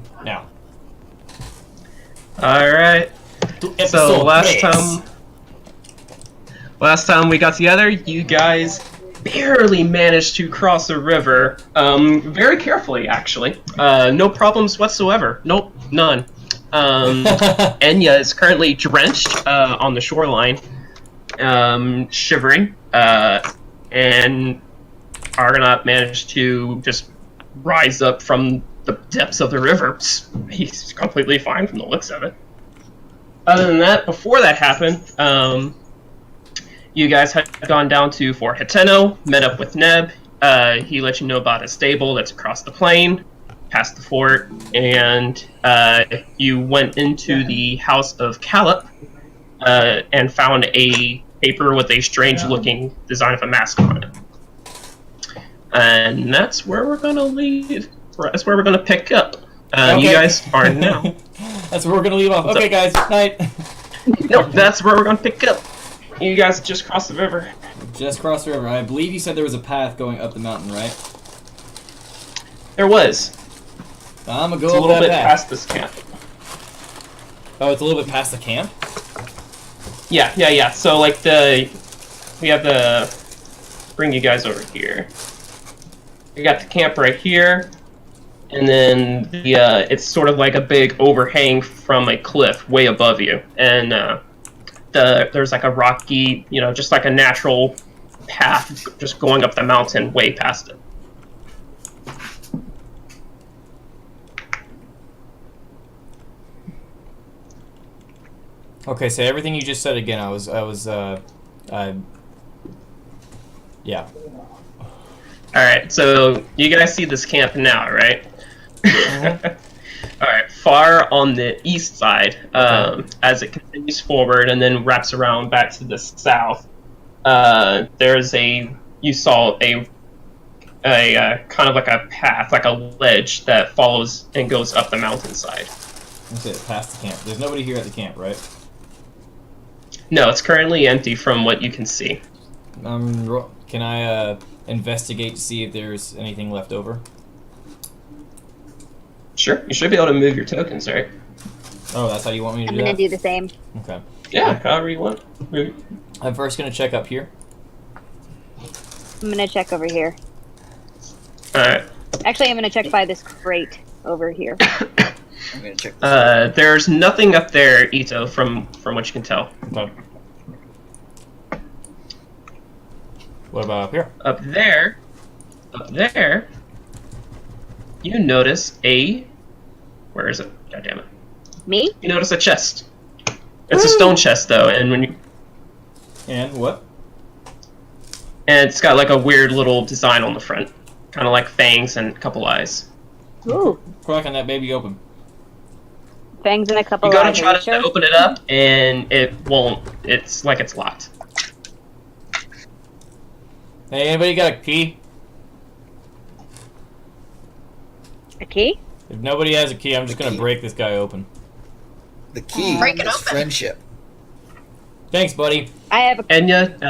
time now. Alright. So last time we got together, you guys barely managed to cross the river. Very carefully, actually. No problems whatsoever. Nope, none. Enya is currently drenched on the shoreline, shivering, and Argonaut managed to just rise up from the depths of the river. He's completely fine from the looks of it. Other than that, before that happened, you guys had gone down to Fort Hateno, met up with Neb. He let you know about a stable that's across the plain, past the fort, and you went into the house of Calip and found a paper with a strange-looking design of a mask on it. And that's where we're gonna leave. That's where we're gonna pick up. Okay. You guys are now. That's where we're gonna leave off. Okay, guys, night. No, that's where we're gonna pick up. You guys just crossed the river. Just crossed the river. I believe you said there was a path going up the mountain, right? There was. I'm gonna go it's up a little bit path. past this camp. Oh, it's a little bit past the camp? Yeah. So like we have the bring you guys over here. We got the camp right here, and then it's sort of like a big overhang from a cliff way above you, and there's like a rocky, just like a natural path just going up the mountain way past it. Okay, so everything you just said again, yeah. Alright, so you guys see this camp now, right? Mm-hmm. Alright, far on the east side, as it continues forward and then wraps around back to the south, you saw a kind of like a path, like a ledge that follows and goes up the mountainside. Okay, past the camp. There's nobody here at the camp, right? No, it's currently empty from what you can see. Can I investigate to see if there's anything left over? Sure, you should be able to move your tokens, right? Oh, that's how you want me to do that? I'm gonna do the same. Okay. Yeah, however you want. Move. I'm first gonna check up here. I'm gonna check over here. Alright. Actually, I'm gonna check by this crate over here. I'm gonna check this there's nothing up there, Ito, from what you can tell. Okay. What about up here? Up there, you notice where is it? God damn it. Me? You notice a chest. It's a stone chest, though, and what? And it's got like a weird little design on the front. Kind of like fangs and a couple eyes. Ooh. Cracking that baby open. Fangs and a couple You go to eyes. try to open it up, and it won't. It's like it's locked. Hey, anybody got a key? A key? If nobody has a key, I'm just gonna break this guy open. The key Break it is open. friendship. Thanks, buddy. I have a. Enya,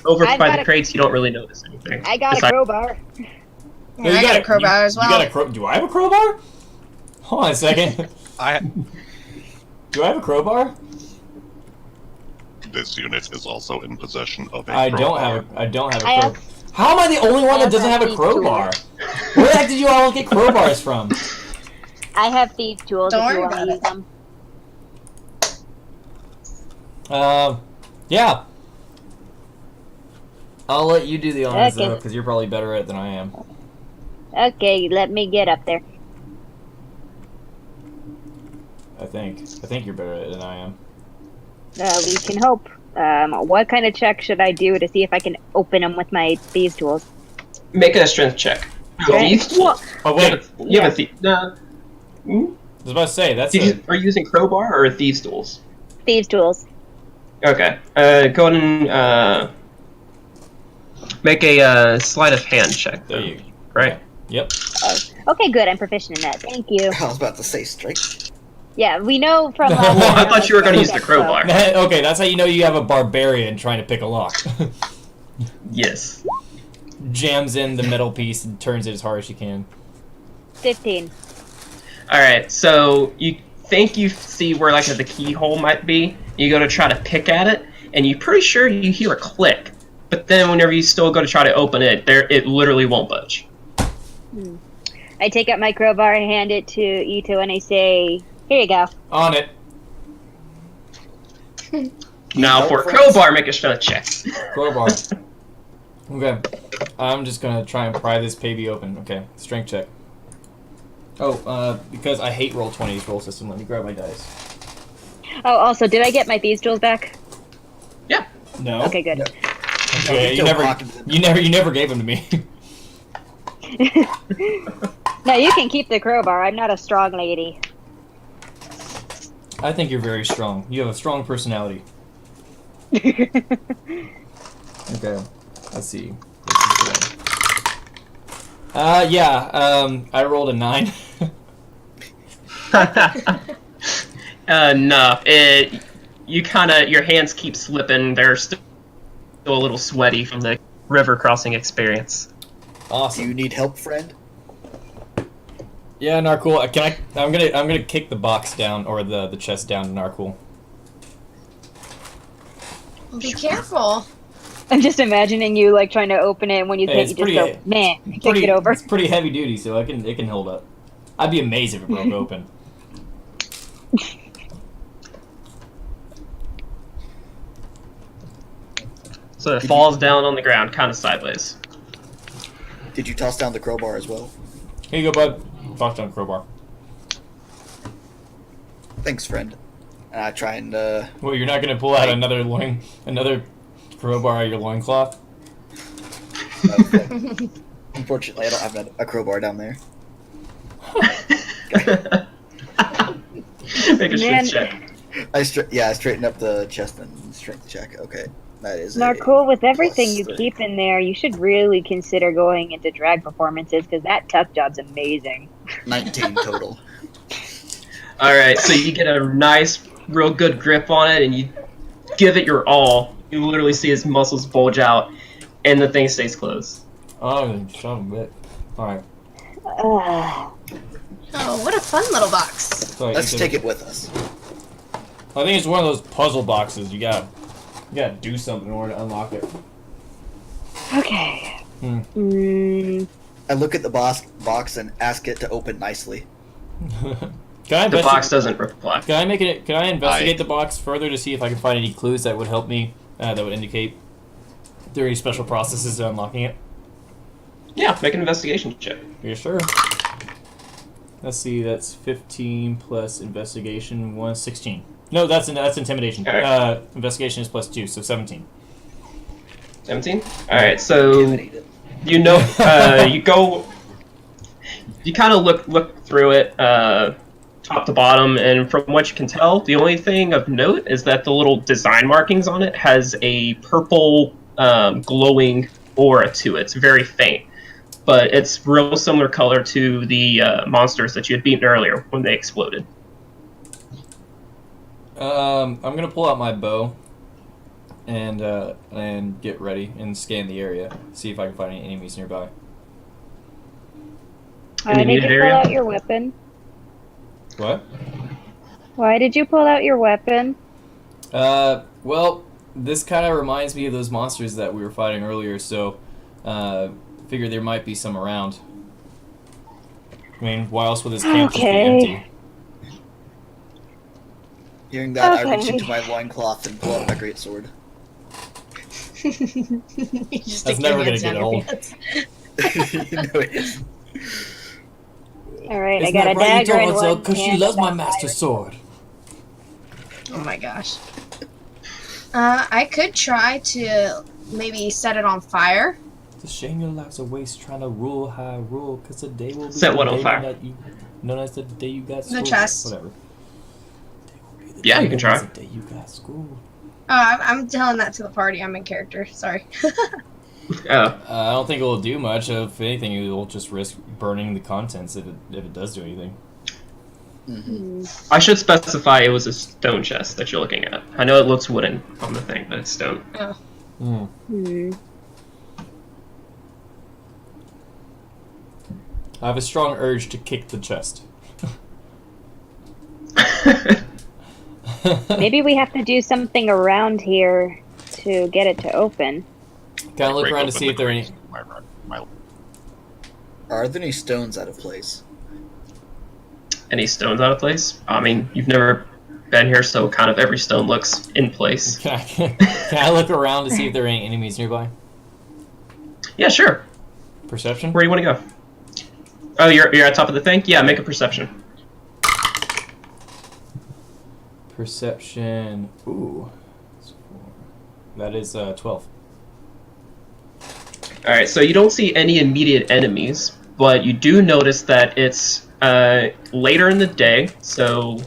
over I've by got the crates, you don't really notice anything. I got a crowbar. No, I got a crowbar as well. You got a do I have a crowbar? Hold on a second. Do I have a crowbar? This unit is also in possession of a I crowbar. don't have a crowbar. How am I the only one that doesn't have a crowbar? Where the heck did you all get crowbars from? I have thieves' tools Don't if you worry want to use about them. Yeah. I'll let you do the honors Okay. though, because you're probably better at it than I am. Okay, let me get up there. I think you're better at it than I am. We can hope. What kind of check should I do to see if I can open them with my thieves' tools? Make a strength check. Thieves? What? Oh wait, You have a thief. No. I was about to say that's. Are you using crowbar or thieves' tools? Thieves' tools. Okay. Go ahead and make a sleight of hand check. There you go. Right. Yep. Okay, good. I'm proficient in that. Thank you. I was about to say strength. Yeah, we know from. Well, I thought you were going to use the crowbar. Okay, that's how you know you have a barbarian trying to pick a lock. Yes. Jams in the metal piece and turns it as hard as she can. 15. Alright, so you think you see where like the keyhole might be. You go to try to pick at it, and you're pretty sure you hear a click. But then whenever you still go to try to open it, it literally won't budge. I take out my crowbar and hand it to Ito, and I say, "Here you go." On it. Now for crowbar, make a strength check. Crowbar. Okay. I'm just gonna try and pry this baby open. Okay. Strength check. Oh, because I hate Roll20's roll system. Let me grab my dice. Oh, also, did I get my thieves' tools back? Yeah. No. Okay, good. No. Okay, you never gave them to me. No, you can keep the crowbar. I'm not a strong lady. I think you're very strong. You have a strong personality. Okay. Let's see. I rolled a 9. No. Your hands keep slipping. They're still a little sweaty from the river crossing experience. Awesome. Do you need help, friend? Yeah, Narcool. I'm gonna kick the box down or the chest down to Narcool. Be careful. I'm just imagining you like trying to open it, and when you Hey, can't, you just go, "Man," kick it over. It's pretty heavy duty, so it can hold up. I'd be amazed if it broke open. So it falls down on the ground, kind of sideways. Did you toss down the crowbar as well? Here you go, bud. Toss down crowbar. Thanks, friend. And I try and, Well, you're not gonna pull out another crowbar out of your loincloth? Unfortunately, I don't have a crowbar down there. Make a strength check. I straightened up the chest and strength check. Okay, that is Narcool, with everything you +3. keep in there, you should really consider going into drag performances, because that tuck job's amazing. 19 total. Alright, so you get a nice, real good grip on it, and you give it your all. You literally see his muscles bulge out, and the thing stays closed. Oh, son of a bit. Alright. Oh, what a fun little box. So Let's take it with us. I think it's one of those puzzle boxes. You gotta do something in order to unlock it. Okay. I look at the box and ask it to open nicely. Can The box doesn't reply. Can I investigate the box further to see if I can find any clues that would help me, that would indicate there are any special processes to unlocking it? Yeah, make an investigation check. Are sure? Let's see, that's 15 plus investigation, 16. No, that's intimidation. Right. Investigation is +2, so 17. 17? Alright, so you know, you kind of look through it, top to bottom, and from what you can tell, the only thing of note is that the little design markings on it has a purple, glowing aura to it. It's very faint, but it's real similar color to the monsters that you had beaten earlier when they exploded. I'm gonna pull out my bow and get ready and scan the area, see if I can find any enemies nearby. Why did you pull out your weapon? What? Why did you pull out your weapon? Well, this kind of reminds me of those monsters that we were fighting earlier, so figured there might be some around. I mean, why else would this camp just be empty? Hearing that, I reach into my loincloth and pull out my greatsword. That's never gonna get old. No, it isn't. Alright, I got a dagger in one hand. Because she loves my master sword. Oh my gosh. I could try to maybe set it on fire. It's a shame your life's a waste trying to rule how I rule, because the day will be Set the what on day fire? that you, known as the day you got The schooled. chest. Whatever. Yeah, you can try. The day you got schooled. I'm telling that to the party. I'm in character. Sorry. I don't think it will do much. If anything, it will just risk burning the contents if it does do anything. I should specify it was a stone chest that you're looking at. I know it looks wooden on the thing, but it's stone. Oh. I have a strong urge to kick the chest. Maybe we have to do something around here to get it to open. Kind of look Break around to open see the if there are any. crates. My Are there any stones out of place? Any stones out of place? I mean, you've never been here, so kind of every stone looks in place. Can I look around to see if there are any enemies nearby? Yeah, sure. Perception? Where do you want to go? Oh, you're at top of the thing? Yeah, make a perception. Perception. Ooh. That is 12. Alright, so you don't see any immediate enemies, but you do notice that it's later in the day, so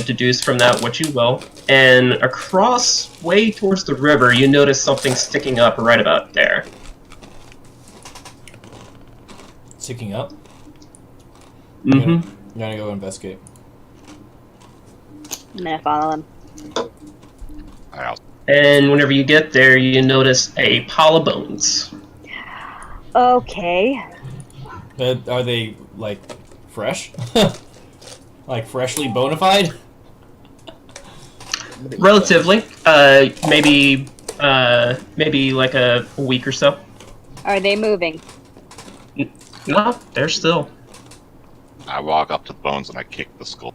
deduce from that what you will. And across, way towards the river, you notice something sticking up right about there. Sticking up? Mm-hmm. I'm gonna go investigate. I'm gonna follow him. I also And whenever you get there, you notice a pile of bones. Okay. Are they, like, fresh? Like, freshly bona fide? Relatively. Maybe like a week or so. Are they moving? No, they're still. I walk up to the bones and I kick the skull.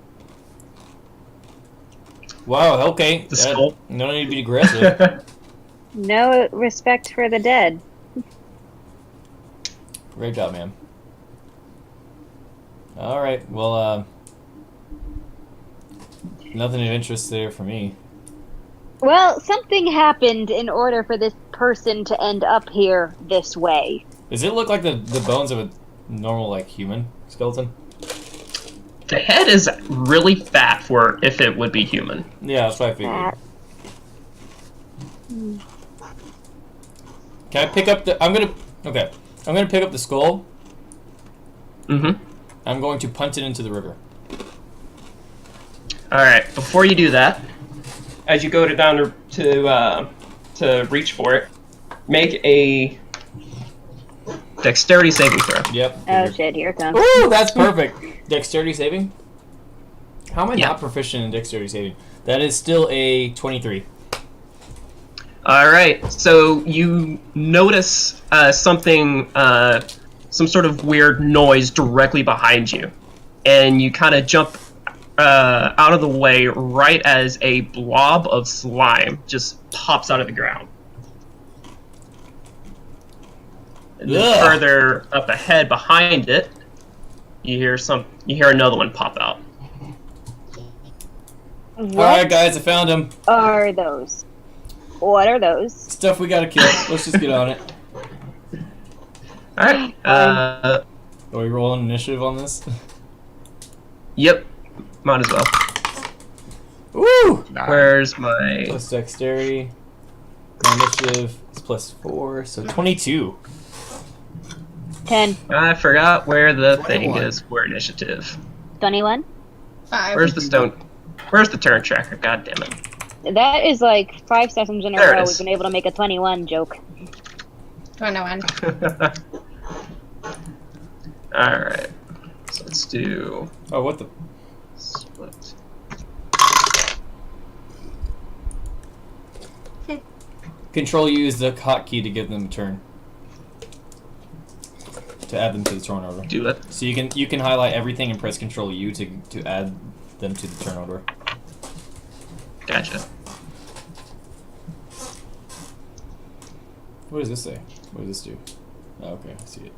Wow, okay. The skull. No need to be aggressive. No respect for the dead. Great job, man. Alright, well, nothing of interest there for me. Well, something happened in order for this person to end up here this way. Does it look like the bones of a normal, like, human skeleton? The head is really fat for if it would be human. Yeah, that's what I figured. That. Can I pick up the... Okay. I'm gonna pick up the skull. Mm-hmm. I'm going to punt it into the river. Alright, before you do that, as you go down to reach for it, make a dexterity saving throw. Yep. Oh shit, here it comes. Ooh, that's perfect. Dexterity saving? How am I Yeah. not proficient in dexterity saving? That is still a 23. Alright, so you notice something, some sort of weird noise directly behind you. And you kind of jump out of the way right as a blob of slime just pops out of the ground. And then Ugh. further up ahead behind it, you hear another one pop out. What Alright, guys, I found him. are those? What are those? Stuff we gotta kill. Let's just get on it. Alright, Are we rolling initiative on this? yep, might as well. Woo! Nah, Where's my... Plus dexterity. My initiative is plus 4, so 22. 10. I forgot where the thing 21. is for initiative. 21? 5. Where's the stone? Where's the turn tracker? God damn it. That is like 5 sessions in a There it row is. we've been able to make a 21 joke. 21. Alright. So let's do Oh, what the? split. Control U is the hotkey to give them a turn. To add them to the turn order. Do it. So you can highlight everything and press Control U to add them to the turn order. Gotcha. What does this say? What does this do? Oh, okay, I see it.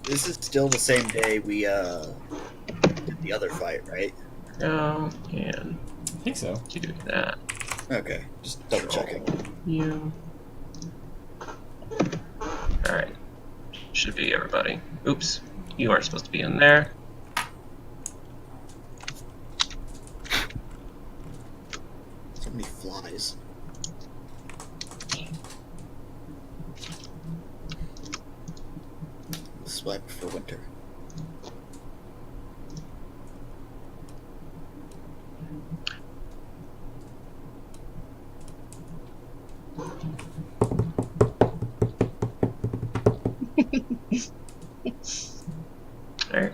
This is still the same day we did the other fight, right? Go and I think so. do that. Okay, just double checking. You. Alright. Should be everybody. Oops. You aren't supposed to be in there. So many flies. Swipe for winter. Alright.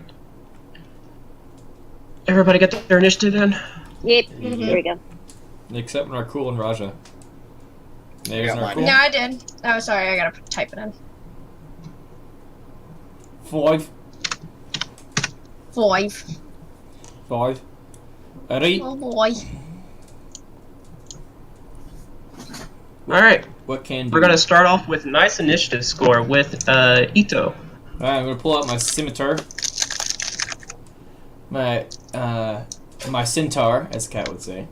Everybody get their initiative in? Yep. Here we go. Except Narcool and Raja. There's got mine. Narcool. No, I did. Oh, sorry, I gotta type it in. 5. 5. 5. Alright. Oh boy. Alright, What can do? we're gonna start off with a nice initiative score with Ito. Alright, I'm gonna pull out my scimitar. My centaur, as Cat would say.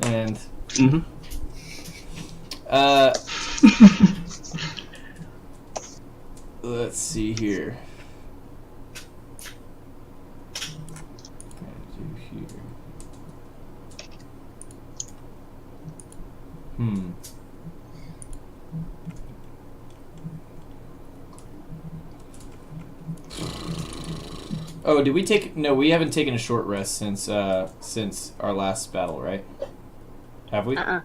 And Mm-hmm. let's see here. Oh, did we take? No, we haven't taken a short rest since our last battle, right? Have we? Uh-uh.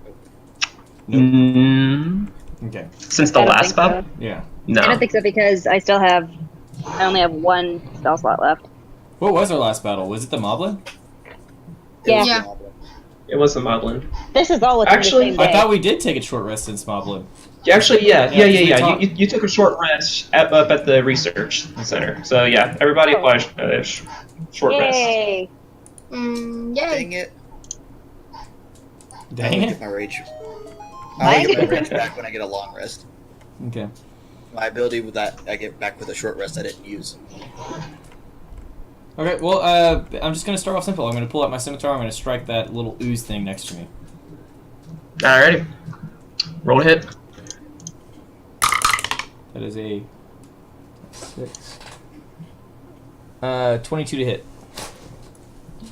Nope. Mm, Okay. since the I don't last think so. battle? Yeah. No. I don't think so because I only have one spell slot left. What was our last battle? Was it the Moblin? Yeah. Yeah. It was the Moblin. This is all within Actually, the same day. I thought we did take a short rest since Moblin. Actually, yeah. Yeah, 'cause we talked- You took a short rest up at the research center. So yeah, everybody Oh. watched short rest. Yay! Yay. Dang it. Dang I it. get my rage. I get my rage back when I get a long rest. Okay. My ability with that, I get back with a short rest I didn't use. Okay, well, I'm just gonna start off simple. I'm gonna pull out my scimitar. I'm gonna strike that little ooze thing next to me. Alrighty. Roll a hit. That is a 6. 22 to hit.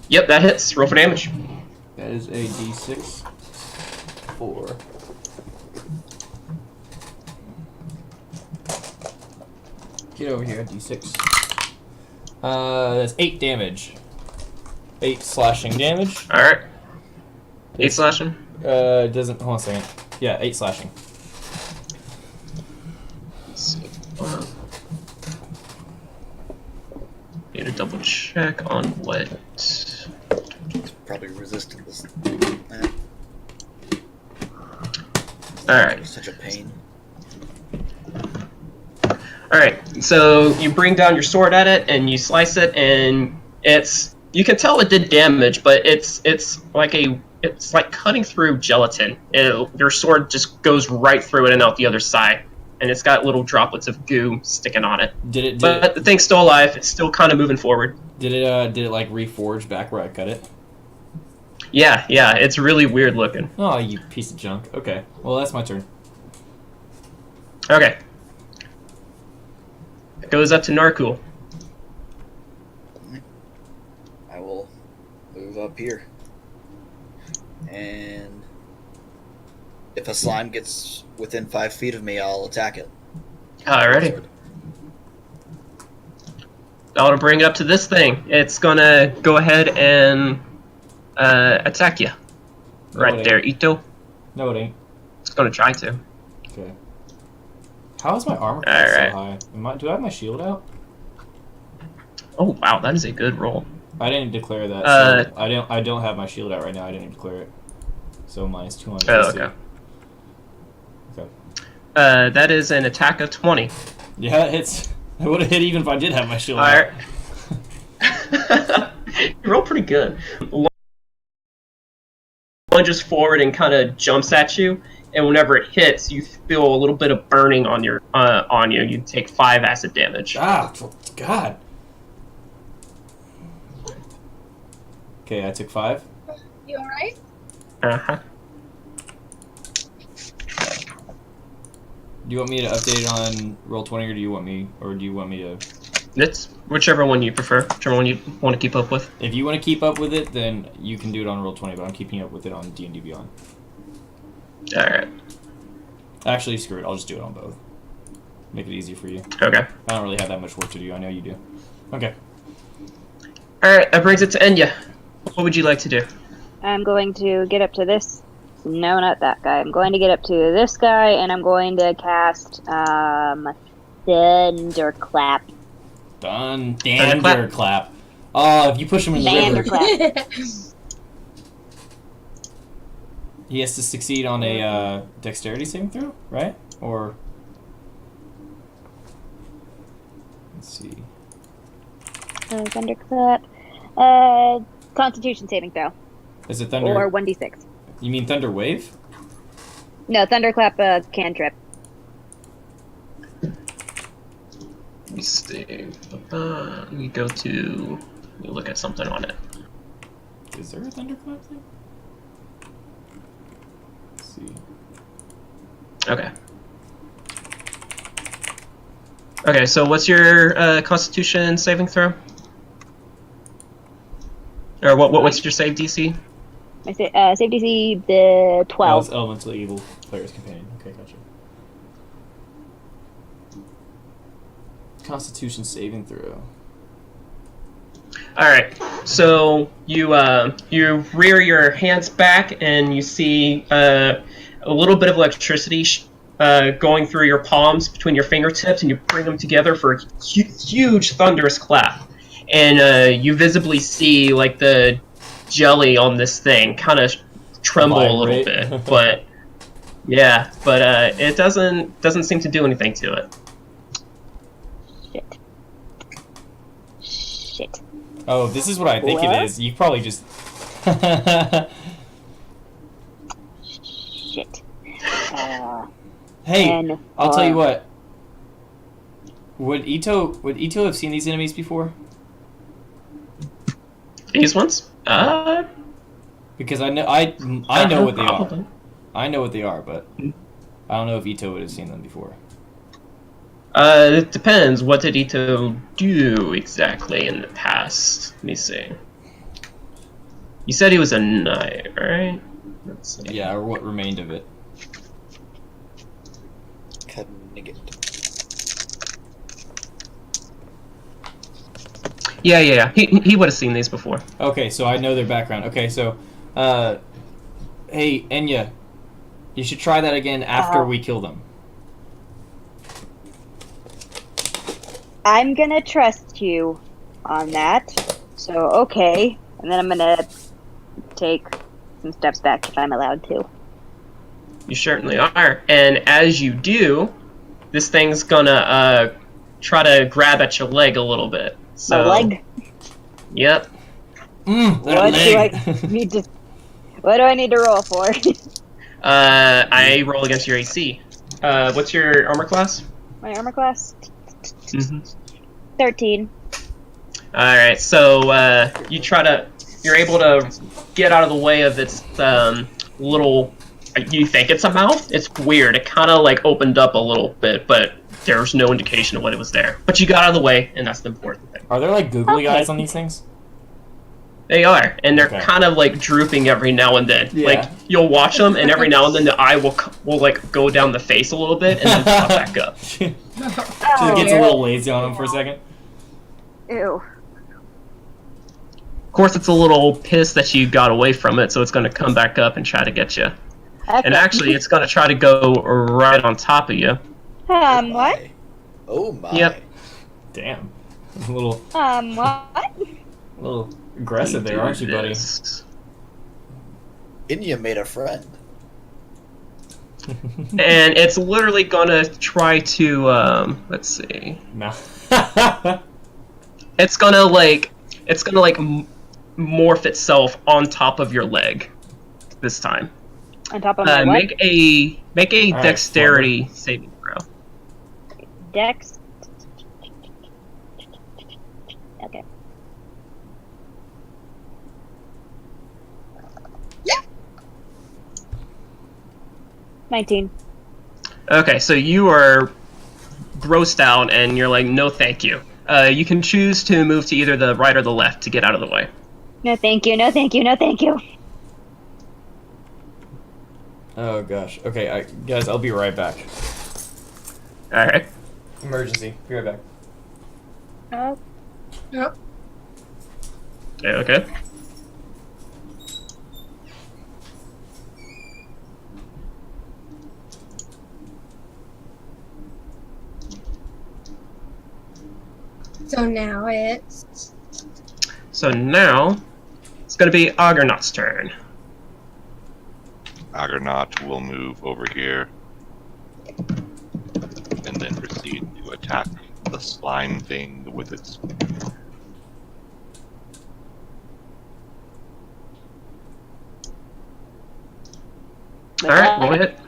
Yep, that hits. Roll for damage. That is a d6. 4. Get over here, d6. That's 8 damage. 8 slashing damage. Alright. 8 slashing. Doesn't. Hold on a second. Yeah, 8 slashing. Let's see. Need to double check on what. It's probably resistant this. Alright. Such a pain. Alright, so you bring down your sword at it and you slice it, and you can tell it did damage, but it's like cutting through gelatin. Your sword just goes right through it and out the other side, and it's got little droplets of goo sticking on it. But the thing's still alive. It's still kind of moving forward. Did it like reforge back where I cut it? Yeah, it's really weird looking. Oh, you piece of junk. Okay, well that's my turn. Okay. It goes up to Narcool. I will move up here. And if a slime gets within 5 feet of me, I'll attack it. Alrighty. I'll bring it up to this thing. It's gonna go ahead and attack you. No, Right it there, ain't. Ito. No, it ain't. It's gonna try to. Okay. How is my armor class Alright. so high? Do I have my shield out? Oh wow, that is a good roll. I didn't declare that. So I don't have my shield out right now. I didn't declare it. So minus 2 on Oh, DC. okay. Okay. That is an attack of 20. Yeah, it hits. I would have hit even if I did have my shield out. Alright. You roll pretty good. Lunges forward and kind of jumps at you, and whenever it hits, you feel a little bit of burning on you. You take 5 acid damage. Ah, God. Okay, I took 5. You alright? Uh-huh. Do you want me to update it on Roll20, or do you want me to? It's whichever one you prefer, whichever one you want to keep up with. If you want to keep up with it, then you can do it on Roll20, but I'm keeping up with it on D&D Beyond. Alright. Actually, screw it. I'll just do it on both. Make it easy for you. Okay. I don't really have that much work to do. I know you do. Okay. Alright, that brings it to Enya. What would you like to do? I'm going to get up to this. No, not that guy. I'm going to get up to this guy, and I'm going to cast Thunderclap. Thunderclap. Oh, if you push him in the river, Thunderclap. he has to succeed on a dexterity saving throw, right? Or let's see. Thunderclap. Constitution saving throw. Is it thunder? Or 1d6. You mean thunder wave? No, Thunderclap cantrip. Let me see. Let me go to. Let me look at something on it. Is there a thunderclap thing? Let's see. Okay. Okay, so what's your Constitution saving throw? Or what's your save DC? I say, save DC the 12. Oh, it's elemental evil player's companion. Okay, gotcha. Constitution saving throw. All right, so you rear your hands back and you see a little bit of electricity going through your palms between your fingertips, and you bring them together for a huge thunderous clap. And you visibly see like the jelly on this thing kind of tremble a little bit, but yeah, but it doesn't seem to do anything to it. Shit. Oh, this is what I think What? it is. You probably just. Shit. Hey, And, I'll tell you what. Would Ito have seen these enemies before? These ones? Because I know what they are. Probably. I know what they are, but I don't know if Ito would have seen them before. It depends. What did Ito do exactly in the past? Let me see. You said he was a knight, right? Let's see. Yeah, or what remained of it. Connecticut. Yeah. He would have seen these before. Okay, so I know their background. Okay, so, hey, Enya, you should try that again after we kill them. I'm gonna trust you on that. So, okay. And then I'm gonna take some steps back if I'm allowed to. You certainly are. And as you do, this thing's gonna try to grab at your leg a little bit. So, My leg? Yep. That What leg. do I need to... What do I need to roll for? I roll against your AC. What's your armor class? My armor class? Mm-hmm. 13. Alright, so you're able to get out of the way of its little, you think it's a mouth? It's weird. It kind of like opened up a little bit, but there's no indication of what it was there. But you got out of the way, and that's the important thing. Are there like googly Okay. eyes on these things? They are, and they're Okay. kind of like drooping every now and then. Yeah. Like you'll watch them, and every now and then the eye will like go down the face a little bit, and then pop back up. Just Oh, gets a little lazy on them for a second. Ew. Of course, it's a little pissed that you got away from it, so it's going to come back up and try to get you. Okay. And actually, it's going to try to go right on top of you. What? Oh my. Yep. Damn. A little What? aggressive there, aren't you, buddy? This. Inya made a friend. And it's literally going to try to, let's see. No. It's going to like morph itself on top of your leg this time. On top of my what? Make a Alright, dexterity saving throw. Dex? Okay. Yeah. 19. Okay, so you are grossed out, and you're like, no, thank you. You can choose to move to either the right or the left to get out of the way. No thank you, no thank you, no thank you. Oh gosh. Okay, guys, I'll be right back. All right. Emergency. Be right back. Oh. Yep. Okay. So now it's So now it's going to be Argonaut's turn. Argonaut will move over here and then proceed to attack the slime thing with its. All right, roll a hit.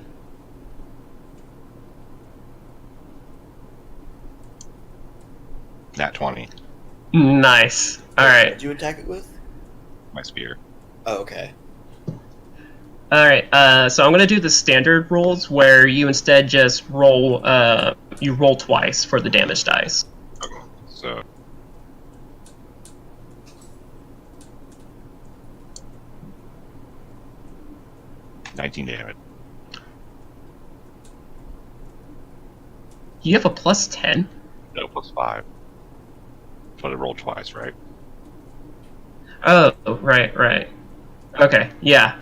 Nat 20, Nice. All What right. did you attack it with? my spear. Oh, okay. All right. So I'm going to do the standard rolls where you instead just roll. You roll twice for the damage dice. Okay, so. $19 damage. You have a plus 10. No, plus 5. But I rolled twice, right? Oh, right. Okay, yeah.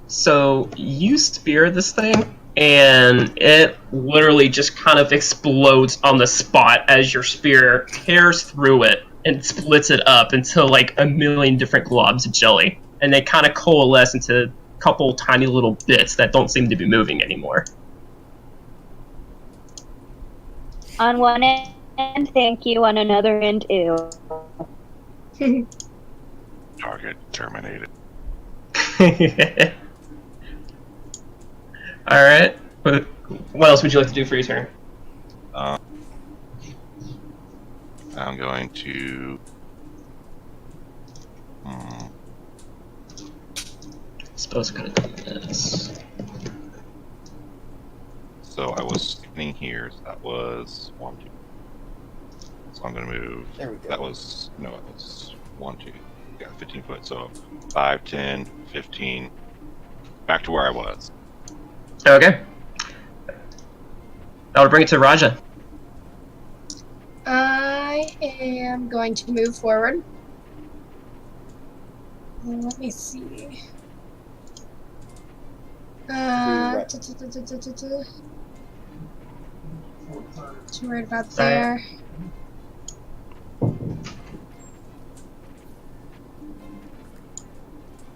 So you spear this thing, and it literally just kind of explodes on the spot as your spear tears through it and splits it up into like a million different globs of jelly, and they kind of coalesce into a couple tiny little bits that don't seem to be moving anymore. On one end, thank you. On another end, ew. Target terminated. All right. What else would you like to do for your turn? I'm going to. Suppose I could have done this. So I was standing here. So that was 1, 2. So I'm going to move. There we go. That was no. It was 1, 2. Yeah, 15 foot. So 5, 10, 15. Back to where I was. Okay. That would bring it to Raja. I am going to move forward. Let me see. Too worried about there.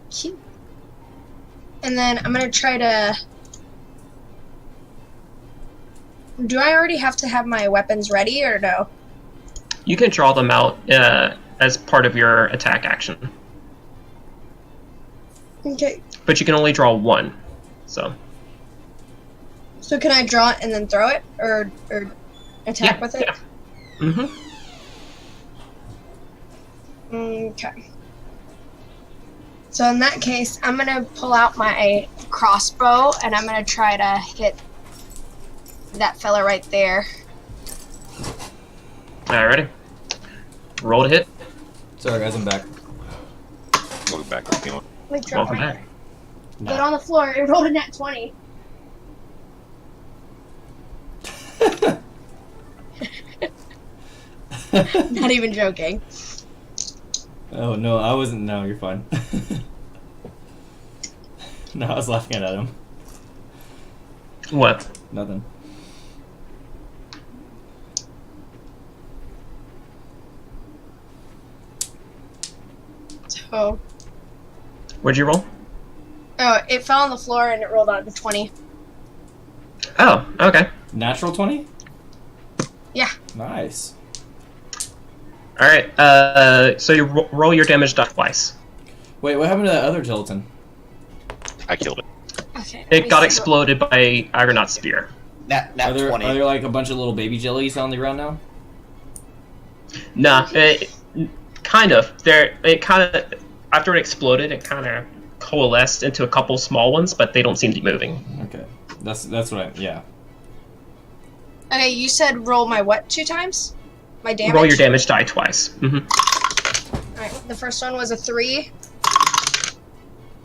Cute. And then I'm gonna try to. Do I already have to have my weapons ready or no? You can draw them out as part of your attack action, Okay. but you can only draw one. So So can I draw it and then throw it, or attack Yeah, with it? yeah. Mm-hmm. Okay. So in that case, I'm gonna pull out my crossbow and I'm gonna try to hit that fella right there. Alrighty. Roll to hit. Sorry, guys, I'm back. Go back to the Like, drop Welcome right back. But on the floor, it rolled a nat 20. Not even joking. Oh no, I wasn't. No, you're fine. No, I was laughing at him. What? Nothing. So, What'd you roll? oh, it fell on the floor and it rolled out to 20. Oh, okay. Natural 20? Yeah. Nice. Alright, so you roll your damage die twice. Wait, what happened to that other gelatin? I killed it. Okay. It got exploded by Argonaut's spear. Nat Are there 20. like a bunch of little baby jellies on the ground now? Nah, kind of. After it exploded, it kind of coalesced into a couple small ones, but they don't seem to be moving. Okay, that's what yeah. Okay, you said roll my what 2 times? My damage? Roll your damage die twice. Mm-hmm. Alright, the first one was a 3.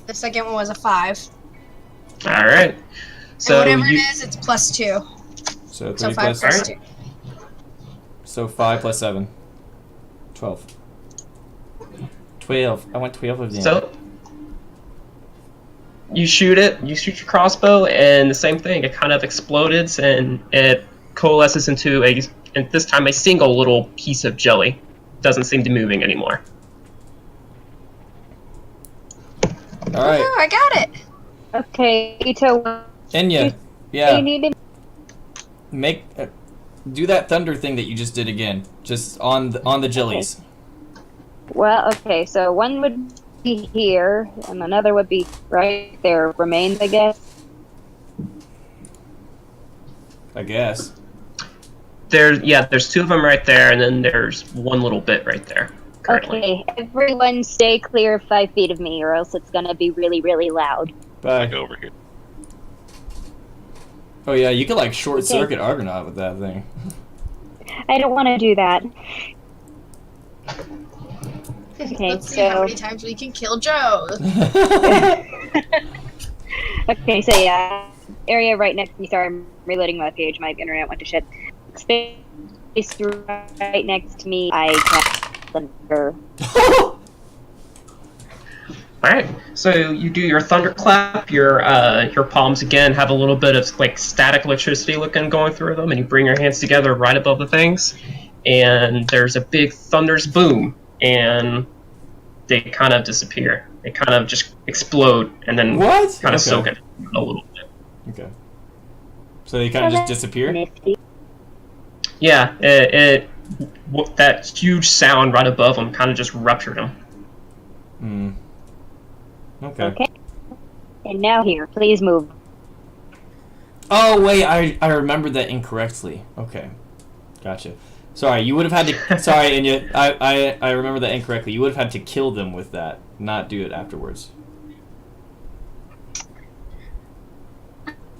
The second one was a 5. Alright. So And whatever you, it is, it's plus 2. So 3 So 5 plus plus Alright. 2. so 5 plus 7. 12. 12. I want 12 of them. So you shoot your crossbow, and the same thing. It kind of explodes, and it coalesces into this time a single little piece of jelly. doesn't seem to be moving anymore. All right, Oh, I got it. Okay, Ito, Enya. you Yeah, need to make do that thunder thing that you just did again, just on the jellies. Well, okay, so one would be here, and another would be right there. Remains, I guess. I guess. There's two of them right there, and then there's one little bit right there. Currently. Okay, everyone stay clear of 5 feet of me, or else it's gonna be really, really loud. Bye. Go over here. Oh yeah, you could like short Okay. circuit Argonaut with that thing. I don't want to do that. Okay, Let's see how so- many times we can kill Joe. Okay, so yeah, area right next to me. Sorry, I'm reloading my page. My internet went to shit. Space right next to me. I cast thunder. All right, so you do your thunderclap. Your palms again have a little bit of like static electricity looking going through them, and you bring your hands together right above the things, and there's a big thunder's boom, and they kind of disappear. They kind of just explode, and then What? kind of Okay. soak it a little bit. Okay. So they kind of just disappear. Nifty. Yeah, that huge sound right above them kind of just ruptured them. Hmm. Okay. Okay. And now here, please move. Oh wait, I remembered that incorrectly. Okay, gotcha. Sorry, you would have had to. Sorry, and yet I remember that incorrectly. You would have had to kill them with that, not do it afterwards.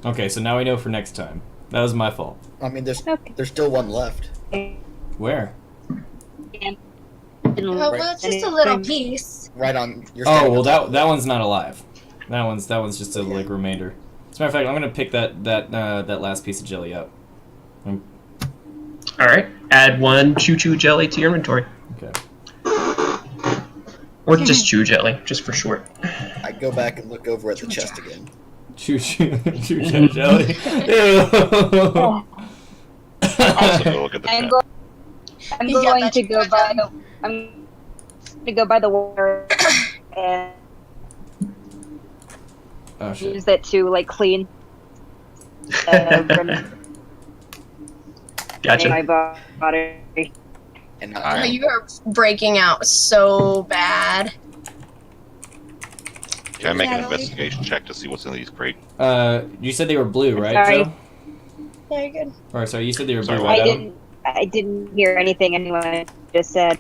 Okay, so now we know for next time. That was my fault. I mean, Okay. there's still one left. Where? Oh, well, it's just a little piece. Right on your Oh well, that one's not alive. That one's just a like remainder. As a matter of fact, I'm gonna pick that last piece of jelly up. All right, add 1 choo-choo jelly to your inventory, Okay. or just chew jelly, just for short. I go back and look over at the chest again. Choo choo jelly. Ew. Also, go look at the I'm chat. I'm Yeah, going that's to go good. by the. I'm to go by the water and Oh shit. use it to like clean Gotcha. my body. And Oh, Alright. you are breaking out so bad. Can I make an Natalie? investigation check to see what's in these crates? You said they were blue, right, Sorry. Joe? Yeah, you're good. Or sorry, you said they were Sorry, blue, what? right? I didn't hear anything anyone just said.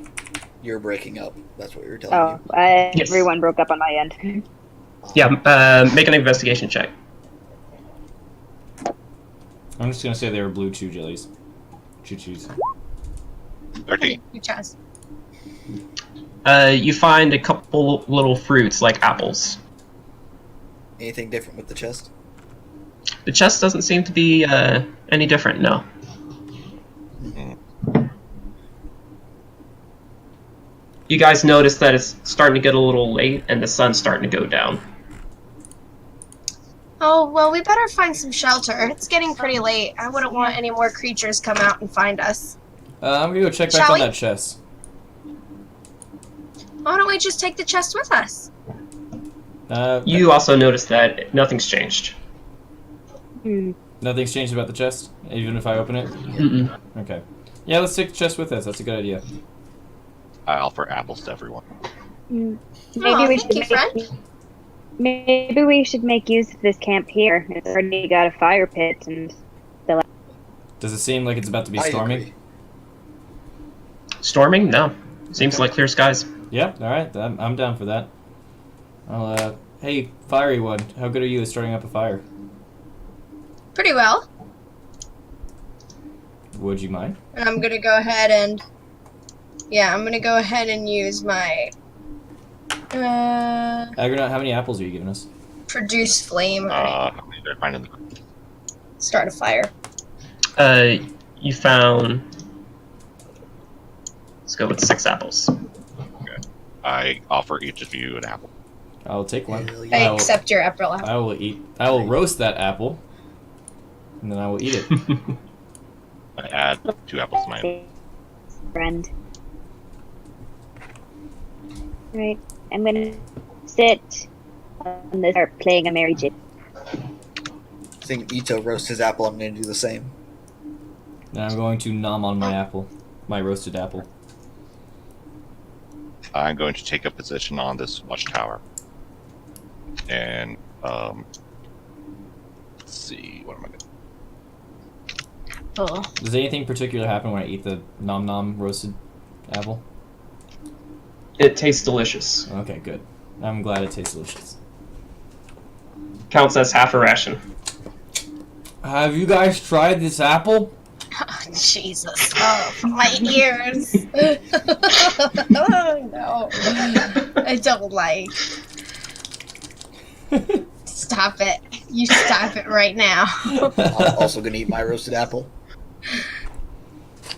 you're breaking up. That's what we were telling Oh, Yes. everyone broke up on my end. you. Yeah, make an investigation check. I'm just gonna say they were blue chew jellies. Choo choos. 13. You chest. You find a couple little fruits like apples. Anything different with the chest? The chest doesn't seem to be any different, no. You guys notice that it's starting to get a little late and the sun's starting to go down. Oh, well, we better find some shelter. It's getting pretty late. I wouldn't want any more creatures come out and find us. I'm gonna go check back Shall on we? that chest. Why don't we just take the chest with us? You also notice that nothing's changed. Nothing's changed about the chest, even if I open it. Mm-mm. Okay. Yeah, let's take the chest with us. That's a good idea. I offer apples to everyone. Maybe Aw, we thank you, should friend. maybe we should make use of this camp here. It's already got a fire pit and Does it seem like it's about to be I storming? agree. Storming? No. Seems like clear skies. Yeah. All right. I'm down for that. I'll. Hey, fiery one. How good are you at starting up a fire? Pretty well. Would you mind? And I'm gonna go ahead and... Yeah, I'm gonna go ahead and use my... Agronaught, how many apples are you giving us? produce flame. They're finding the. Start a fire. You found... Let's go with 6 apples. I offer each of you an apple. I'll take one. Hell I yeah. accept your apple apple. I will eat. I will roast that apple, and then I will eat it. I add 2 apples to my. friend. Right. I'm gonna sit on the start playing a merry jig. Seeing Ito roast his apple, I'm going to do the same. And I'm going to nom on my apple, my roasted apple. I'm going to take a position on this watchtower. And, let's see, what am I going to Oh. Does anything particular happen when I eat the nom nom roasted apple? It tastes delicious. Okay, good. I'm glad it tastes delicious. Counts as half a ration. Have you guys tried this apple? Jesus. Oh, my ears. Oh, no. I don't like. Stop it. You stop it right now. I'm also going to eat my roasted apple.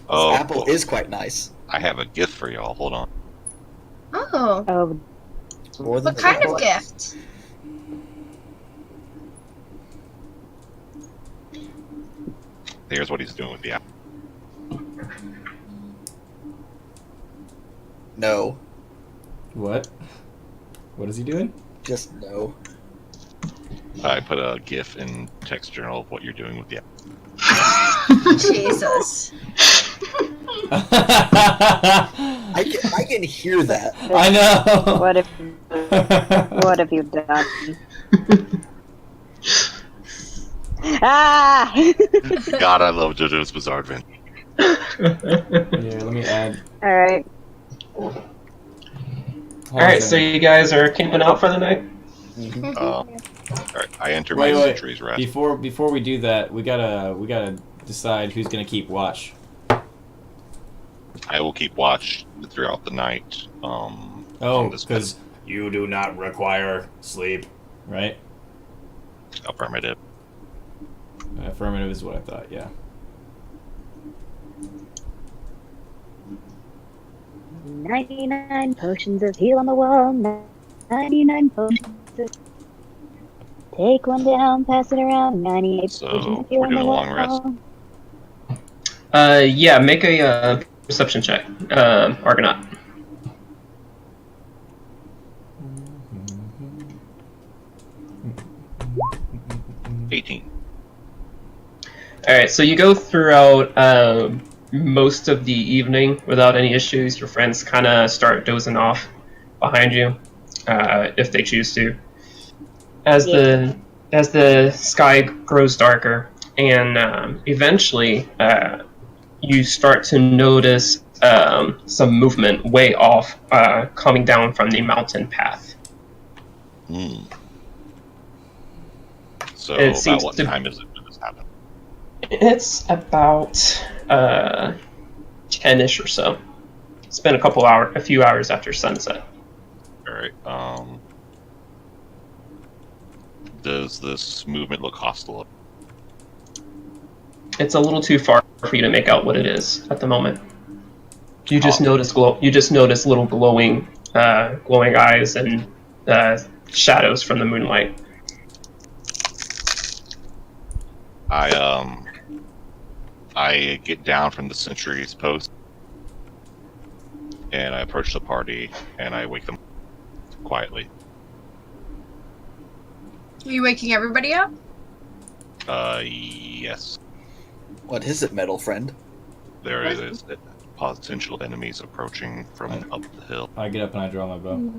Oh, This apple is quite nice. I have a gift for y'all. Hold on. Oh. Oh, More than What kind apple. of gift? Here's what he's doing with the apple. No. What? What is he doing? Just no. I put a GIF in text journal of what you're doing with the apple. Jesus. I can hear that. I know. what have you done? Ah! God, I love JoJo's Bizarre Adventure. Here, let me add. All right. Alright, so you guys are camping out for the night? Alright, I enter Wait, my wait. sentry's rest. Before we do that, we gotta decide who's gonna keep watch. I will keep watch throughout the night. Oh, on this because you do not require sleep, right? affirmative. Affirmative is what I thought. Yeah. 99 potions of heal on the wall. 99 potions of... Take one down, pass it around. 98 So, potions of heal we're on the doing a long wall. rest. Yeah, make a perception check, Argonaut. Mm-hmm. 18. Alright, so you go throughout most of the evening without any issues. Your friends kind of start dozing off behind you, if they choose to. As the sky grows darker, and eventually you start to notice some movement way off, coming down from the mountain path. Hmm. So, It about seems what to- time is it when this happened? It's about 10ish or so. It's been a few hours after sunset. Alright, does this movement look hostile? It's a little too far for you to make out what it is at the moment. You just Oh. notice little glowing eyes and shadows from the moonlight. I get down from the sentry's post, and I approach the party, and I wake them quietly. Are you waking everybody up? Yes. What is it, metal friend? There is potential enemies approaching from up the hill. I get up and I draw my bow.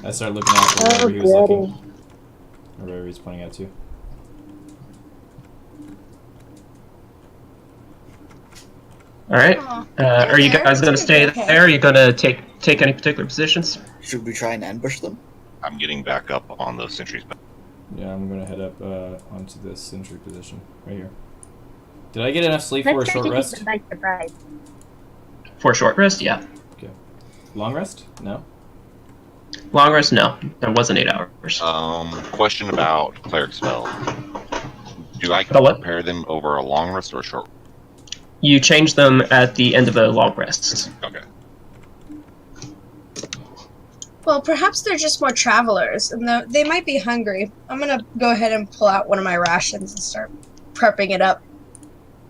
I start looking out for wherever he was looking. Or wherever he's pointing at to. All right. Aw. Are you guys going to stay Okay. there? Are you going to take any particular positions? Should we try and ambush them? I'm getting back up on the sentry's back. Yeah, I'm gonna head up onto this sentry position right here. Did I get enough sleep for a Let's try short to rest? keep them by surprise. For a short rest, yeah. Long rest? No. Long rest, no. That wasn't 8 hours. Question about cleric spell. Do I About what? prepare them over a long rest or a short? You change them at the end of a long rest. Okay. Well, perhaps they're just more travelers, and they might be hungry. I'm gonna go ahead and pull out one of my rations and start prepping it up.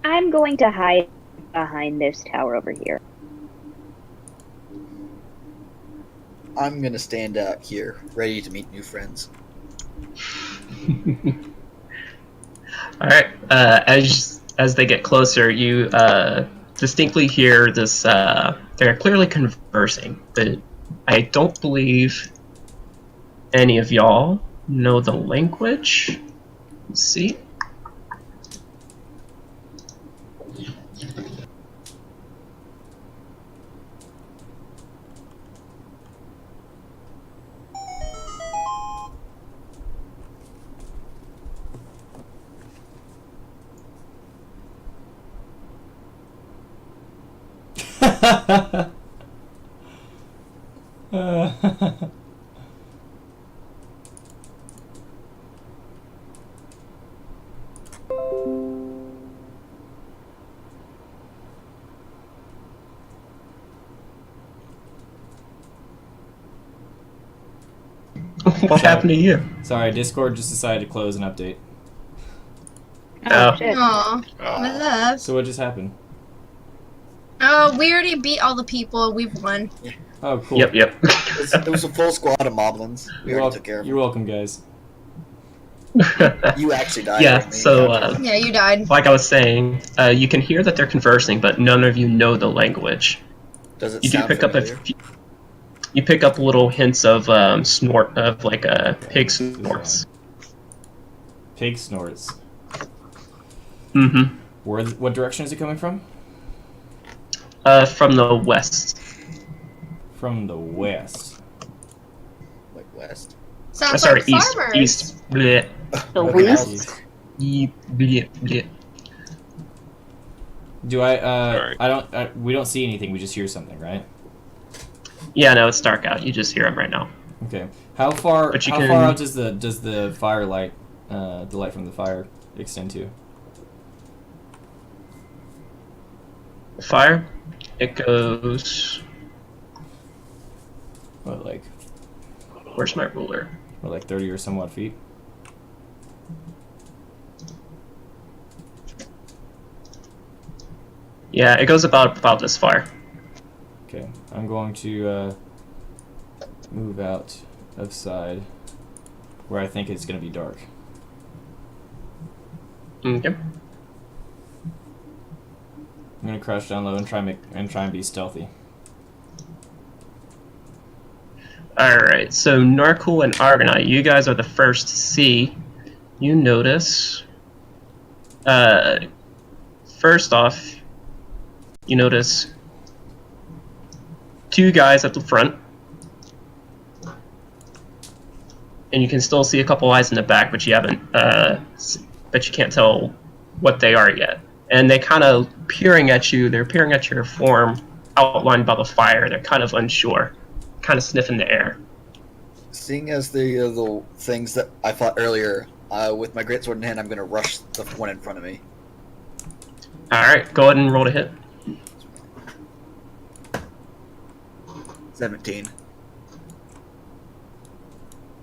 I'm going to hide behind this tower over here. I'm gonna stand out here, ready to meet new friends. All right. As they get closer, you distinctly hear this. They're clearly conversing, but I don't believe any of y'all know the language. Let's see. What happened to you? Sorry, Discord just decided to close an update. Oh. Shit. Aw, Oh. my love. So what just happened? Oh, we already beat all the people. We've won. Oh, cool. Yep. It was a full squad of moblins. We You're, already took care of you're welcome, guys. them. You actually died. Yeah. during me. So, Yeah, you died. like I was saying, you can hear that they're conversing, but none of you know the language. Does it You do sound pick up familiar? you pick up little hints of snort of like pig snorts. Pig snorts. Mm-hmm. What direction is it coming from? From the west. From the west. Like west. Sounds Sorry, like east. farmers. East. Bleh. The Okay. west. Bleh, bleh. Do I? Sorry. I don't. We don't see anything. We just hear something, right? Yeah, no, it's dark out. You just hear them right now. Okay. How far? But you how can- far out does the firelight, the light from the fire, extend to? Fire. It goes. What, like, Where's my ruler? 30 or somewhat feet? Yeah, it goes about this far. Okay. I'm going to move out of side where I think it's gonna be dark. Okay. I'm gonna crouch down low and try and be stealthy. Alright, so Narcool and Argonaut, you guys are the first to see. You notice. First off, you notice two guys at the front. And you can still see a couple eyes in the back, but you haven't, but you can't tell what they are yet. And they kind of peering at you, they're peering at your form outlined by the fire. They're kind of unsure, kind of sniffing the air. Seeing as the things that I fought earlier, with my greatsword in hand, I'm gonna rush the one in front of me. Alright, go ahead and roll to hit. 17.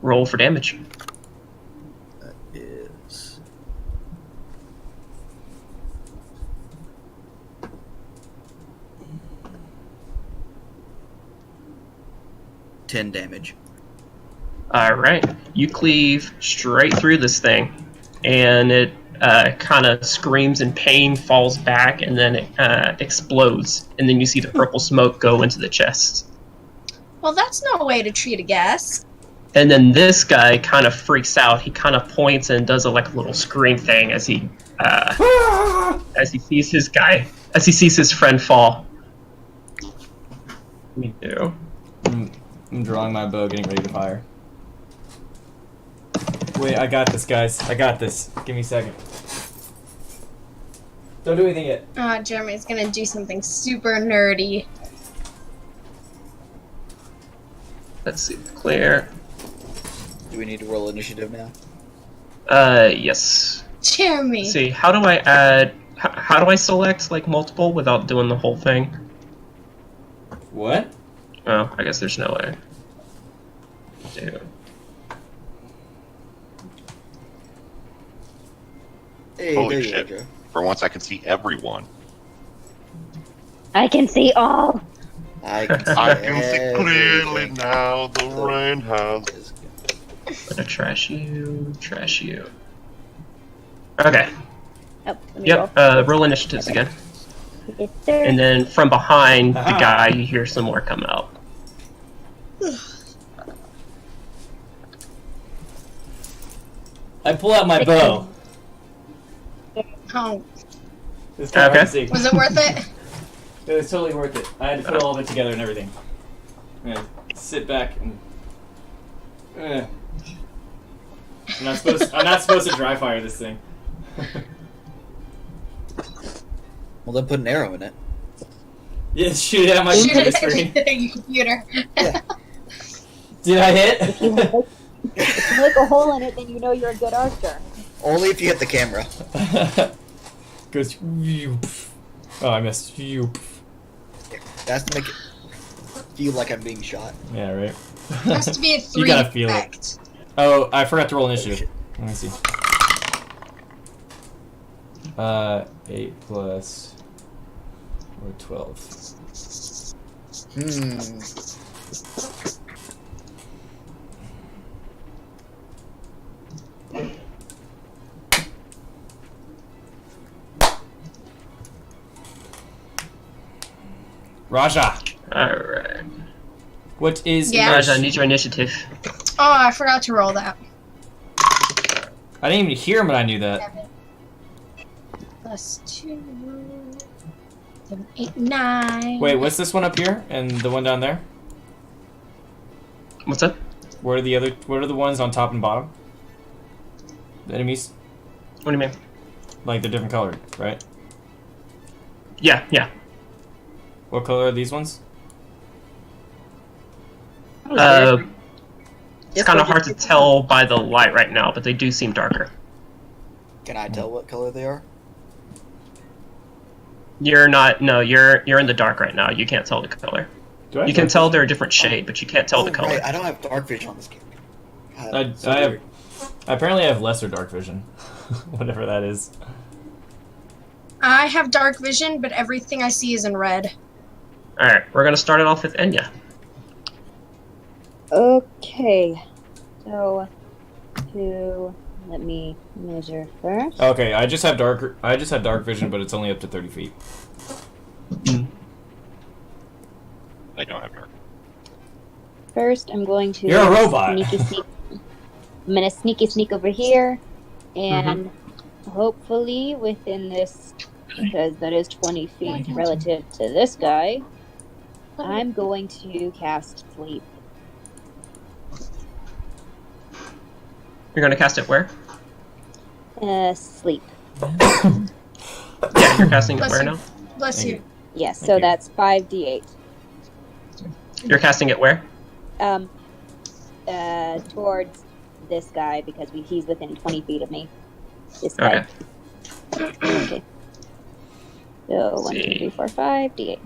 Roll for damage. That is 10 damage. Alright, you cleave straight through this thing, and it kind of screams in pain, falls back, and then it explodes. And then you see the purple smoke go into the chest. Well, that's no way to treat a guest. And then this guy kind of freaks out. He kind of points and does a little scream thing as he sees his friend fall. Me too. I'm drawing my bow, getting ready to fire. Wait, I got this, guys. I got this. Give me a second. Don't do anything yet. Jeremy's gonna do something super nerdy. Let's see. Clear. Do we need to roll initiative now? Yes. Jeremy. Let's see. How do I add? How do I select multiple without doing the whole thing? What? Oh, I guess there's no way. Dude. Hey, Holy there shit. you go, Joe. For once, I can see everyone. I can see all. I can see, I can see clearly everything. now. The rain has. Gonna trash you. Trash you. Okay. Oh, let me roll. Yep. Roll initiatives again. Yes, sir. And then from behind the guy, you hear some more come out. I pull out my bow. Oh, It's kind of hard to see. was it worth it? It was totally worth it. I had to put all of it together and everything. Yeah, sit back and. I'm not supposed to dry fire this thing. Well, then put an arrow in it. Yeah, shoot it at my computer screen. Computer. Did I hit? If you make a hole in it, then you know you're a good archer. Only if you hit the camera. Goes. Oh, I missed. That's to make it feel like I'm being shot. Yeah, right. It has to be a 3 You gotta feel it. effect. Oh, I forgot to roll initiative. Let me see. 8 plus or 12. Raja, Alright. what is Yeah. Raja, I need your initiative. Oh, I forgot to roll that. I didn't even hear him, but I knew that. 7 plus 2. 7, 8, 9. Wait, what's this one up here and the one down there? What's that? What are the ones on top and bottom? The enemies? What do you mean? Like they're different colored, right? Yeah, yeah. What color are these ones? It's kind of hard to tell by the light right now, but they do seem darker. Can I tell what color they are? You're not. No, you're in the dark right now. You can't tell the color. Do I You can tell they're a different shade, but you can't tell the color. Right. I don't have dark vision on this game. I apparently have lesser dark vision. Whatever that is. I have dark vision, but everything I see is in red. Alright, we're gonna start it off with Enya. Okay. So, let me measure first. Okay, I just have dark vision, but it's only up to 30 feet. I don't have dark. First, I'm going to. You're a robot. Sneaky sneak. I'm gonna sneak over here, and hopefully within this, because that is 20 feet relative to this guy, I'm going to cast sleep. You're gonna cast it where? Sleep. Yeah, you're casting it Bless where you. now? Bless Thank you. you. Yes, Thank so you. that's 5d8. You're casting it where? Towards this guy because he's within 20 feet of me. This guy. Okay. Okay. So 1, 2, 3, 4, 5, d8.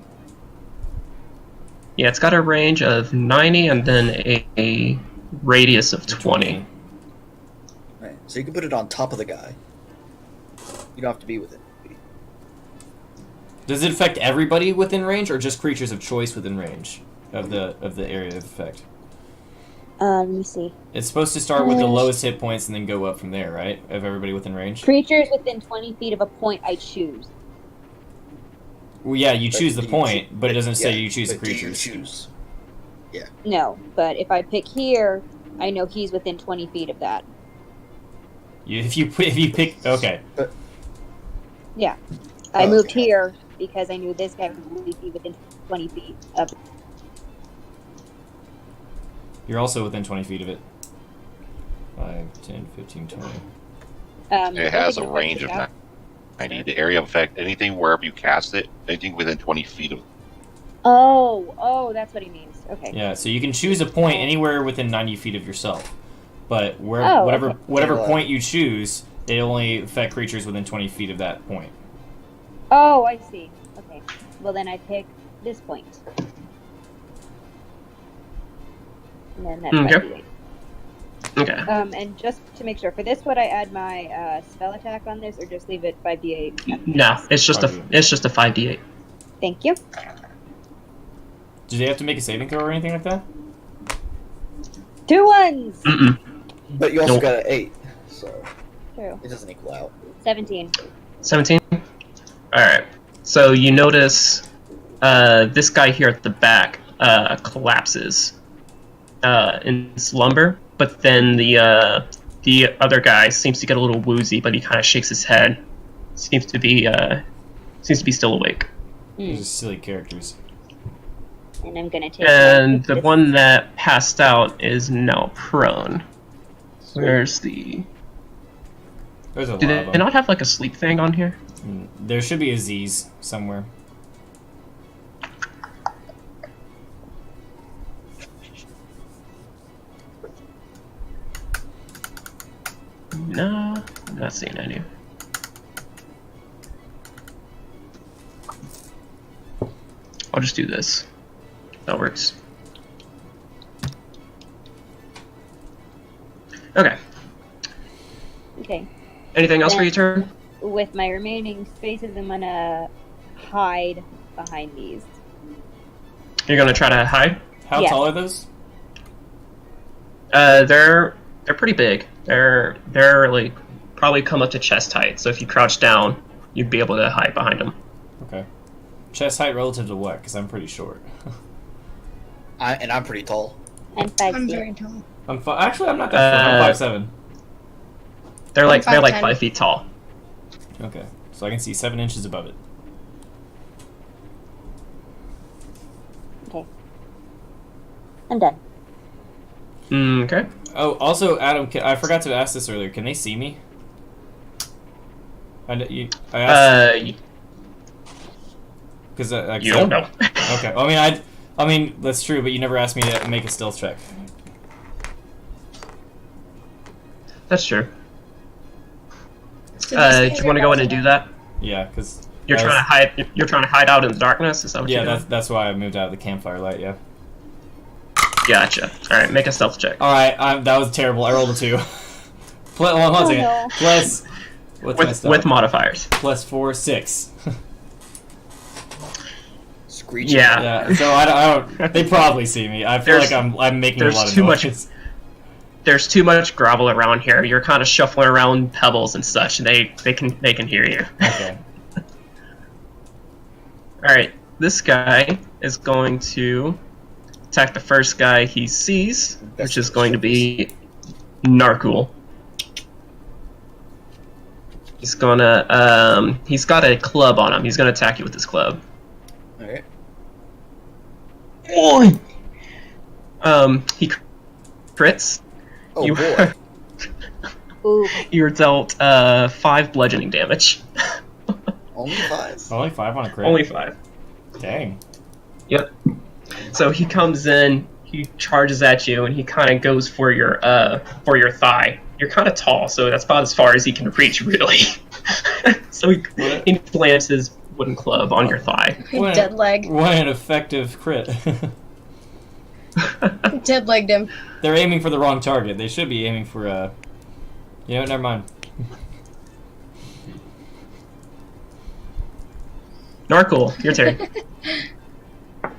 Yeah, it's got a range of 90 and then a radius of 20. Right. So you can put it on top of the guy. You don't have to be with it. Does it affect everybody within range, or just creatures of choice within range of the area of effect? Let me see. It's supposed to start with the lowest hit points and then go up from there, right? Of everybody within range. Creatures within 20 feet of a point I choose. Well, yeah, you But choose the do you point, choo- but it doesn't say yeah, you choose the but do you creatures. choose? No, but if I pick here, I know he's within 20 feet of that. If you pick, okay. I moved Okay. here because I knew this guy would be within 20 feet of. You're also within 20 feet of it. 5, 10, 15, 20. It has a range of 90. The area of effect, anything wherever you cast it, anything within 20 feet of. Oh, that's what he means. Okay. Yeah, so you can choose a point anywhere within 90 feet of yourself. But Oh, whatever okay. whatever Yeah. point you choose, it only affect creatures within 20 feet of that point. Oh, I see. Okay. Well, then I pick this point. And then that's Okay. 5d8. Okay. And just to make sure, for this, would I add my spell attack on this, or just leave it 5d8? No, it's just a 5d8. Thank you. Do they have to make a saving throw or anything like that? 2 ones. Mm-mm. But you also Nope. got an 8, so True. it doesn't equal out. 17. 17? Alright. So you notice this guy here at the back collapses in slumber, but then the other guy seems to get a little woozy, but he kind of shakes his head. Seems to be still awake. Those are silly characters. And I'm gonna take. And the one that passed out is now prone. Where's the... There's a Do lot of they them. not have like a sleep thing on here? There should be a Z's somewhere. No, I'm not seeing any. I'll just do this. That works. Okay. Okay. Anything else for your turn? With my remaining spaces, I'm gonna hide behind these. You're gonna try to hide? How Yes. tall are those? They're pretty big. They're like probably come up to chest height. So if you crouch down, you'd be able to hide behind them. Okay. Chest height relative to what? Because I'm pretty short. I'm pretty tall. I'm 5 I'm feet. very tall. Actually, I'm not that short. I'm 5'7". They're like 5'10". 5 feet tall. Okay. So I can see 7 inches above it. Okay. I'm done. Okay. Oh, also, Adam, I forgot to ask this earlier. Can they see me? I asked because You don't know. Okay. I mean that's true, but you never asked me to make a stealth check. That's true. So Do you want to go in and do that? Yeah, because You're trying to hide. You're trying to hide out in the darkness. Is that what Yeah, you're doing? that's why I moved out of the campfire light. Yeah. Gotcha. All right, make a stealth check. All right, that was terrible. I rolled a 2. Hold on a second. no. Plus what's my stealth? With modifiers. Plus 4, 6. Screeching. Yeah. Yeah. So I don't. They probably see me. I feel There's- like I'm making a there's lot of too much- noise. There's too much gravel around here. You're kind of shuffling around pebbles and such, and they can hear you. Okay. All right, this guy is going to attack the first guy he sees, which is going to be Narcool. He's gonna he's got a club on him. He's gonna attack you with his club. Alright. He crits. Oh You- boy. Ooh. You're dealt 5 bludgeoning damage. Only 5. Only 5 on a crit. Only 5. Dang. Yep. So he comes in, he charges at you, and he kind of goes for your thigh. You're kind of tall, so that's about as far as he can reach, really. So he slams his wooden club on your thigh. What? Dead leg. What an effective crit. Dead legged him. They're aiming for the wrong target. They should be aiming for you know what, never mind. Narcool, your turn.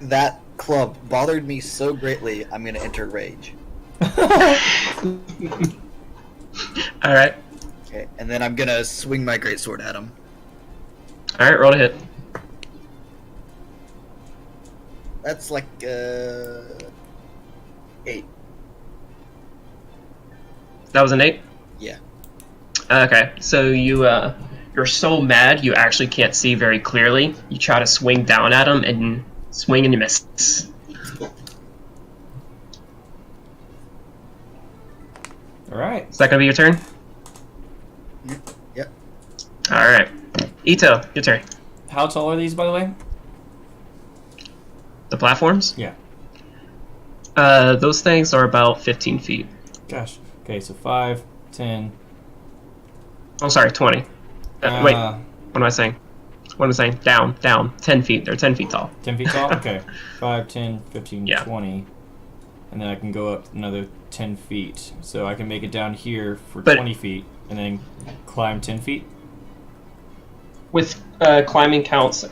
That club bothered me so greatly, I'm gonna enter rage. Alright. Okay, and then I'm gonna swing my greatsword at him. Alright, roll to hit. That's like 8. That was an 8? Yeah. Okay, so you're so mad you actually can't see very clearly. You try to swing down at him and swing and you miss. Alright. Is that gonna be your turn? Yep. Alright. Ito, your turn. How tall are these, by the way? The platforms? Yeah. Those things are about 15 feet. Gosh. Okay, so 5, 10. Oh, sorry, 20. Wait, what am I saying? What am I saying? Down. 10 feet. They're 10 feet tall. 10 feet tall? Okay. 5, 10, 15, Yeah. 20. And then I can go up another 10 feet. So I can make it down here for But- 20 feet and then climb 10 feet. With climbing counts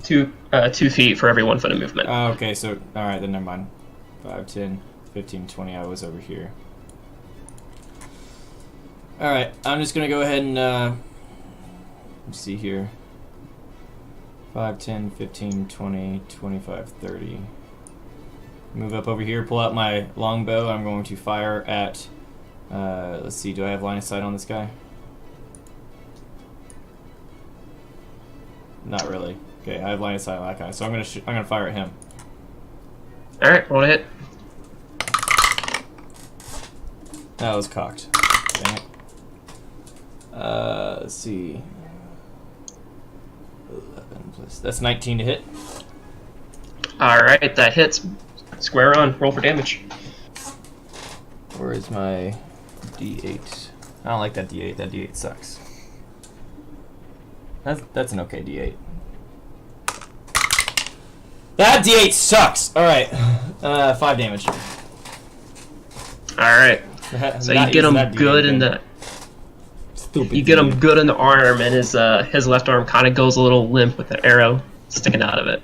2 feet for every 1 foot of movement. Oh, okay, so, alright, then never mind. 5, 10, 15, 20, I was over here. Alright, I'm just gonna go ahead and, let's see here. 5, 10, 15, 20, 25, 30. Move up over here, pull out my longbow. I'm going to fire at, let's see, do I have line of sight on this guy? Not really. Okay, I have line of sight on that guy, so I'm gonna fire at him. All right, roll a hit. That was cocked. Dang it. Let's see. 11 plus. That's 19 to hit. All right, that hits. Square on. Roll for damage. Where is my D8? I don't like that D8. That D8 sucks. That's an okay D8. That D8 sucks. All right, 5 damage. All right. So you get him good in the. Stupid. You get him good in the arm, and his left arm kind of goes a little limp with the arrow sticking out of it.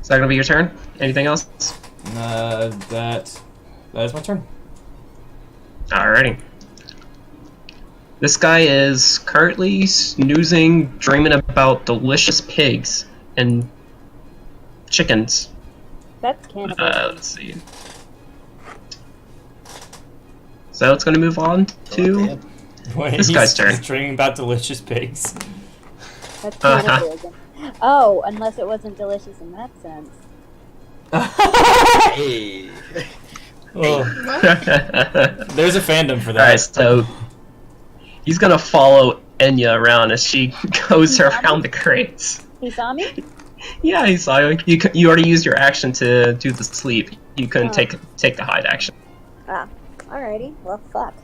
Is that gonna be your turn? Anything else? That is my turn. Alrighty. This guy is currently snoozing, dreaming about delicious pigs and chickens. That's cannibal. Let's see. So it's going to move on to Wait, this guy's turn. He's dreaming about delicious pigs. That's cannibalism. Oh, unless it wasn't delicious in that sense. Hey. Oh, there's a fandom for that. Alright, so he's going to follow Enya around as she goes around the crates. He saw me? Yeah, he saw you. You already used your action to do the sleep. You couldn't Oh. take the hide action. Ah, alrighty. Well, fuck.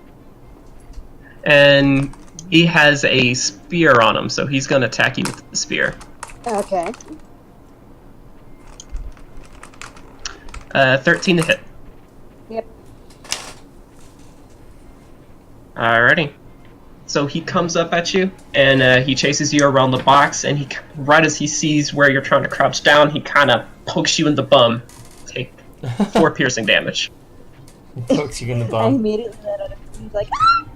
And he has a spear on him, so he's going to attack you with the spear. Okay. 13 to hit. Yep. Alrighty. So he comes up at you, and he chases you around the box, and right as he sees where you're trying to crouch down, he kind of pokes you in the bum. Take 4 piercing damage. Pokes you in the I bum. immediately let out a he's like, ah!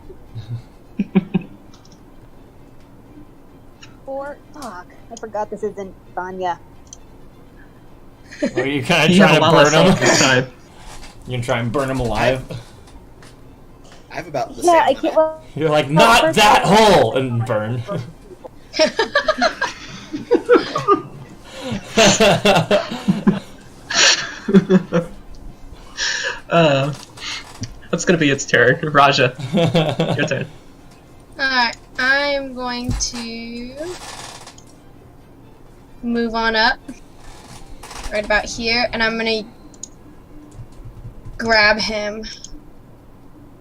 4. Fuck. I forgot this isn't Vanya. Are you kind of You have trying a to lot less burn health him? this time. You gonna try and burn him alive? I have about the Yeah, same. I can't. Well, You're like, not first that of all- hole! And burn. That's gonna be its turn. Raja, your turn. Alright, I'm going to move on up. Right about here, and I'm gonna grab him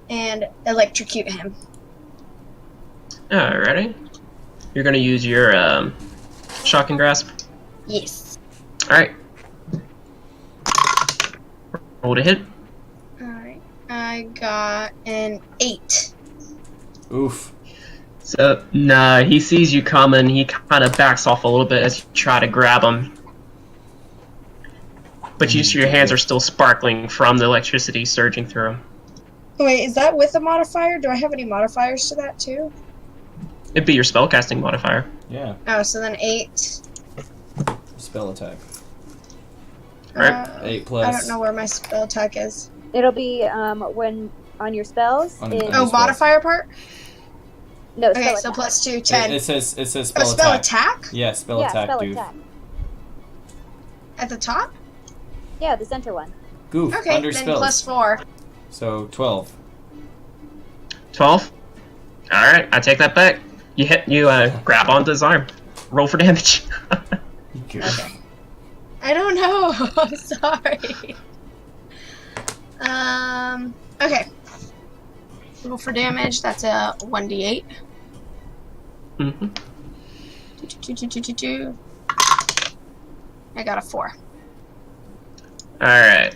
and electrocute him. Alrighty. You're gonna use your shocking grasp. Yes. Alright. Roll to hit. Alright, I got an 8. Oof. So, nah, he sees you coming, he kind of backs off a little bit as you try to grab him. But your hands are still sparkling from the electricity surging through him. Wait, is that with a modifier? Do I have any modifiers to that too? It'd be your spellcasting modifier. Yeah. Oh, so then 8. Spell attack. Alright. 8 plus. I don't know where my spell attack is. it'll be when on your spells. On- in- on Oh, your spell. modifier part? no, Okay, spell so attack. plus 2, It 10. says Oh, spell spell attack. attack? Yeah, spell Yeah, attack, spell dude. attack. At the top? Yeah, the center one. Goof, Okay, under then spells. plus 4. So 12. 12? Alright, I take that back. You grab onto his arm. Roll for damage. Goof. I don't know. I'm sorry. Okay. Roll for damage. That's a 1d8. Mm-hmm. 2. I got a 4. Alright.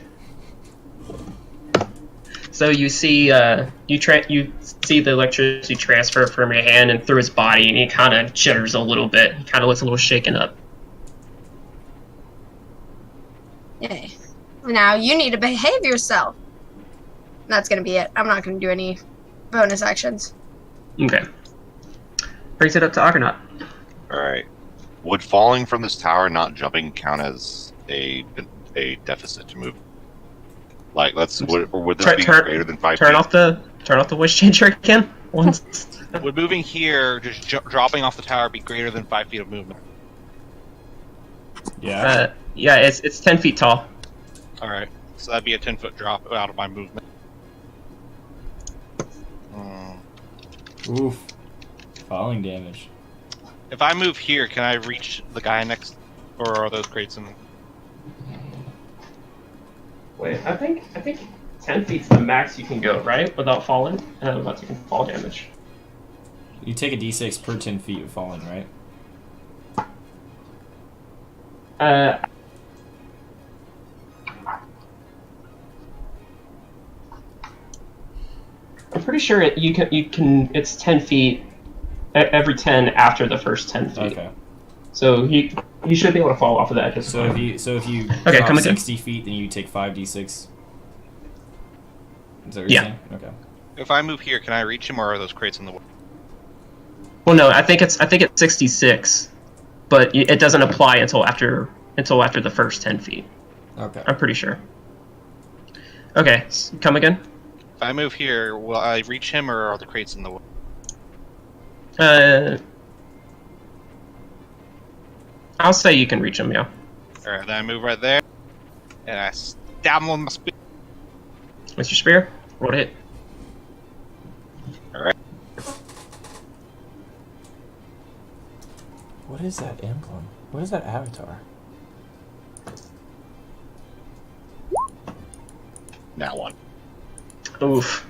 So you see, you see the electricity transfer from your hand and through his body, and he kind of jitters a little bit. He kind of looks a little shaken up. Yeah. Now you need to behave yourself. That's gonna be it. I'm not gonna do any bonus actions. Okay. Brings it up to Argonaut. All right. Would falling from this tower, not jumping, count as a deficit to move? Like, would this be greater than 5 turn feet? off the voice changer again. Once. Would moving here, just dropping off the tower, be greater than 5 feet of movement? Yeah. Yeah, it's 10 feet tall. All right. So that'd be a 10-foot drop out of my movement. Oof. Falling damage. If I move here, can I reach the guy next, or are those crates in? Wait, I think 10 feet's the max you can go, right? Without falling, and without taking fall damage. You take a d6 per 10 feet of falling, right? I'm pretty sure you can. It's 10 feet. Every 10 after the first 10 feet. Okay. So he should be able to fall off of that. So if you Okay, drop come again. 60 feet, then you take 5d6. Is that what you're Yeah. saying? Okay. If I move here, can I reach him, or are those crates in the way? Well, no, I think it's 66, but it doesn't apply until after the first 10 feet. Okay. I'm pretty sure. Okay, come again. If I move here, will I reach him, or are the crates in the way? I'll say you can reach him. Yeah. All right, then I move right there, and I stab him with my spear. With your spear, roll to hit. All right. What is that emblem? What is that avatar? Now one. Oof.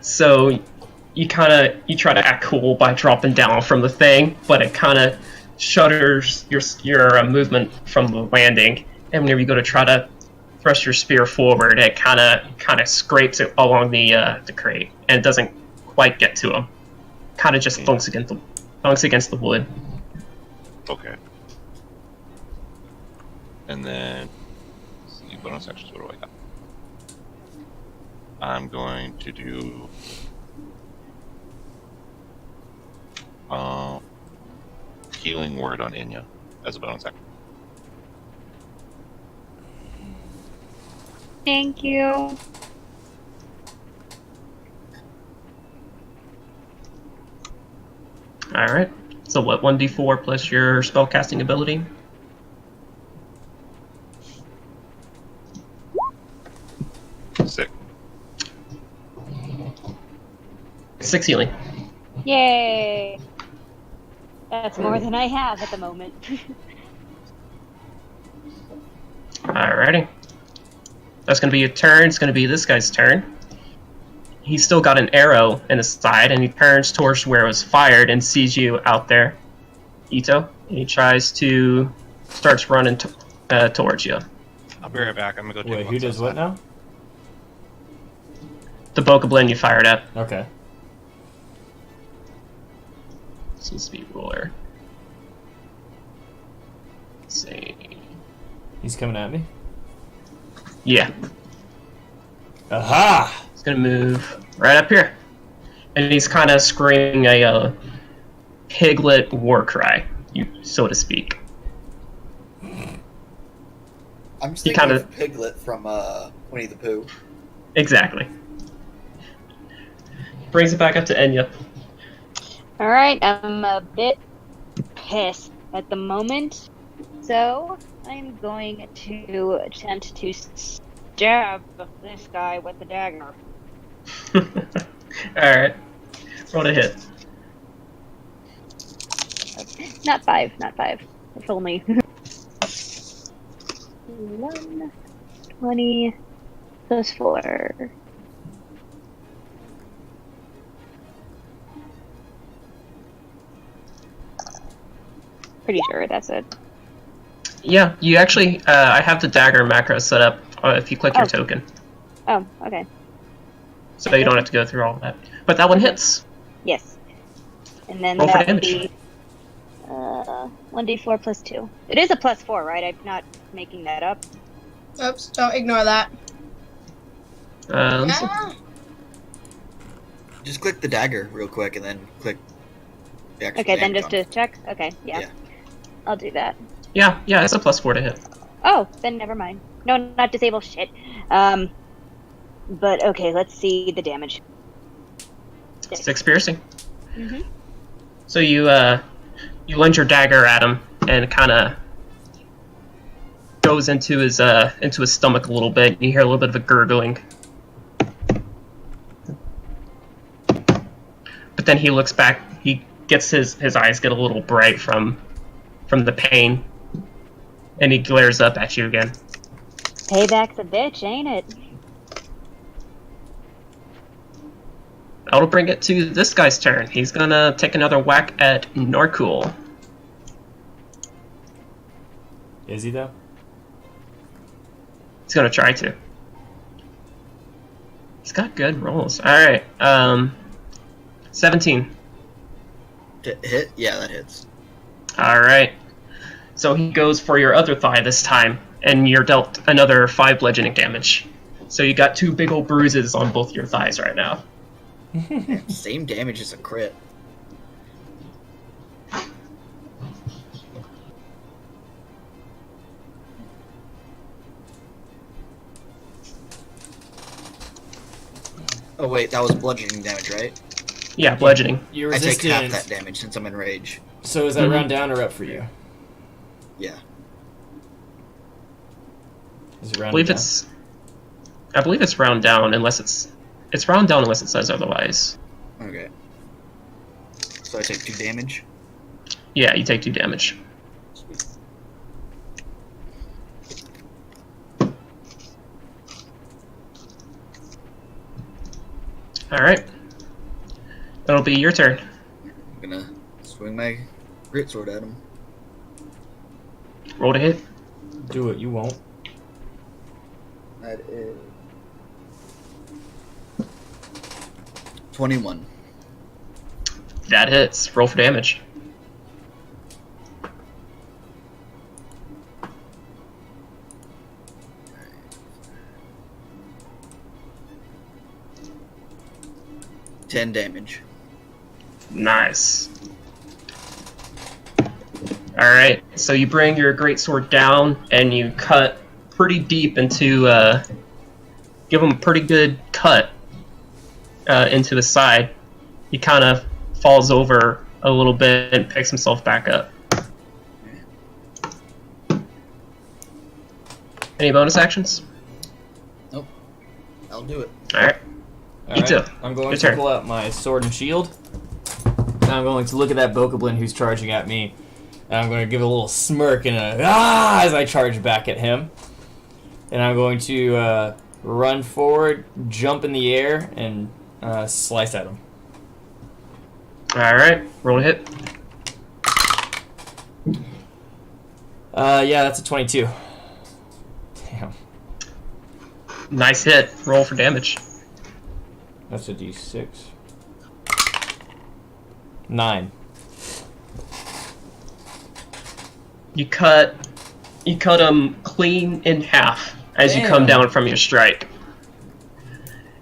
So you try to act cool by dropping down from the thing, but it kind of shutters your movement from the landing. And whenever you go to try to thrust your spear forward, it kind of scrapes it along the crate and doesn't quite get to him. Kind of just thunks against the wood. Okay. And then, let's see, bonus actions, what do I got? I'm going to do healing word on Inya as a bonus action. Thank you. Alright. So what, 1d4 plus your spellcasting ability? Sick. 6 healing. Yay! That's more than I have at the moment. Alrighty. That's gonna be your turn. It's gonna be this guy's turn. He's still got an arrow in his side, and he turns towards where it was fired and sees you out there, Ito. And he starts running towards you. I'll be right back. I'm gonna go take Wait, a who look does what outside. now? The bokoblin you fired at. Okay. Some speed roller. Let's see. He's coming at me? Yeah. Aha! He's gonna move right up here. And he's kind of screaming a piglet war cry, so to speak. I'm just He thinking kinda- of Piglet from Winnie the Pooh. Exactly. Brings it back up to Enya. Alright, I'm a bit pissed at the moment. So, I'm going to attempt to stab this guy with the dagger. Alright. Roll to hit. Not five. It's only 1, 20 plus 4. Pretty sure that's it. Yeah, you actually, I have the dagger macro set up if you click your Oh. token. Oh, okay. So you don't have to go through all that. But that one hits. Yes. And then Roll for that would damage. be 1d4 plus 2. It is a plus 4, right? I'm not making that up. Oops, don't ignore that. Let me see. Ah, Just click the dagger real quick, and then click the actual Okay, then damage just on to check? Okay, yeah. Yeah. I'll do that. Yeah, it's a +4 to hit. Oh, then never mind. No, not disable shit. But okay, let's see the damage. 6 piercing. Mm-hmm. So you lunge your dagger at him, and it kind of goes into his stomach a little bit. You hear a little bit of a gurgling. But then he looks back. He gets his eyes get a little bright from the pain, and he glares up at you again. Payback's a bitch, ain't it? That'll bring it to this guy's turn. He's gonna take another whack at Norcool. Is he though? He's gonna try to. He's got good rolls. All right, 17. to hit. Yeah, that hits. All right. So he goes for your other thigh this time, and you're dealt another 5 bludgeoning damage. So you got 2 big old bruises on both your thighs right now. Same damage as a crit. Oh wait, that was bludgeoning damage, right? Yeah, bludgeoning. You're I take half resistant. that damage since I'm in rage. So is that Mhm. round down or up for you? Yeah. Is it round I believe down? it's round down unless it's round down unless it says otherwise. Okay. So I take 2 damage. Yeah, you take 2 damage. Sweet. All right. That'll be your turn. I'm gonna swing my greatsword at him. Roll to hit. Do it. You won't. That is 21. That hits. Roll for damage. Ten damage. Nice. Alright, so you bring your greatsword down and you cut pretty deep into, give him a pretty good cut into the side. He kind of falls over a little bit and picks himself back up. Any bonus actions? Nope. I'll do it. Alright. You too. I'm going Your to turn. pull out my sword and shield. And I'm going to look at that bokoblin who's charging at me. And I'm going to give a little smirk and a ah as I charge back at him. And I'm going to run forward, jump in the air, and slice at him. Alright, roll to hit. Yeah, that's a 22. Damn. Nice hit. Roll for damage. That's a d6. 9. You cut him clean in half as you come Damn. down from your strike.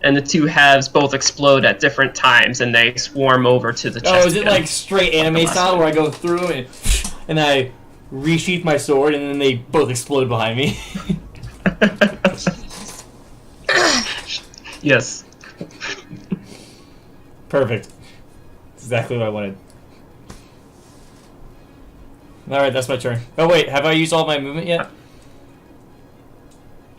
And the 2 halves both explode at different times, and they swarm over to the chest. Oh, is it again. like straight anime style where I go through and I resheath my sword and then they both explode behind me? Yes. Perfect. That's exactly what I wanted. Alright, that's my turn. Oh wait, have I used all my movement yet?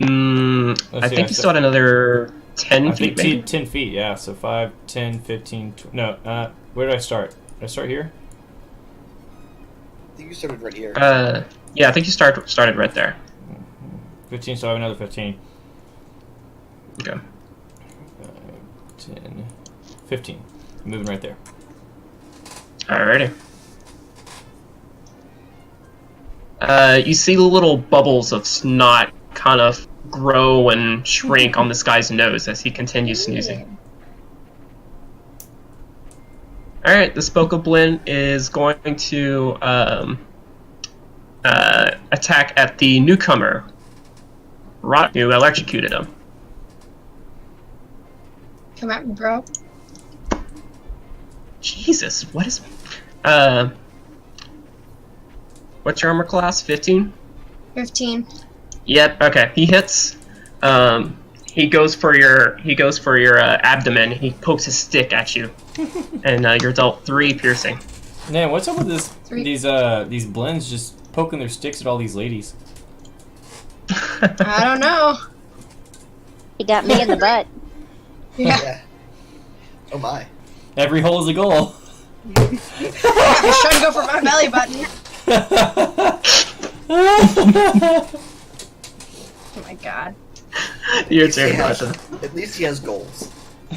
I see, think you still had another 10 I feet, think maybe? 10 feet, yeah. So 5, 10, 15, no, where did I start? Did I start here? I think you started right here. Yeah, I think you started right there. 15, so I have another 15. Okay. 5, 10, 15. I'm moving right there. Alrighty. You see the little bubbles of snot kind of grow and shrink on this guy's nose as he continues sneezing. All right, the Spokoblin is going to attack at the newcomer, Rot, who electrocuted him. Come at me, bro. Jesus, what is... what's your armor class? 15? 15. Yep. Okay. He hits. He goes for your abdomen. He pokes his stick at you, and you're dealt 3 piercing. Man, what's up with this? 3. These blends just poking their sticks at all these ladies. I don't know. He got me in the butt. Yeah. Oh my. Every hole is a goal. I was trying to go for my belly button. Oh my god. Your turn, Masha. At least he has goals.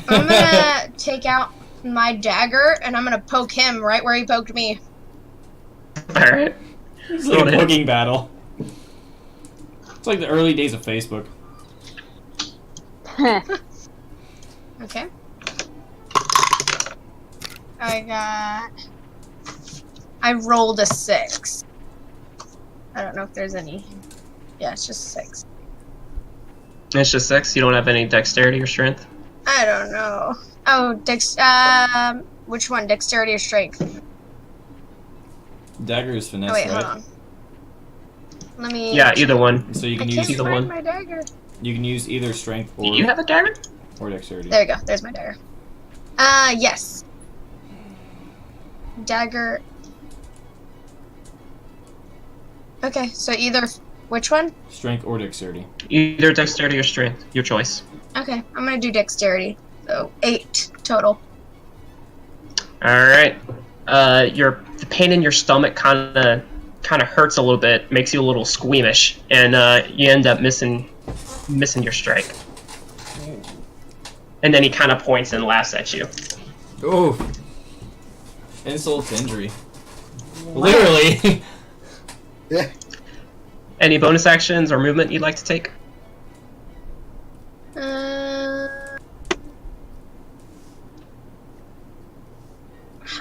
I'm gonna take out my dagger and I'm gonna poke him right where he poked me. All right. It's like a poking battle. It's like the early days of Facebook. Okay. I rolled a 6. I don't know if there's any. Yeah, it's just 6. It's just 6. You don't have any dexterity or strength. I don't know. Oh, which one? Dexterity or strength? Dagger is finesse, Oh wait, right? hold on. Let me. Yeah, either one. So you I can can't use either find one. my dagger. you can use either strength Do you have a dagger? or dexterity. There you go. There's my dagger. Yes. Dagger. Okay, so either. Which one? Strength or dexterity. Either dexterity or strength. Your choice. Okay, I'm gonna do dexterity. So 8 total. All right. The pain in your stomach kind of hurts a little bit, makes you a little squeamish, and you end up missing your strike. And then he kind of points and laughs at you. Oh. Insult to injury. Literally. Yeah. Any bonus actions or movement you'd like to take?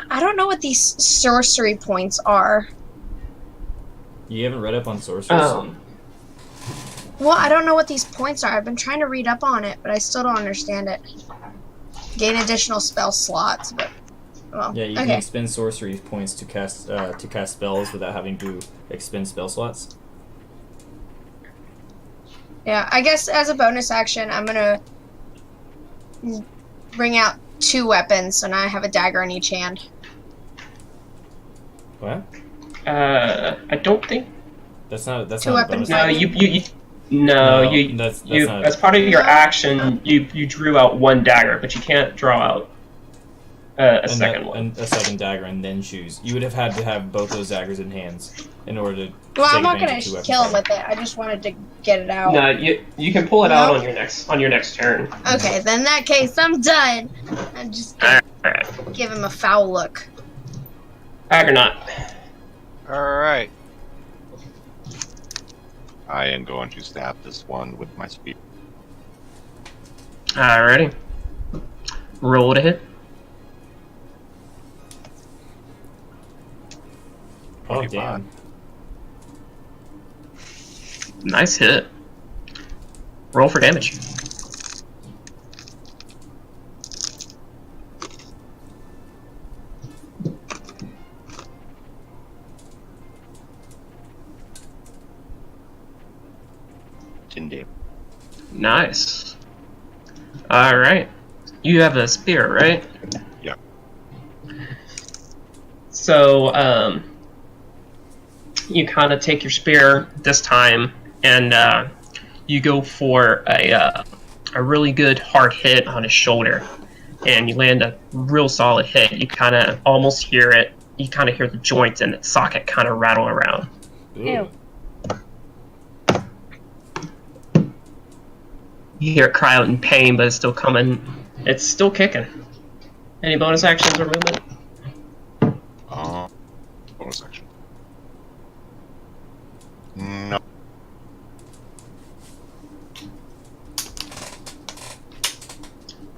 I don't know what these sorcery points are. You haven't read up on sorcerers? Well, I don't know what these points are. I've been trying to read up on it, but I still don't understand it. Gain additional spell slots, but well, Yeah, you okay. can expend sorcery points to cast spells without having to expend spell slots. Yeah, I guess as a bonus action, I'm gonna bring out 2 weapons, so now I have a dagger in each hand. What? I don't think. That's not a weapons. bonus. No, action. That's you not. as part of your action, you drew out 1 dagger, but you can't draw out a second one. And a second dagger and then choose. You would have had to have both those daggers in hands in order to. Well, take I'm not advantage gonna of 2 kill him weapons. with it. I just wanted to get it out. No, you can pull it out on your next turn. Okay, then in that case, I'm done. I'm just gonna Alright. give him a foul look. Argonaut. Alright. I am going to stab this one with my spear. Alrighty. Roll to hit. Oh 25. damn! Nice hit. Roll for damage. Nice. Alright. You have a spear, right? Yeah. So, you kind of take your spear this time, and you go for a really good hard hit on his shoulder, and you land a real solid hit. You kind of almost hear it. You kind of hear the joints in its socket kind of rattle around. Ew. You hear it cry out in pain, but it's still coming. It's still kicking. Any bonus actions or movement? Bonus action. No.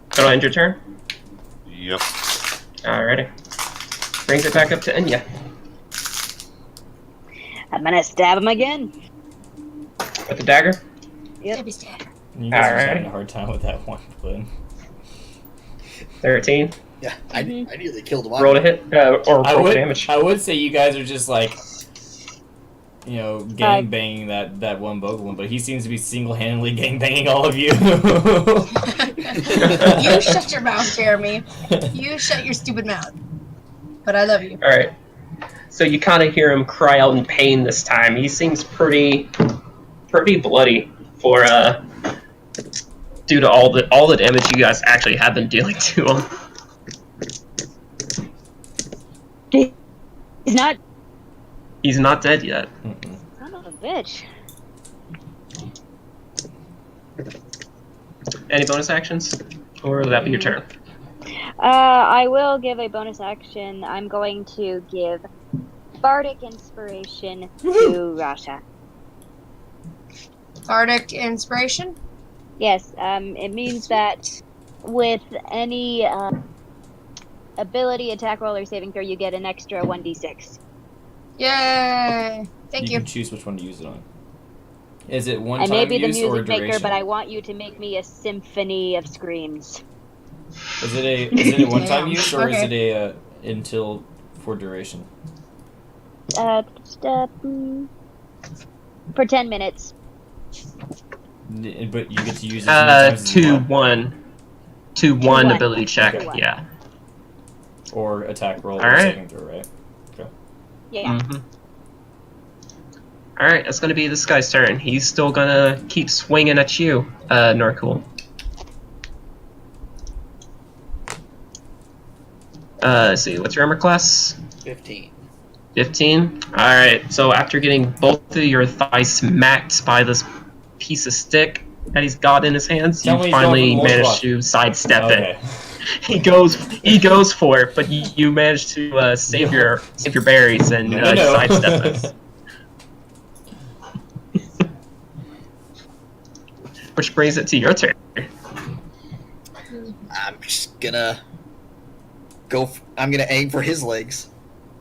Gonna end your turn? Yep. Alrighty. brings it back up to Enya. I'm gonna stab him again. With the dagger? Yep. Baby step. You guys are Alright. having a hard time with that one, but 13. Yeah, I nearly killed one. Roll to hit, or I roll for would damage. I would say you guys are just like, you know, gang banging that one boglin, but he seems to be single-handedly gang banging all of you. You shut your mouth, Jeremy. You shut your stupid mouth. But I love you. Alright. So you kind of hear him cry out in pain this time. He seems pretty bloody for due to all the damage you guys actually have been dealing to him. He's not. He's not dead yet. Son of a bitch. Any bonus actions? Or will that be your turn? I will give a bonus action. I'm going to give Bardic Inspiration to Rasha. Bardic inspiration. Yes, it means that with any ability, attack roll, or saving throw, you get an extra 1d6. Yay! Thank You you. can choose which one to use it on. Is it one I time may be the use or music duration? maker, but I want you to make me a symphony of screams. Is it a one time Damn. use or is Okay. it a until for duration? For 10 minutes. But you get to use it as many times as you want. 2-1 2-1. ability check. 2-1. Yeah. Or attack roll or Alright. saving throw, right? Yeah. Mm-hmm. Alright, that's gonna be this guy's turn. He's still gonna keep swinging at you, Norcool. Let's see, what's your armor class? 15. 15? Alright, so after getting both of your thighs smacked by this piece of stick that he's got in his hands, Tell me you he's going finally for the manage loincloth. to sidestep Okay. it. He goes for it, but you manage to save your berries and No. sidestep it. Which brings it to your turn. I'm just gonna I'm gonna aim for his legs.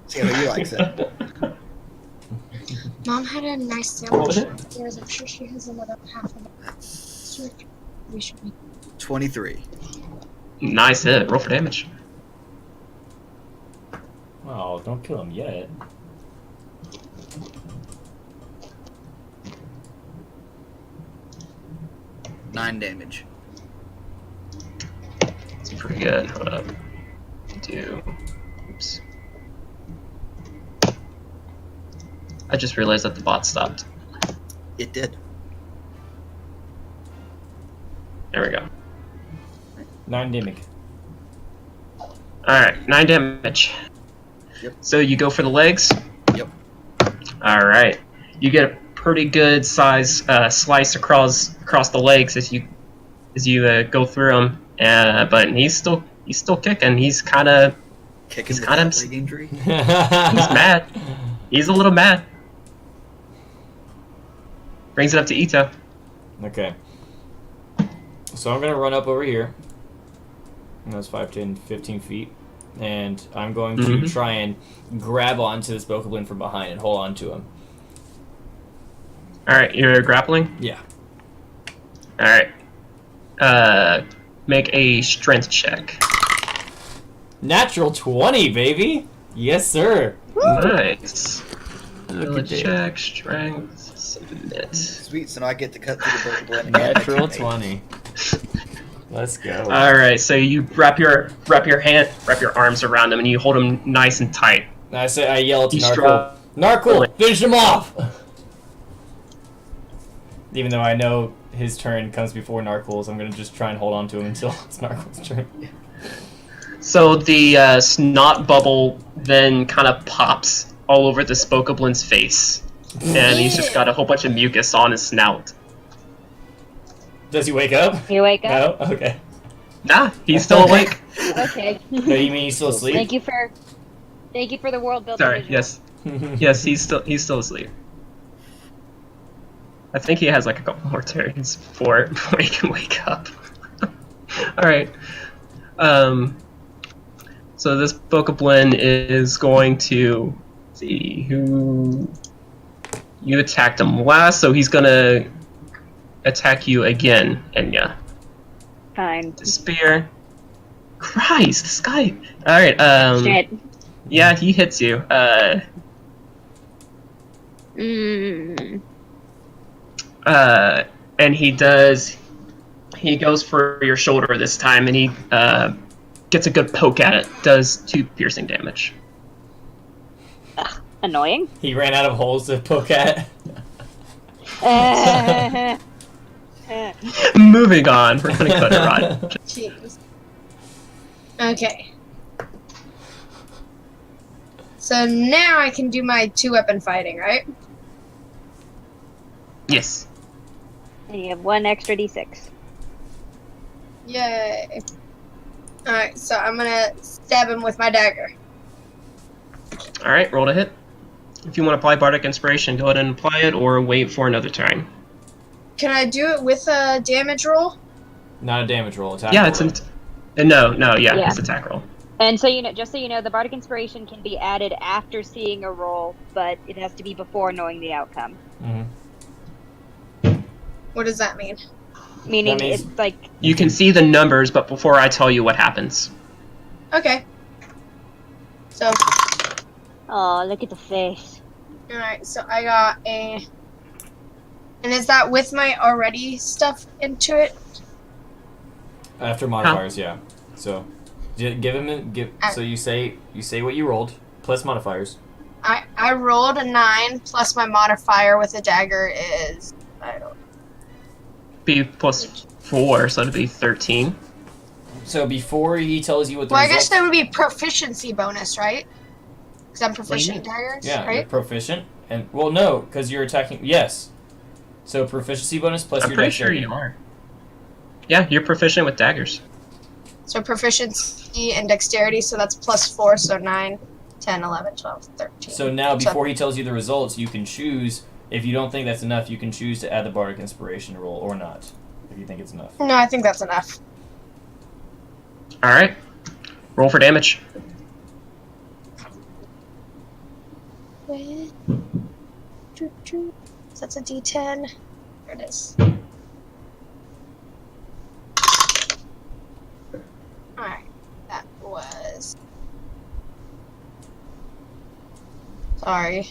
See how he likes it. Mom had a nice What was sandwich it? upstairs. I'm sure she has another half of it. So we should be. 23. Nice hit. Roll for damage. Oh, don't kill him yet. Nine damage. It's pretty good. Hold up. Oops. I just realized that the bot stopped. It did. There we go. 9 damage. Alright, 9 damage. Yep. So you go for the legs? Yep. Alright. You get a pretty good size slice across the legs as you go through them. But he's still kicking. He's kind of Kicking with got him. that leg injury. He's mad. He's a little mad. Brings it up to Ito. Okay. So I'm going to run up over here. And that's 5, 10, 15 feet. And I'm going to try and grab onto this bokoblin from behind and hold on to him. Alright, you're grappling? Yeah. Alright. Make a strength check. Natural 20, baby! Yes, sir. Nice. Look Ability at check, strength, submit. Sweet, so now I get to cut through the book blend. Natural 20. Let's go. Alright, so you wrap your arms around him and you hold him nice and tight. I yell to He's Narcool. Narcool, finish him off! Even though I know his turn comes before Narcool's, I'm gonna just try and hold on to him until it's Narcool's turn. So the snot bubble then kind of pops all over the Spokoblin's face. And he's just got a whole bunch of mucus on his snout. Does he wake up? You wake up? No? Okay. Nah, he's still awake. Okay. No, you mean he's still asleep? Thank you for the world building. Sorry, visual. yes. Yes, he's still asleep. I think he has like a couple more turns before he can wake up. Alright. So this bokoblin is going to see who you attacked him last, so he's gonna attack you again, Enya. Fine. Spear. Christ, this guy. All right. Shit. Yeah, he hits you. And he does. He goes for your shoulder this time, and he gets a good poke at it. Does 2 piercing damage. Annoying. He ran out of holes to poke at. Moving on. We're gonna cut it right. Jeez. Okay. So now I can do my 2-weapon fighting, right? Yes. And you have 1 extra d6. Yay. Alright, so I'm gonna stab him with my dagger. All right. Roll to hit. If you want to apply Bardic Inspiration, go ahead and apply it, or wait for another turn. Can I do it with a damage roll? Not a damage roll. Attack Yeah, roll. it's no, Yeah. it's attack roll. And so just so you know, the Bardic Inspiration can be added after seeing a roll, but it has to be before knowing the outcome. Mm-hmm. What does that mean? Meaning That means- it's like You can see the numbers, but before I tell you what happens. Okay. So, oh, look at the face. alright, so I got a... And is that with my already stuff into it? After modifiers, yeah. So, give him. So you say what you rolled plus modifiers. I rolled a 9 plus my modifier with a dagger is... I don't... Be plus 4, so it'd be 13. So before he tells you what the Well, I results... guess that would be proficiency bonus, right? Because I'm proficient in daggers, Yeah, you're right? proficient. And well, no, because you're attacking... Yes. So proficiency bonus plus I'm your pretty sure dexterity. you are. Yeah, you're proficient with daggers. So proficiency and dexterity, so that's plus 4, so 9, 10, 11, 12, 13. So now, before he tells you the results, you can choose... If you don't think that's enough, you can choose to add the Bardic Inspiration roll or not, if you think it's enough. No, I think that's enough. Alright. Roll for damage. So that's a D10. There it is. Alright, that was... Sorry.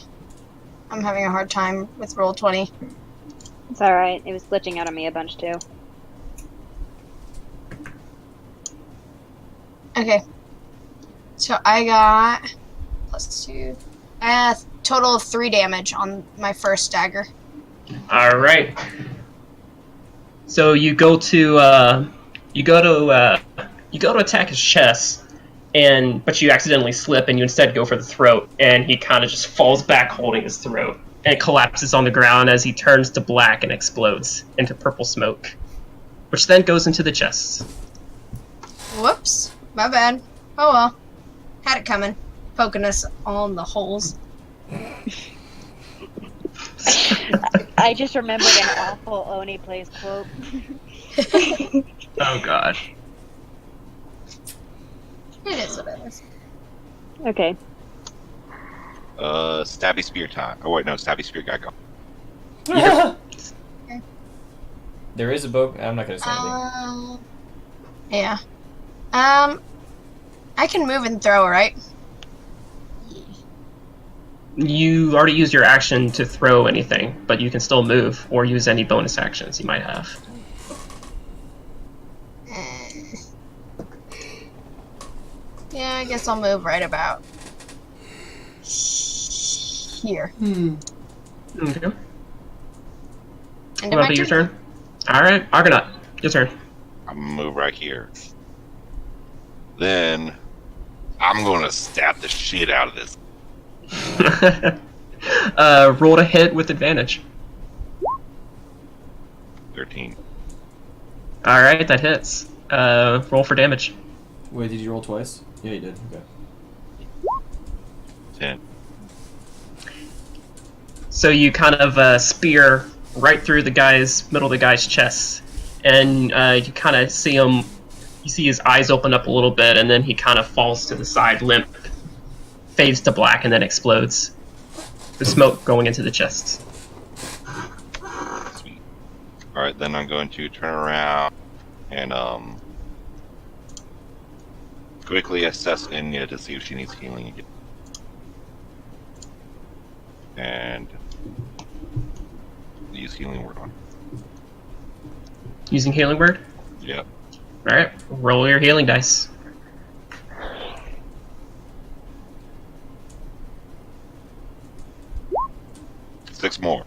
I'm having a hard time with roll 20. It's alright. It was glitching out on me a bunch too. Okay. So I got plus 2. Total of 3 damage on my first dagger. Alright. So you go to attack his chest, but you accidentally slip and you instead go for the throat, and he kind of just falls back holding his throat and collapses on the ground as he turns to black and explodes into purple smoke, which then goes into the chest. Whoops. My bad. Oh well. Had it coming. Poking us all in the holes. I just remembered an awful Oni Plays quote. Oh god. It is what it is. Okay. Stabby spear time. Oh wait, no, stabby spear got gone. There is a bow. I'm not going to say anything. Yeah. I can move and throw, right? You already used your action to throw anything, but you can still move or use any bonus actions you might have. Yeah, I guess I'll move right about here. Okay. And That'll be your turn. Alright, Argonaut, your turn. I'm gonna move right here. Then I'm gonna stab the shit out of this. Roll to hit with advantage. 13. Alright, that hits. Roll for damage. Wait, did you roll twice? Yeah, you did. Okay. 10. So you kind of spear right through the middle of the guy's chest, and you kind of see him you see his eyes open up a little bit, and then he kind of falls to the side, limp, fades to black, and then explodes. The smoke going into the chest. Sweet. Alright, then I'm going to turn around and quickly assess Enya to see if she needs healing again. And use healing word on her. Using healing word? Yep. Alright, roll your healing dice. Six more.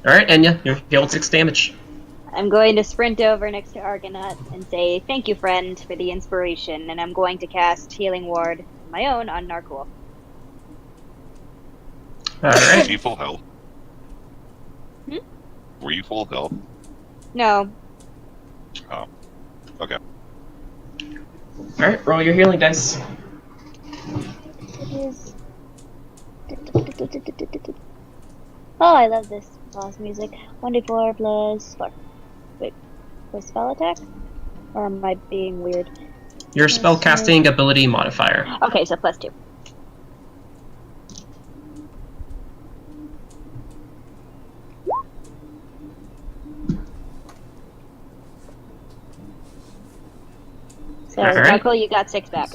Alright, Enya, you're healed 6 damage. I'm going to sprint over next to Argonaut and say, "Thank you, friend, for the inspiration," and I'm going to cast Healing Ward, my own, on Narcool. Were Alright. you full health? Hmm? Were you full health? No. Oh. Okay. Alright, roll your healing dice. It is... Oh, I love this boss music. 1d4 plus 4. Wait, for spell attack? Or am I being weird? Your spellcasting ability modifier. Okay, so plus 2. So, Alright. Michael, you got 6 back.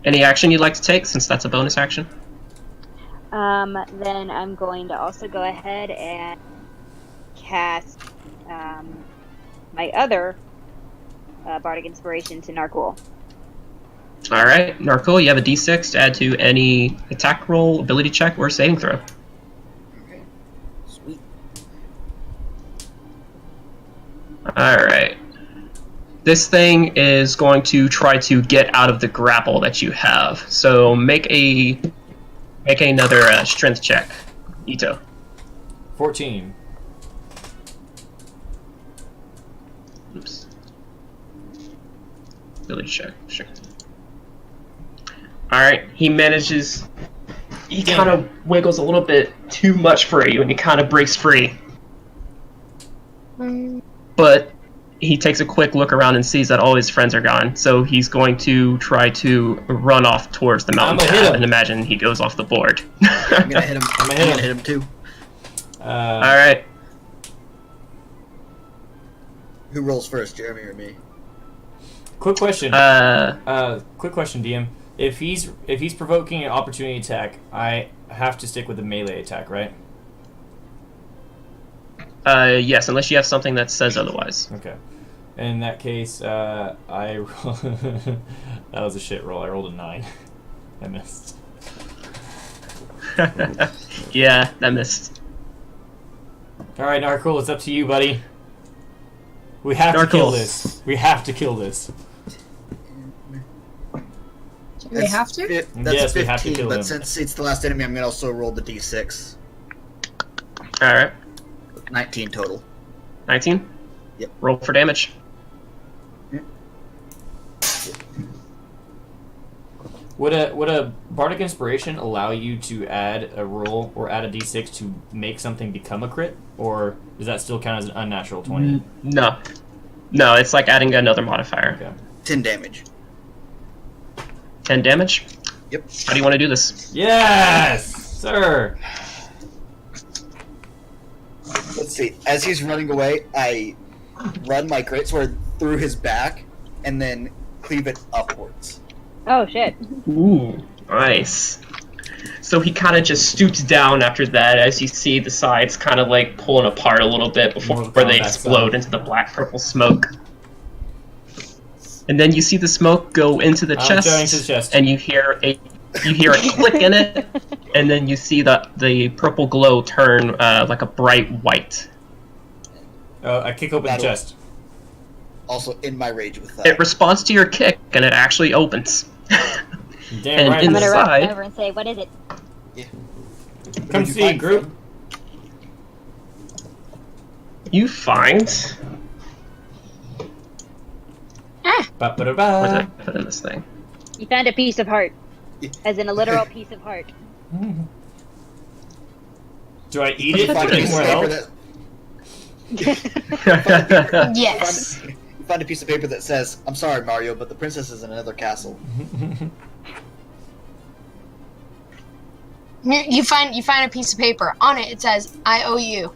Any action you'd like to take, since that's a bonus action? Then I'm going to also go ahead and cast my other Bardic Inspiration to Narcool. Alright, Narcool, you have a d6 to add to any attack roll, ability check, or saving throw. Okay. Sweet. Alright. This thing is going to try to get out of the grapple that you have. So make another strength check, Ito. 14. Oops. Ability check, sure. Alright, he manages... He kind of wiggles a little bit too much for you, and he kind of breaks free. But he takes a quick look around and sees that all his friends are gone, so he's going to try to run off towards the mountain I'ma hit path, him. and imagine he goes off the board. I'm gonna hit him. I'm hit him. gonna hit him too. Alright. Who rolls first, Jeremy or me? Quick question. Quick question, DM. If he's provoking an opportunity attack, I have to stick with the melee attack, right? Yes, unless you have something that says otherwise. Okay. In that case, that was a shit roll. I rolled a 9. I missed. Yeah, that missed. All right, Narcool, it's up to you, buddy. We have to kill this. We have to kill this. Do we have to? That's Yes, 15, we have to kill but him. since it's the last enemy, I'm gonna also roll the d6. Alright. 19 total. 19? Yep. Roll for damage. Would a Bardic Inspiration allow you to add a roll or add a d6 to make something become a crit? Or does that still count as an unnatural 20? No. No, it's like adding another modifier. Okay. 10 damage. 10 damage? Yep. How do you want to do this? Yes, sir. Let's see. As he's running away, I run my greatsword through his back and then cleave it upwards. Oh, shit. Ooh, nice. So he kind of just stoops down after that as you see the sides kind of like pulling apart a little bit before Mortal they Kombat explode style. into the black-purple smoke. And then you see the smoke go into the I'm chest, going to the chest. and you hear a click in it, and then you see the purple glow turn like a bright white. I kick open the chest. Also in my rage with that. It responds to your kick, and it actually opens. Damn And right. in I'm the gonna run side- over and say, "What is it?" Come What'd you see, find, group. friend? You find... Where's Ba-ba-da-ba. that put in this thing? You found a piece of heart, Yeah. as in a literal piece of heart. Do I eat it? Find Do a I need piece more of paper help? that. Yes. Find a piece of paper that says, "I'm sorry, Mario, but the princess is in another castle." You find a piece of paper. On it, it says, "I owe you."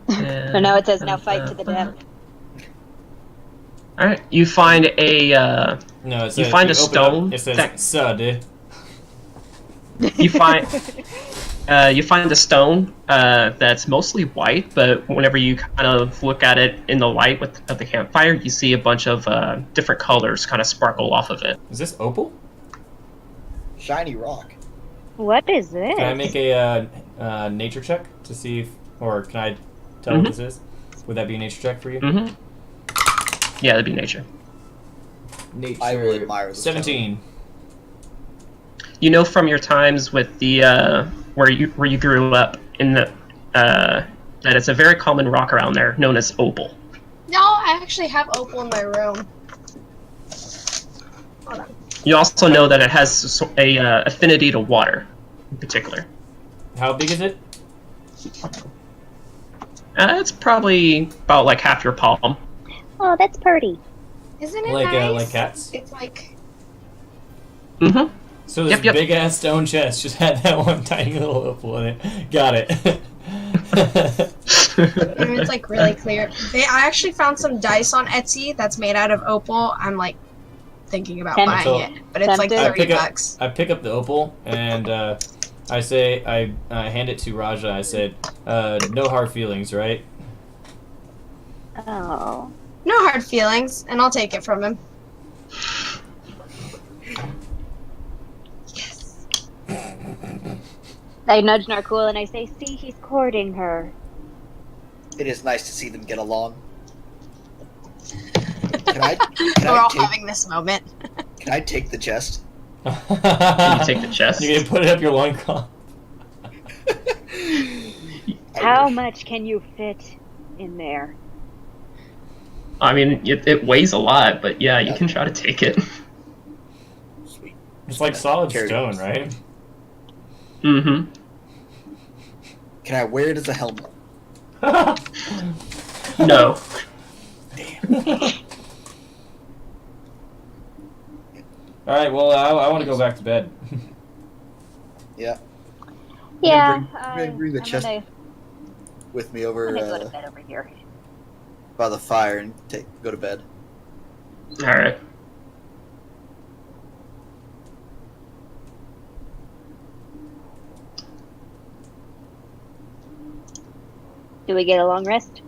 So now it says, now fight to the death. All right, you find a No, it says, you find a open up, stone. It says, that- "Sud." you find a stone that's mostly white, but whenever you kind of look at it in the light of the campfire, you see a bunch of different colors kind of sparkle off of it. Is this opal? Shiny rock. What is this? Can I make a nature check to see if, or can I tell what this is? Would that be a nature check for you? Mm-hmm. Yeah, that'd be nature. Nature. I will admire this 17. You know from your times with the where you grew up in the that it's a very common rock around there known as opal. No, I actually have opal in my room. Hold on. You also know that it has a affinity to water, in particular. How big is it? It's probably about like half your palm. Oh, that's pretty. Isn't it nice? Like cats? It's like Mm-hmm. So this Yep. big ass stone chest just had that one tiny little opal in it. Got it. it's like really clear. I actually found some dice on Etsy that's made out of opal. I'm like thinking about Tempted. buying it, but it's like Tempted. $30. I pick up the opal and I say I hand it to Raja. I said, "No hard feelings, right?" Oh. No hard feelings, and I'll take it from him. Yes. I nudge Narcool and I say, see, he's courting her. It is nice to see them get along. Can I We're all take, having this moment. can I take the chest? Can you take the chest? You're gonna put it up your loincloth. How much can you fit in there? I mean, it weighs a lot, but yeah, you can try to take it. Sweet. It's like solid Carry stone, it. right? Mm-hmm. Can I wear it as a helmet? No. All right. Well, I want to go back to bed. Yeah. Yeah, I'm gonna bring the chest with me I'm over gonna go to bed over here. by the fire and go to bed. All right. Do we get a long rest?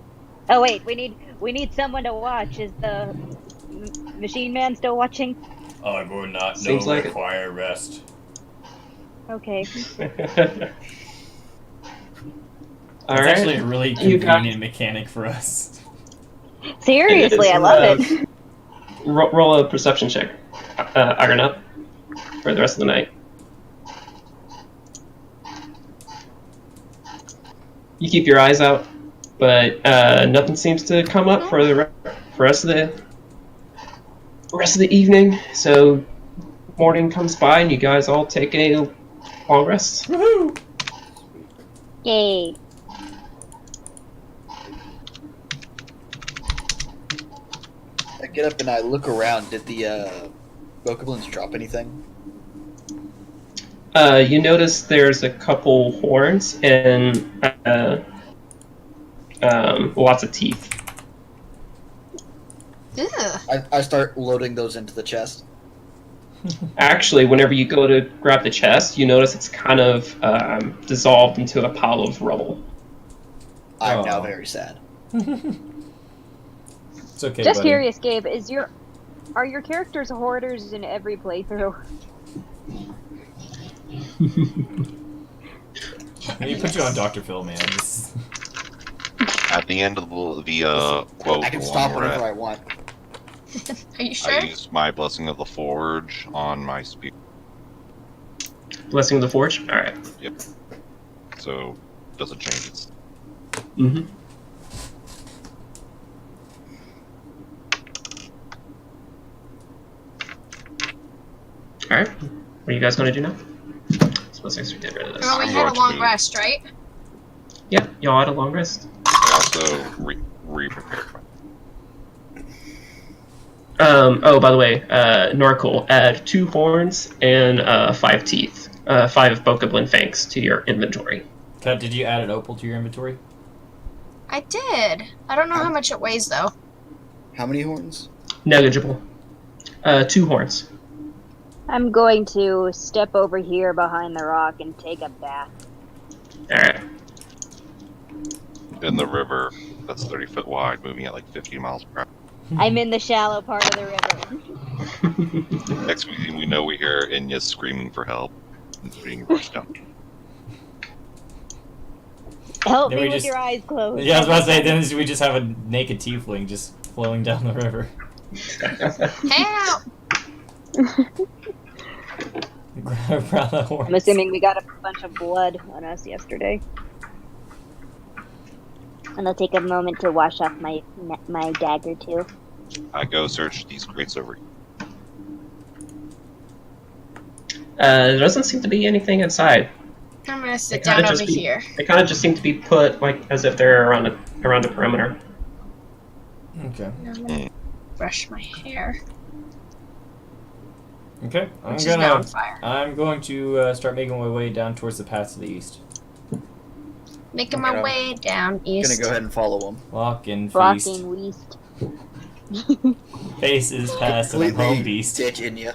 Oh wait, we need someone to watch. Is the machine man still watching? I will not Seems like it. require rest. Okay. All It's right. actually a really You got- convenient mechanic for us. Seriously, I love it. Roll a perception check, Argonaut, for the rest of the night. You keep your eyes out, but nothing seems to come up for the rest of the evening. So morning comes by, and you guys all take a long rest. Woohoo! Yay. I get up and I look around. Did the bokoblins drop anything? You notice there's a couple horns and lots of teeth. Ugh. I start loading those into the chest. Actually, whenever you go to grab the chest, you notice it's kind of dissolved into a pile of rubble. I'm now Aw. very sad. It's okay, Just buddy. curious, Gabe, are your characters hoarders in every playthrough? You put you on Dr. Phil, man. This- At the end of the quote, I can long stop whenever rest, I want. Are you sure? I used my Blessing of the Forge on my spear, Blessing of the Forge? Alright. so doesn't change its. Mm-hmm. Alright. What are you guys going to do now? Suppose we did rid of this. Well, we I'm had a going long to- rest, right? Yeah, y'all had a long rest. I also re-prepared. Oh, by the way, Norcool, add 2 horns and 5 teeth. 5 Bokoblin fangs to your inventory. Kat, did you add an opal to your inventory? I did. I don't know how much it weighs, though. How many horns? Negligible. 2 horns. I'm going to step over here behind the rock and take a bath. Alright. In the river that's 30 foot wide, moving at like 50 miles per hour. I'm in the shallow part of the river. Next thing we know, we hear Inya screaming for help and being rushed down. Help Then me we with just- your eyes closed. Yeah, I was about to say, then we just have a naked tiefling just flowing down the river. Help! Grab around the horns. I'm assuming we got a bunch of blood on us yesterday. And I'll take a moment to wash off my dagger too. I go search these crates over here. There doesn't seem to be anything inside. I'm gonna sit They kinda down just over be- here. They kind of just seem to be put like as if they're around the perimeter. Okay. I'm gonna brush my hair, Okay. which is now on fire. I'm going to start making my way down towards the path to the east. Making my Okay. way down I'm east. gonna go ahead and follow him. Walk and feast. Rocking west. Faces past and I'm home beast. ditch Inya.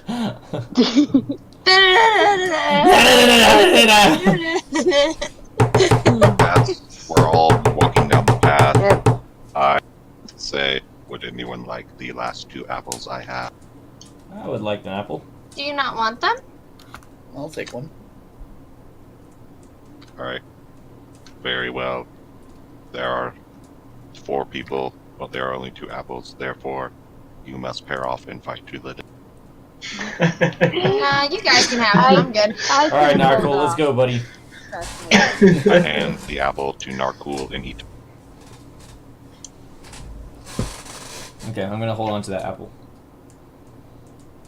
As we're all walking down the path, Yep. I say, would anyone like the last 2 apples I have? I would like an apple. Do you not want them? I'll take one. Alright. Very well. There are 4 people, but there are only 2 apples, therefore you must pair off and fight to the death. Nah, you guys can have them. I'm good. I Alright, can hold Narcool, let's off. go, buddy. Trust me. I hand the apple to Narcool and eat. Okay, I'm gonna hold on to that apple.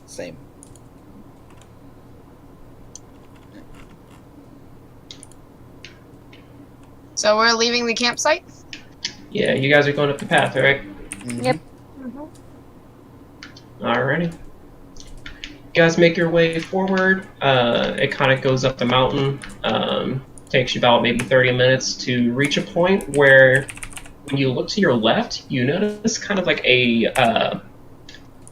Same. So we're leaving the campsite? Yeah, you guys are going up the path, right? Mhm. Yep. Alrighty. You guys make your way forward. It kind of goes up the mountain. Takes you about maybe 30 minutes to reach a point where, when you look to your left, you notice kind of like a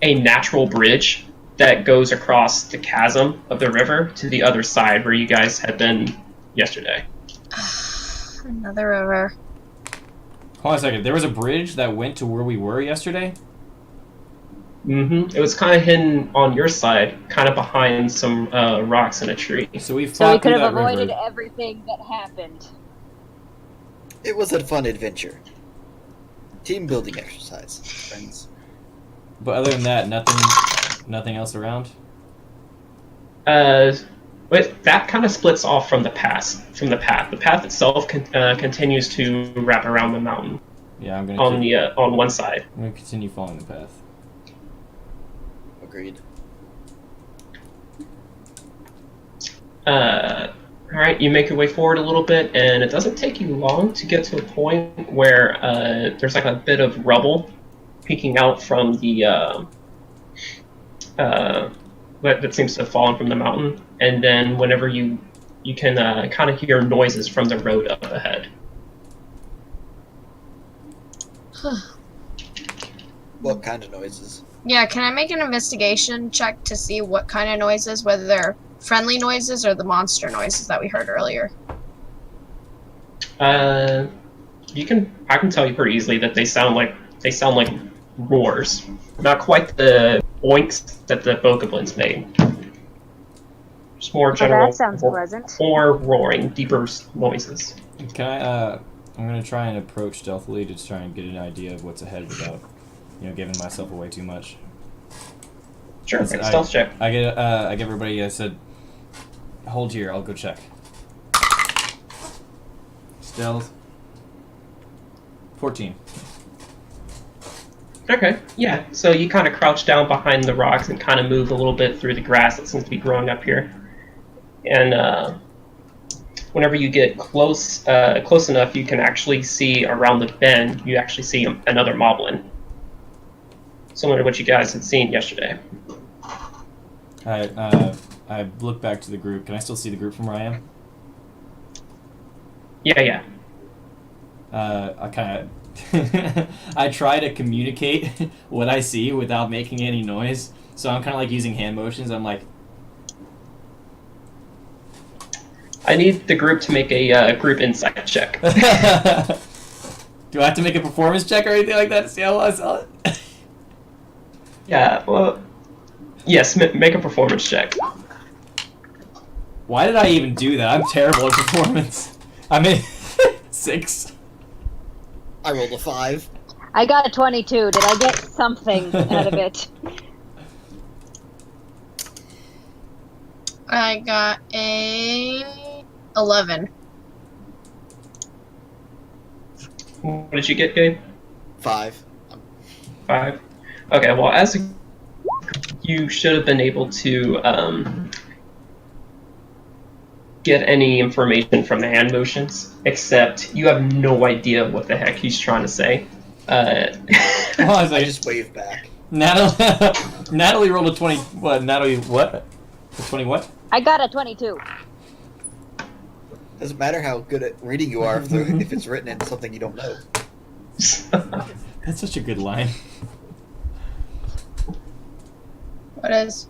natural bridge that goes across the chasm of the river to the other side where you guys had been yesterday. Another river. Hold on a second. There was a bridge that went to where we were yesterday? Mm-hmm. It was kind of hidden on your side, kind of behind some rocks and a tree. So we So we fought could through have that avoided river. everything that happened. It was a fun adventure. Team building exercise, friends. But other than that, nothing else around? But that kind of splits off from the path. The path itself continues to wrap around the mountain Yeah, I'm gonna on one side. I'm gonna continue following the path. Agreed. All right, you make your way forward a little bit, and it doesn't take you long to get to a point where there's like a bit of rubble peeking out from the that seems to have fallen from the mountain, and then whenever you can kind of hear noises from the road up ahead. What kind of noises? Yeah, can I make an investigation check to see what kind of noises, whether they're friendly noises or the monster noises that we heard earlier? I can tell you pretty easily that they sound like roars, not quite the oinks that the Bokoblins made. Just more Oh, general, that sounds pleasant. more roaring, deeper noises. Can I, I'm gonna try and approach stealthily to just try and get an idea of what's ahead without, giving myself away too much. Sure, Yes, make a stealth check. I give everybody, I said, hold here, I'll go check. Stealth. 14. Okay, yeah. So you kind of crouch down behind the rocks and kind of move a little bit through the grass that seems to be growing up here. And whenever you get close enough, you can actually see around the bend. You actually see another moblin, similar to what you guys had seen yesterday. I look back to the group. Can I still see the group from where I am? Yeah. I kind of I try to communicate what I see without making any noise. So I'm kind of like using hand motions. I'm like, I need the group to make a group insight check. do I have to make a performance check or anything like that to see how well I saw it? Yeah, well, yes, make a performance check. Why did I even do that? I'm terrible at performance. I mean, 6. I rolled a 5. I got a 22. Did I get something out of it? I got a 11. What did you get, Gabe? 5. 5. Okay, well, you should have been able to get any information from the hand motions, except you have no idea what the heck he's trying to say. I just wave back. Natalie rolled a 20. What? Natalie, what? A 20 what? I got a 22. Doesn't matter how good at reading you are if it's written in something you don't know. That's such a good line. What is?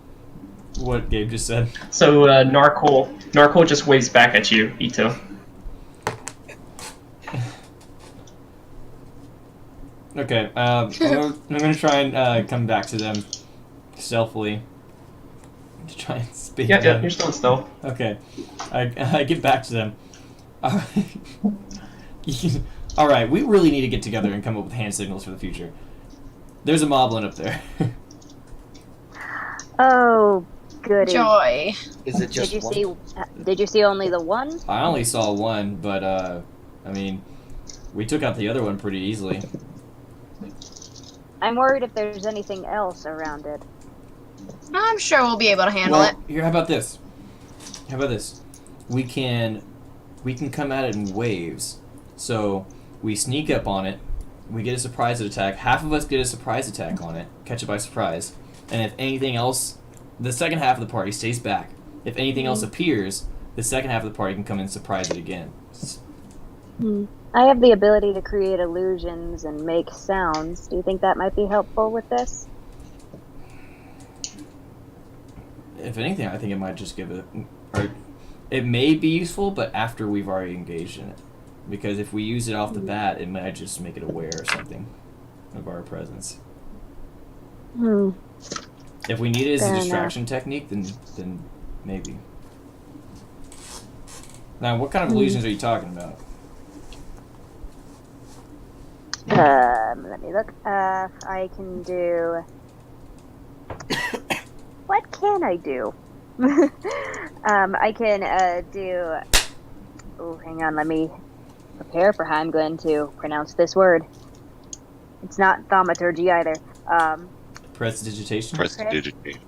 What Gabe just said. So Narcol just waves back at you, Ito. Okay, I'm gonna try and come back to them stealthily to try and speak. Yeah, you're still in stealth. Okay, I get back to them. All right, we really need to get together and come up with hand signals for the future. There's a moblin up there. Oh, goody. Joy. Is it just one? Did you see only the one? I only saw one, but I mean, we took out the other one pretty easily. I'm worried if there's anything else around it. I'm sure we'll be able to handle it. Here, how about this? We can come at it in waves. So we sneak up on it, we get a surprise attack. Half of us get a surprise attack on it, catch it by surprise. And if anything else, the second half of the party stays back. If anything else appears, the second half of the party can come and surprise it again. I have the ability to create illusions and make sounds. Do you think that might be helpful with this? If anything, I think it might just give it... Or it may be useful, but after we've already engaged in it. Because if we use it off the bat, it might just make it aware or something of our presence. If we need it as a distraction technique, then maybe. Now, what kind of illusions are you talking about? Let me look. I can do... What can I do? I can do... Oh, hang on, let me prepare for how I'm going to pronounce this word. It's not thaumaturgy either. Prestidigitation? Prestidigitation.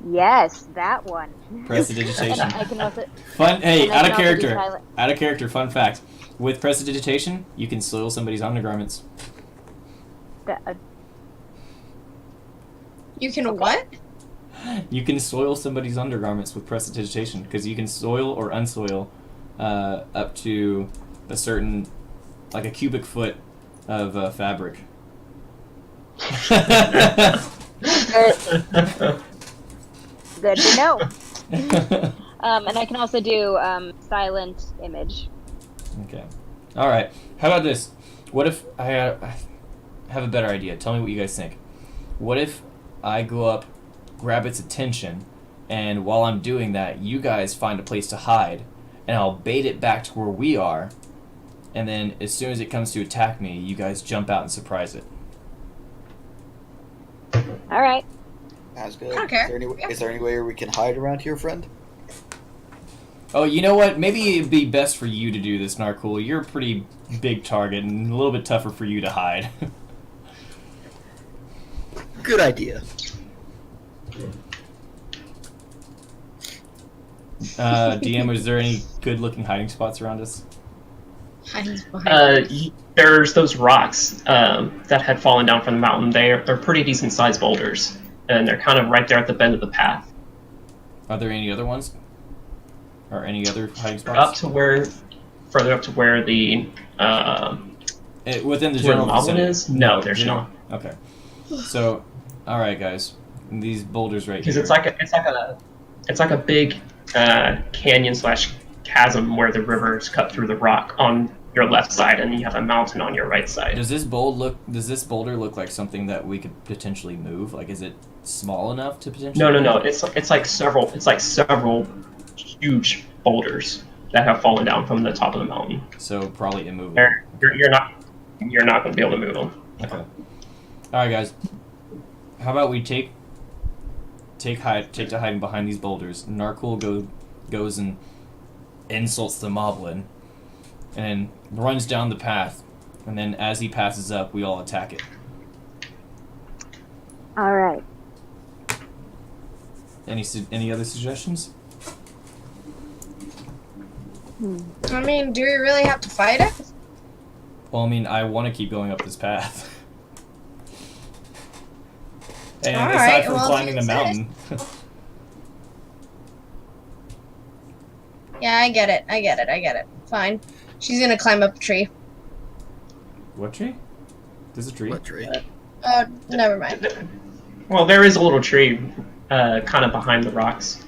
Yes, that one. Prestidigitation. I can also... Fun. Hey, out of also do character. silent- Out of character. Fun fact: with prestidigitation, you can soil somebody's undergarments. You can what? You can soil somebody's undergarments with prestidigitation because you can soil or unsoil up to a certain, like a cubic foot of fabric. Good to know. And I can also do silent image. Okay. All right. How about this? What if I have a better idea? Tell me what you guys think. What if I go up, grab its attention, and while I'm doing that, you guys find a place to hide, and I'll bait it back to where we are, and then as soon as it comes to attack me, you guys jump out and surprise it. All right. That's good. I don't care. Is there any way we can hide around here, friend? Oh, you know what? Maybe it'd be best for you to do this, Narcool. You're a pretty big target, and a little bit tougher for you to hide. Good idea. DM, is there any good-looking hiding spots around us? Hiding behind. There's those rocks that had fallen down from the mountain. They're pretty decent sized boulders, and they're kind of right there at the bend of the path. Are there any other ones? Or any other hiding spots? Further up to where the within the where general the mountain vicinity? is? No, there's not. Okay. So, all right, guys, these boulders right Because here. it's like a big canyon / chasm where the river is cut through the rock on your left side, and you have a mountain on your right side. Does this boulder look like something that we could potentially move? Like, is it small enough to potentially? No. It's like several huge boulders that have fallen down from the top of the mountain. So probably immovable. You're not going to be able to move them. Okay. All right, guys. How about we take to hiding behind these boulders? Narcool goes and insults the moblin, and runs down the path. And then as he passes up, we all attack it. All right. Any other suggestions? I mean, do we really have to fight it? Well, I mean, I want to keep going up this path. And All aside right, from well, climbing the if you mountain. Yeah, I get it. Fine. She's gonna climb up a tree. What tree? There's a tree. What tree? Oh, never mind. Well, there is a little tree kind of behind the rocks.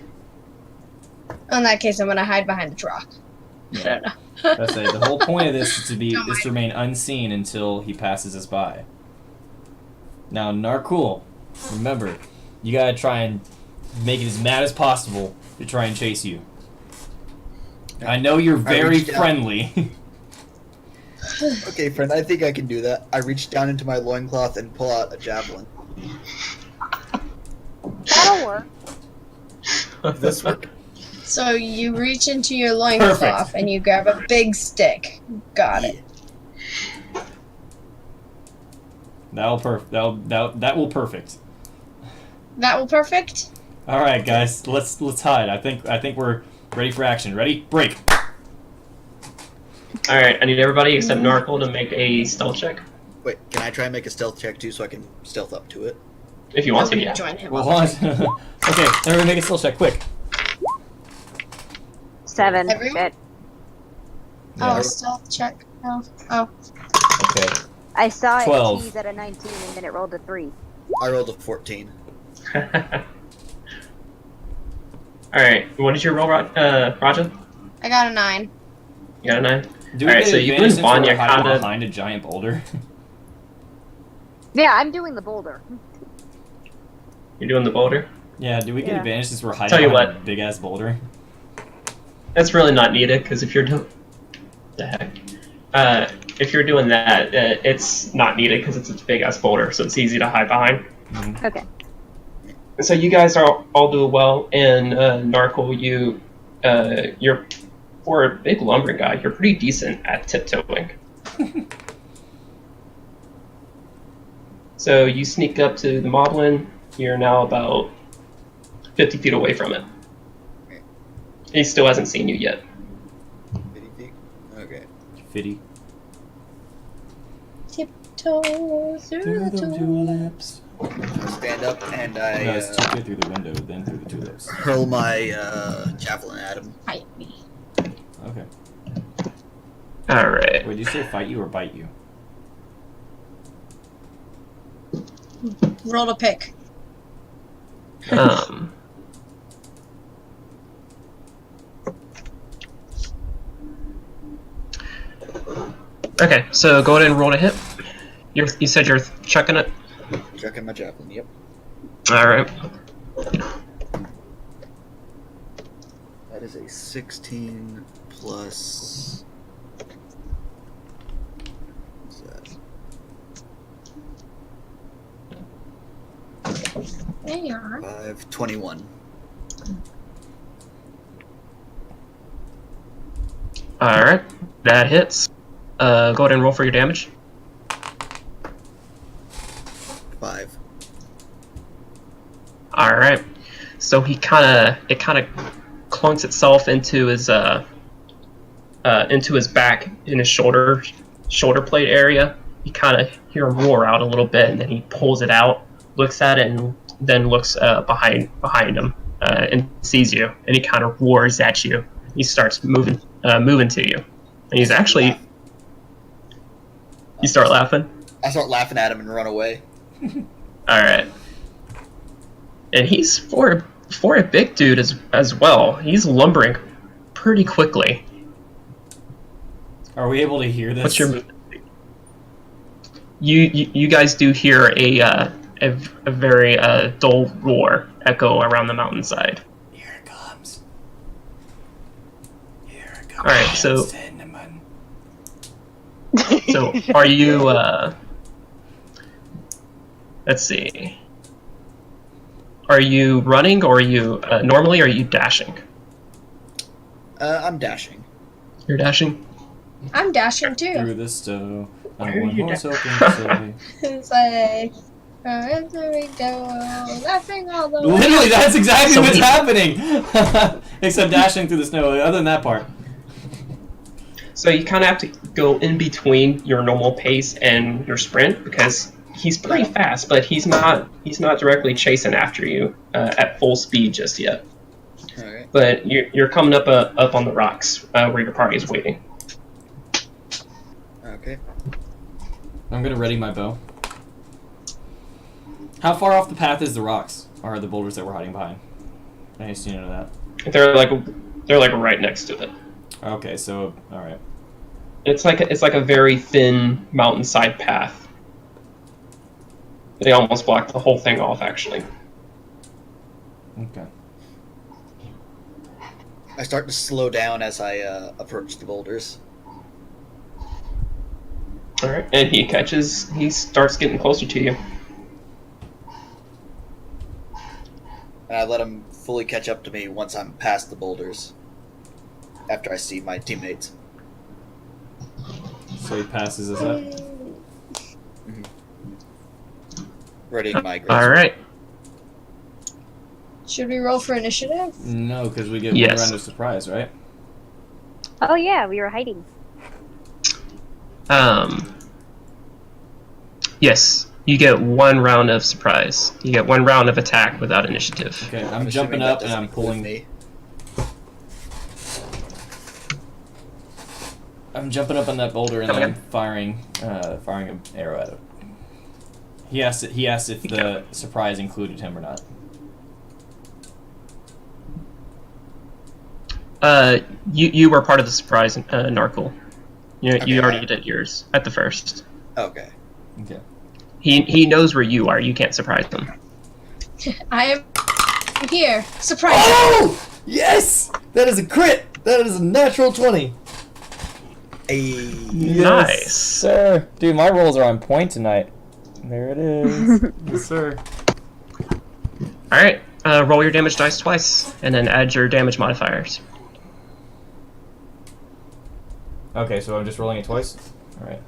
In that case, I'm gonna hide behind the rock. I don't know. That's it. The whole point of this is to remain unseen until he passes us by. Now, Narcool, remember, you gotta try and make it as mad as possible to try and chase you. I know you're very friendly. Okay, friend, I think I can do that. I reach down into my loincloth and pull out a javelin. That'll work. Does this work? So you reach into your loincloth Perfect. and you grab a big stick. Got it. That will perfect. That will perfect? All right, guys, let's hide. I think we're ready for action. Ready? Break. All right, I need everybody except Narcool to make a stealth check. Wait, can I try and make a stealth check too so I can stealth up to it? If you want to, Nobody yeah. join him. Well, hold on. Okay, everybody make a skill check, quick. 7. Everyone? Shit. Oh, stealth check. Oh. Okay. I saw 12. it tease at a 19 and then it rolled a 3. I rolled a 14. All right, what did you roll, Raja? I got a 9. You got a 9? Do we Alright, get so you advantage and since Vanya we're hiding kinda- behind a giant boulder? Yeah, I'm doing the boulder. You're doing the boulder? Yeah, do we get Yeah. advantage since we're hiding Tell you behind what. a big ass boulder? That's really not needed, because if you're doing... The heck? If you're doing that, it's not needed, because it's a big-ass boulder, so it's easy to hide behind. Okay. So you guys are all do well, and Narcool, you're for a big lumbering guy, you're pretty decent at tiptoeing. So you sneak up to the moblin. You're now about 50 feet away from it. He still hasn't seen you yet. 50 feet? Okay. Fitty. Tiptoe through the tulips. I stand up and No, I it's too good through the window, then through the tulips. hurl my javelin at him. Fight me. Okay. Alright. Wait, did you say fight you or bite you? Roll a pick. Okay, so go ahead and roll to hit. You said you're chucking it? Chucking my javelin, yep. Alright. That is a 16 plus... What's that? There you are. 5, 21. Alright, that hits. Go ahead and roll for your damage. 5. All right. So it kind of clunks itself into his back, in his shoulder plate area. You kind of hear him roar out a little bit, and then he pulls it out, looks at it, and then looks behind him and sees you, and he kind of roars at you. He starts moving to you, and he's actually. You start laughing? I start laughing at him and run away. All right. And he's for a big dude as well. He's lumbering pretty quickly. Are we able to hear this? What's your move? You guys do hear a very dull roar echo around the mountainside. Here it comes. Here it comes. All right, so are you? Let's see. Are you running, or are you normally? Or are you dashing? I'm dashing. You're dashing. I'm dashing too. Through the stove. Where are you Horse open slowly. It's like, wherever we go, laughing all the way. Literally, that's exactly So what's he- happening. Except dashing through the snow. Other than that part. So you kind of have to go in between your normal pace and your sprint, because he's pretty fast, but he's not directly chasing after you at full speed just yet. Alright. But you're coming up on the rocks where your party is waiting. Okay. I'm gonna ready my bow. How far off the path is the rocks? Or the boulders that we're hiding behind? I just need to know that. They're like right next to it. Okay, so alright. It's like a very thin mountainside path. They almost block the whole thing off, actually. Okay. I start to slow down as I approach the boulders. All right, and he starts getting closer to you. And I let him fully catch up to me once I'm past the boulders. After I see my teammates. So he passes us up. Readying my great All right. Should we roll for initiative? No, because we get Yes. one round of surprise, right? Oh yeah, we were hiding. Yes, you get one round of surprise. You get one round of attack without initiative. Okay, I'm assuming jumping that up and doesn't I'm include pulling. me. I'm jumping up on that boulder and Come I'm again? firing an arrow at it. He asked if the surprise included him or not. You were part of the surprise, Narkle. You Okay. already did yours at the first. Okay. Okay. He knows where you are. You can't surprise him. I am here. Surprise! Oh! Yes! That is a crit! That is a natural 20. Nice. sir. Dude, my rolls are on point tonight. There it is. Yes, sir. All right. Roll your damage dice twice, and then add your damage modifiers. Okay, so I'm just rolling it twice? Alright.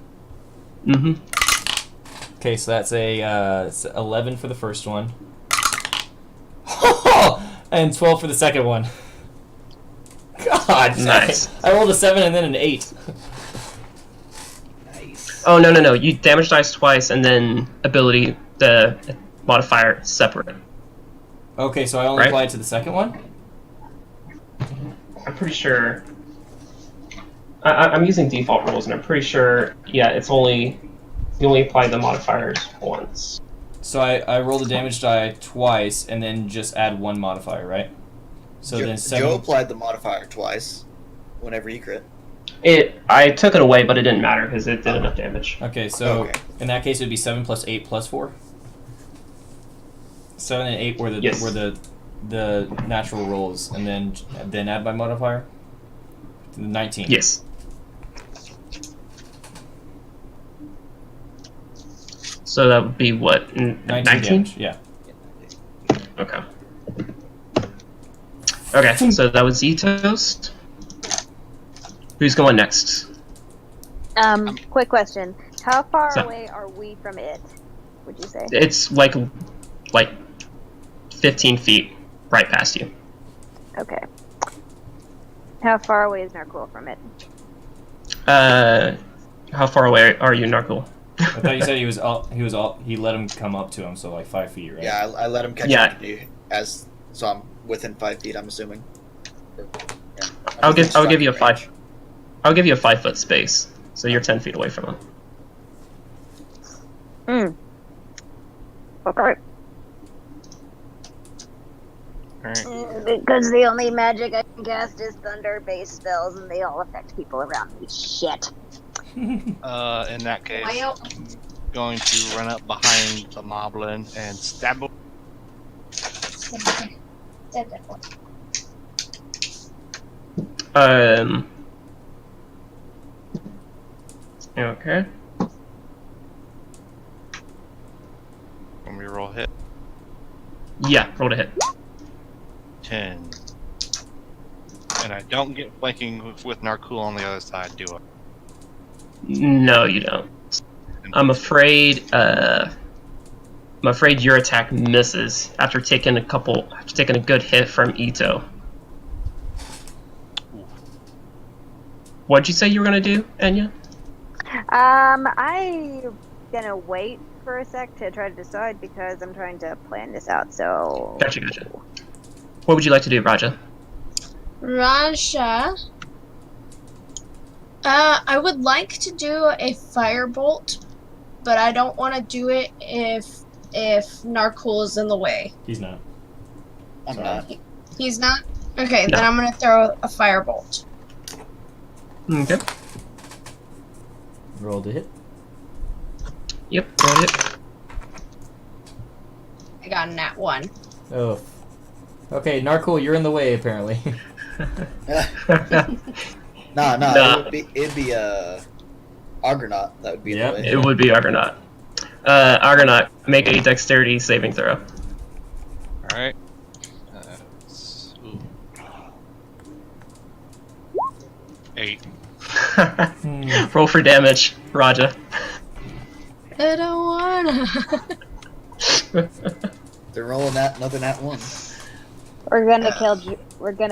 Mm-hmm. Okay, so that's it's 11 for the first one. And 12 for the second one. God, Nice. dang. I rolled a 7 and then an 8. Nice. Oh no! You damage dice twice, and then ability the modifier separate. Okay, so I only Right. applied to the second one? I'm pretty sure. I'm using default rules, and I'm pretty sure. Yeah, it's only you only apply the modifiers once. So I roll the damage die twice and then just add one modifier, right? So then 7. Joe applied the modifier twice. Whenever he crit. I took it away, but it didn't matter because it did enough damage. Okay, so Okay. in that case it would be 7 plus 8 plus 4. 7 and 8 were Yes. the natural rolls, and then add my modifier. 19. Yes. So that would be what? 19 damage. Yeah. Okay. Okay, so that was Zetos. Who's going next? Quick question. How far So- away are we from it, would you say? It's like 15 feet right past you. Okay. How far away is Narcool from it? How far away are you, Narcool? I thought you said he let him come up to him, so like 5 feet, right? Yeah, I let him catch Yeah. up to me so I'm within 5 feet. I'm assuming. Yeah. I'll give you a 5-foot space, so you're 10 feet away from him. Okay. Alright. Because the only magic I can cast is thunder-based spells, and they all affect people around me. Shit. In that case, I'm going to run up behind the moblin and stab him. Okay. When we roll hit, Yeah, roll to hit. 10. And I don't get flanking with Narcool on the other side, do I? No, you don't. I'm afraid your attack misses after taking a good hit from Ito. What'd you say you were gonna do, Enya? I'm gonna wait for a sec to try to decide because I'm trying to plan this out, so... Gotcha. What would you like to do, Raja? Raja, I would like to do a firebolt, but I don't want to do it if Narcool is in the way. He's not. I'm not. He's not? Okay, No. then I'm gonna throw a firebolt. Okay. Roll to hit. Yep, roll to hit. I got a nat 1. Oh. Okay, Narcool, you're in the way, apparently. Nah. It'd be Argonaut that would be Yep. in the way. It would be Argonaut. Argonaut, make a dexterity saving throw. Alright. Ooh. 8. Roll for damage, Raja. I don't wanna. They're rolling another nat 1. We're gonna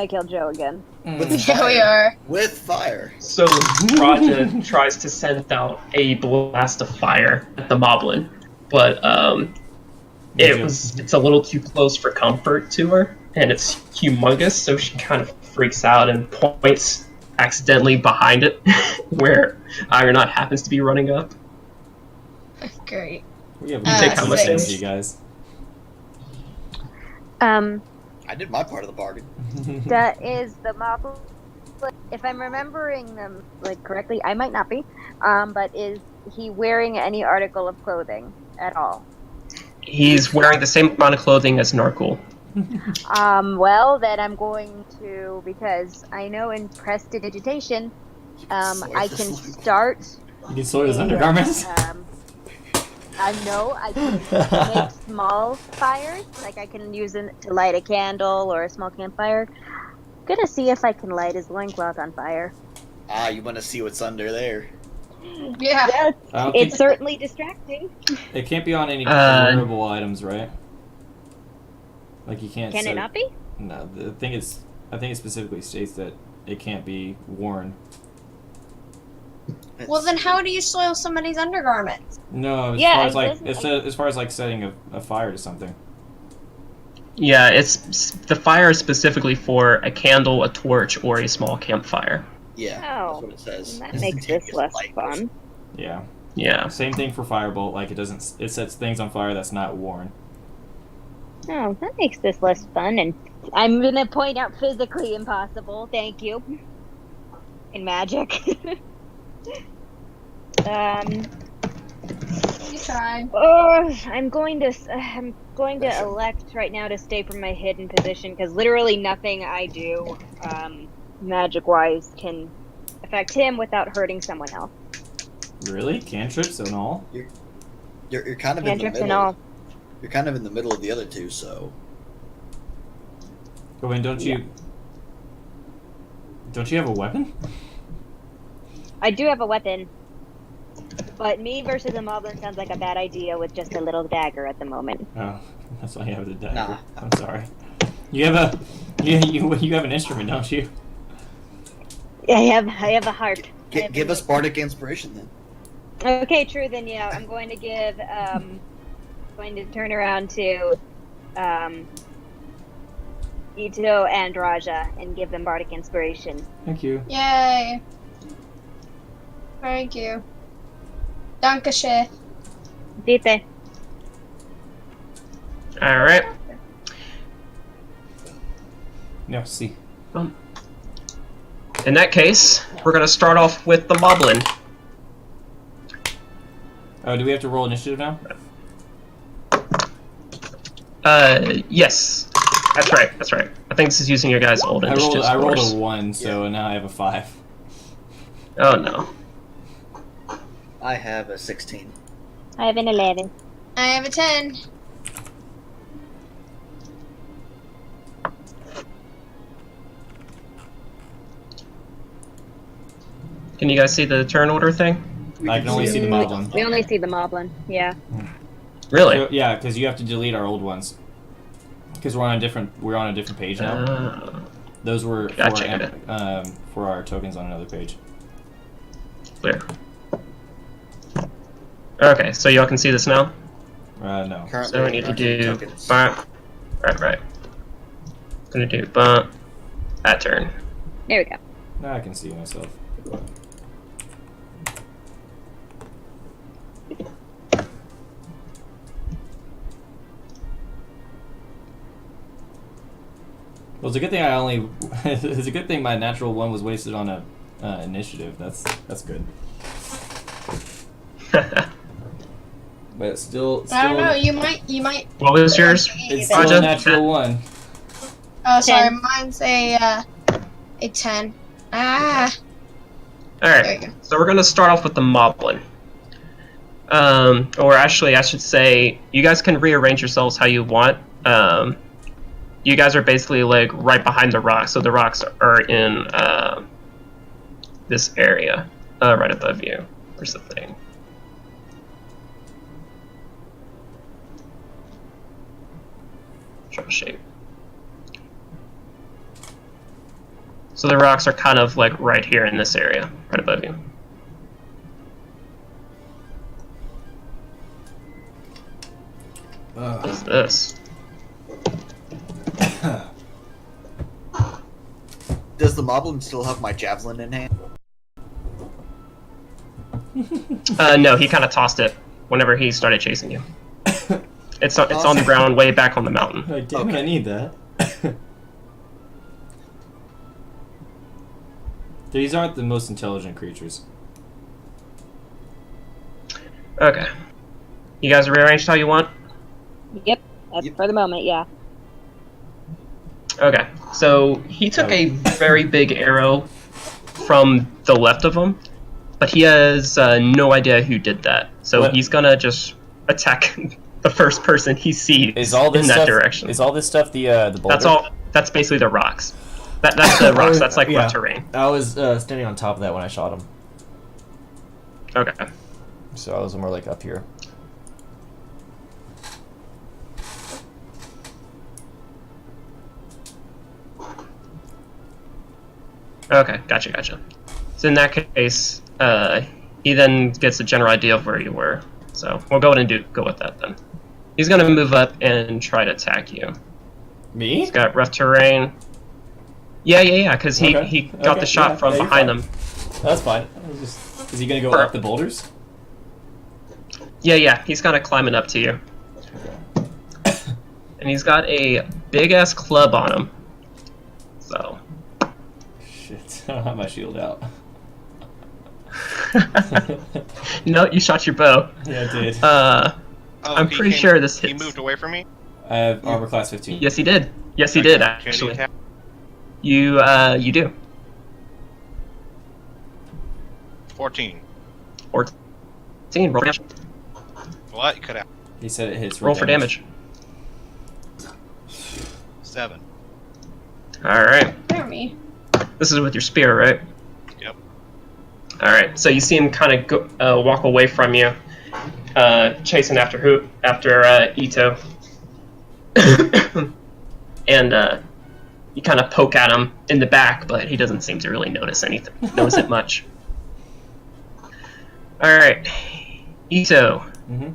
kill Joe again. With Yeah, we are. With fire. So Raja tries to send out a blast of fire at the moblin, but it's a little too close for comfort to her, and it's humongous, so she kind of freaks out and points accidentally behind it, where Argonaut happens to be running up. Great. We have take how much damage, damage? you guys. I did my part of the bargain. That is the mob. If I'm remembering them correctly, I might not be. But is he wearing any article of clothing at all? He's wearing the same amount of clothing as Narcool. Well, then I'm going to, because I know in prestidigitation, I can start. You can soil his undergarments. I know I can make small fires, like I can use it to light a candle or a small campfire. Gonna see if I can light his loincloth on fire. Ah, you want to see what's under there. Yeah. Yes, I don't it's think certainly distracting. it can't be on any wearable items, right? Like you can't. Can it not be? No, I think it specifically states that it can't be worn. Well, then how do you soil somebody's undergarments? No, as Yeah, far as it doesn't- as far as like setting a fire to something. Yeah, the fire is specifically for a candle, a torch, or a small campfire. Yeah, Oh, that's what it says. That makes this less fun. Yeah. Yeah. Same thing for firebolt. Like it sets things on fire that's not worn. Oh, that makes this less fun, and I'm gonna point out physically impossible. Thank you. In magic. You tried. I'm going to elect right now to stay from my hidden position because literally nothing I do, magic-wise, can affect him without hurting someone else. Really? Cantrips and all? You're kind of in the Cantrips middle. and all. You're kind of in the middle of the other two, so Go in, don't you have a weapon? I do have a weapon. But me versus a moblin sounds like a bad idea with just a little dagger at the moment. Oh, that's why you have the dagger. Nah. I'm sorry. You have you have an instrument, don't you? I have a harp. Give us bardic inspiration then. Okay, true. Then yeah, I'm going to give going to turn around to Ito and Raja and give them bardic inspiration. Thank you. Yay! Thank you. Dankeschön. Dite. All right. No, see. In that case, we're gonna start off with the moblin. Oh, do we have to roll initiative now? Yes. That's right. That's right. I think this is using your guys' old initiative I rolled scores. a 1, so now I have a 5. Oh no. I have a 16. I have an 11. I have a 10. Can you guys see the turn order thing? I can only see the moblin. We only see the moblin. Yeah. Really? So, yeah, because you have to delete our old ones. Because we're on a different page now. Those were Gotcha. for our tokens on another page. Clear. Okay, so y'all can see this now? No. Currently, So we need to do tokens. bump. Right. Gonna do bump. That turn. There we go. Now I can see myself. Well, it's a good thing it's a good thing my natural 1 was wasted on a initiative. That's good. But still. I don't know. You might. What was yours? It's still Raja? a natural 1. Oh, sorry. 10. Mine's a 10. Ah. There Alright, you go. so we're gonna start off with the moblin. Or actually, I should say, you guys can rearrange yourselves how you want. You guys are basically like right behind the rocks, so the rocks are in this area, right above you. Where's the thing? Try to shape. So the rocks are kind of like right here in this area, right above you. What's this? Does the moblin still have my javelin in hand? No, he kind of tossed it whenever he started chasing you. It's on the ground way back on the mountain. Oh, damn it, I need that. These aren't the most intelligent creatures. Okay. You guys are rearranged how you want? Yep. That's for the moment. Yeah. Okay. So he took a very big arrow from the left of him, but he has no idea who did that. So What? he's gonna just attack the first person he sees Is all this in that stuff, direction. Is all this stuff the boulder? That's all. That's basically the rocks. That's the rocks. That's like rough terrain. I was standing on top of that when I shot him, Okay. so I was more like up here. Okay, gotcha. So in that case, he then gets a general idea of where you were. So we'll go ahead and go with that then. He's gonna move up and try to attack you. Me? He's got rough terrain. Yeah, because he got Okay, the shot yeah, from you're behind fine. him. That's fine. Is he gonna go up the boulders? Yeah, he's kind of climbing up to you. And he's got a big ass club on him. So. Shit, I don't have my shield out. No, you shot your bow. Yeah, I did. I'm pretty sure this hits. He moved away from me? I have armor class 15. Yes, he did. Yes, he Okay, did, can actually. attack? You do. 14. 14. Roll damage. What? You could have He said it hits. Roll for damage. 7. Alright. Hear me. This is with your spear, right? Yep. All right. So you see him kind of walk away from you, chasing after Ito, and you kind of poke at him in the back, but he doesn't seem to really notice it much. All right, Ito. Mm-hmm.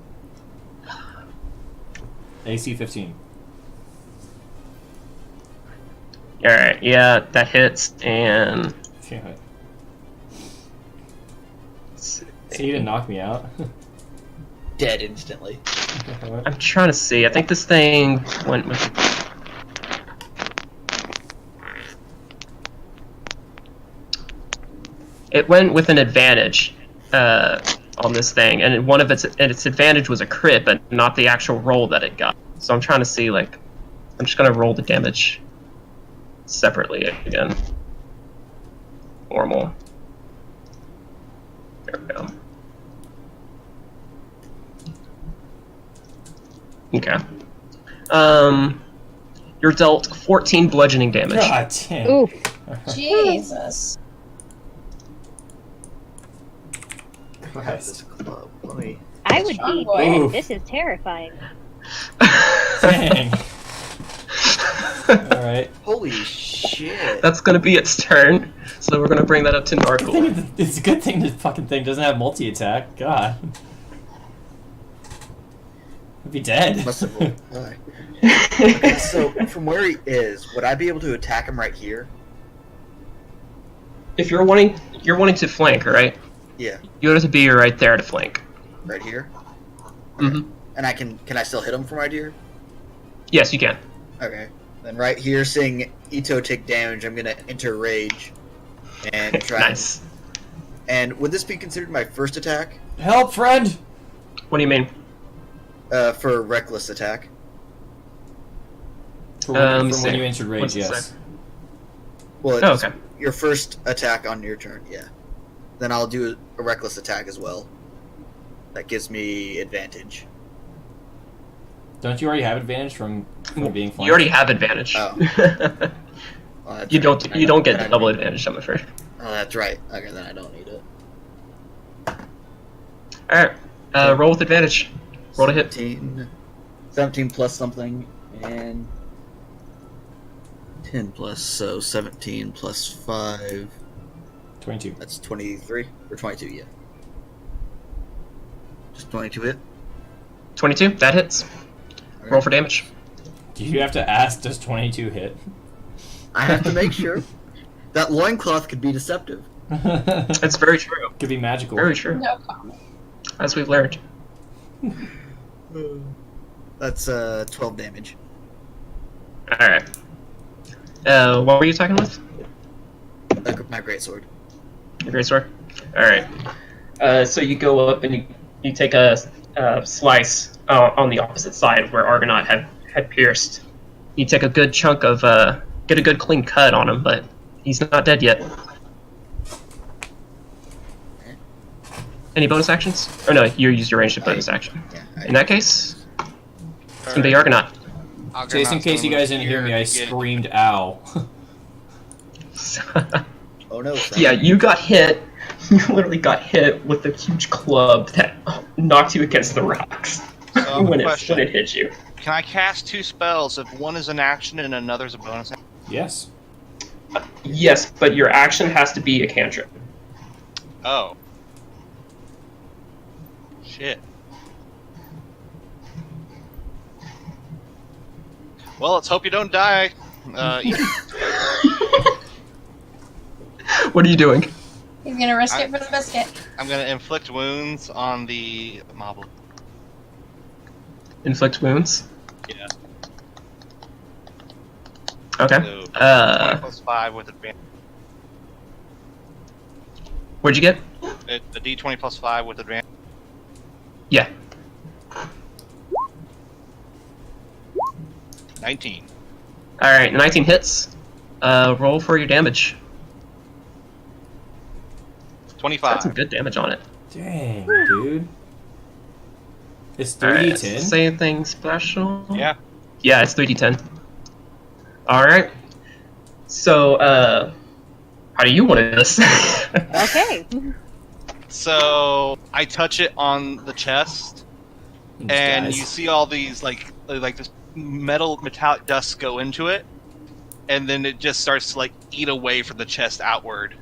AC 15. All right, yeah, that hits, and Damn it. So you didn't knock me out? Dead instantly. I'm trying to see. I think this thing went with. It went with an advantage on this thing, and its advantage was a crit, but not the actual roll that it got. So I'm trying to see, like, I'm just gonna roll the damage separately again. Normal. There we go. Okay. You're dealt 14 bludgeoning damage. God damn. Ooh. Jesus. Christ. This club. Let me. I would Strong be boy. dead. Oof. This is terrifying. Dang. Alright. Holy shit. That's gonna be its turn, so we're gonna bring that up to Narkle. It's a good thing this fucking thing doesn't have multi-attack. God. I'd be dead. Must have rolled high. Okay, so from where he is, would I be able to attack him right here? If you're wanting to flank, right? Yeah, You have to be right there to flank. right here. Mm-hmm. And I can I still hit him from right here? Yes, you can. Okay. Then right here, seeing Ito take damage, I'm gonna enter rage and try. Nice. And would this be considered my first attack? Help, friend! What do you mean? For reckless attack. From let me when see. you entered rage, What's it yes. say? Well, Oh, it's okay. your first attack on your turn, yeah. Then I'll do a reckless attack as well. That gives me advantage. Don't you already have advantage from being flanked? You already have advantage. Oh. Well, that's you right. don't Then get I double don't- advantage, I'm afraid. Oh, that's right. Okay, then I don't need it. Alright. Roll with advantage. Roll to hit. 17 plus something, and 10 plus, so 17 plus 5. 22. That's 23 or 22, yeah. Just 22 hit. 22, that hits. Roll for damage. Do you have to ask, does 22 hit? I have to make sure. That loincloth could be deceptive. That's very true. Could be magical. Very true. No comment. As we've learned. That's 12 damage. Alright. What were you attacking with? My greatsword. Your greatsword? Alright. So you go up and you take a slice on the opposite side where Argonaut had pierced. You take a good chunk of, get a good clean cut on him, but he's not dead yet. Any bonus actions? Or no, you used your ranged bonus action. Yeah. In that case, it's gonna be Argonaut. Just in case you guys didn't hear me, I screamed ow. Oh no. Yeah, you got hit. You literally got hit with a huge club that knocked you against the rocks when it hit you. Can I cast 2 spells if one is an action and another is a bonus action? Yes. Yes, but your action has to be a cantrip. Oh. Shit. Well, let's hope you don't die. What are you doing? He's gonna risk it for the biscuit. I'm gonna inflict wounds on the mob. Inflict wounds? Yeah. Okay. So, 20 plus 5 with advantage. What'd you get? The D20 plus 5 with advantage. Yeah. 19. Alright, 19 hits. Roll for your damage. 25. Got some good damage on it. Dang, dude. It's Alright, 3d10? say anything special? Yeah. Yeah, it's 3d10. Alright. So, how do you want to do this? Okay. So I touch it on the chest, It just and dies. you see all these like this metallic dust go into it, and then it just starts to like eat away from the chest outward,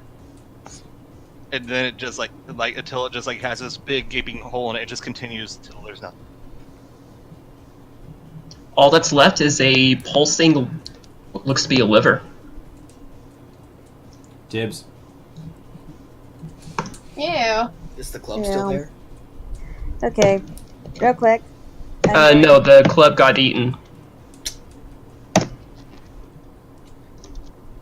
and then it just like until it just like has this big gaping hole in it. It just continues until there's nothing. All that's left is a pulsing, what looks to be a liver. Dibs. Ew. Is the club still there? Okay, real quick. No, the club got eaten.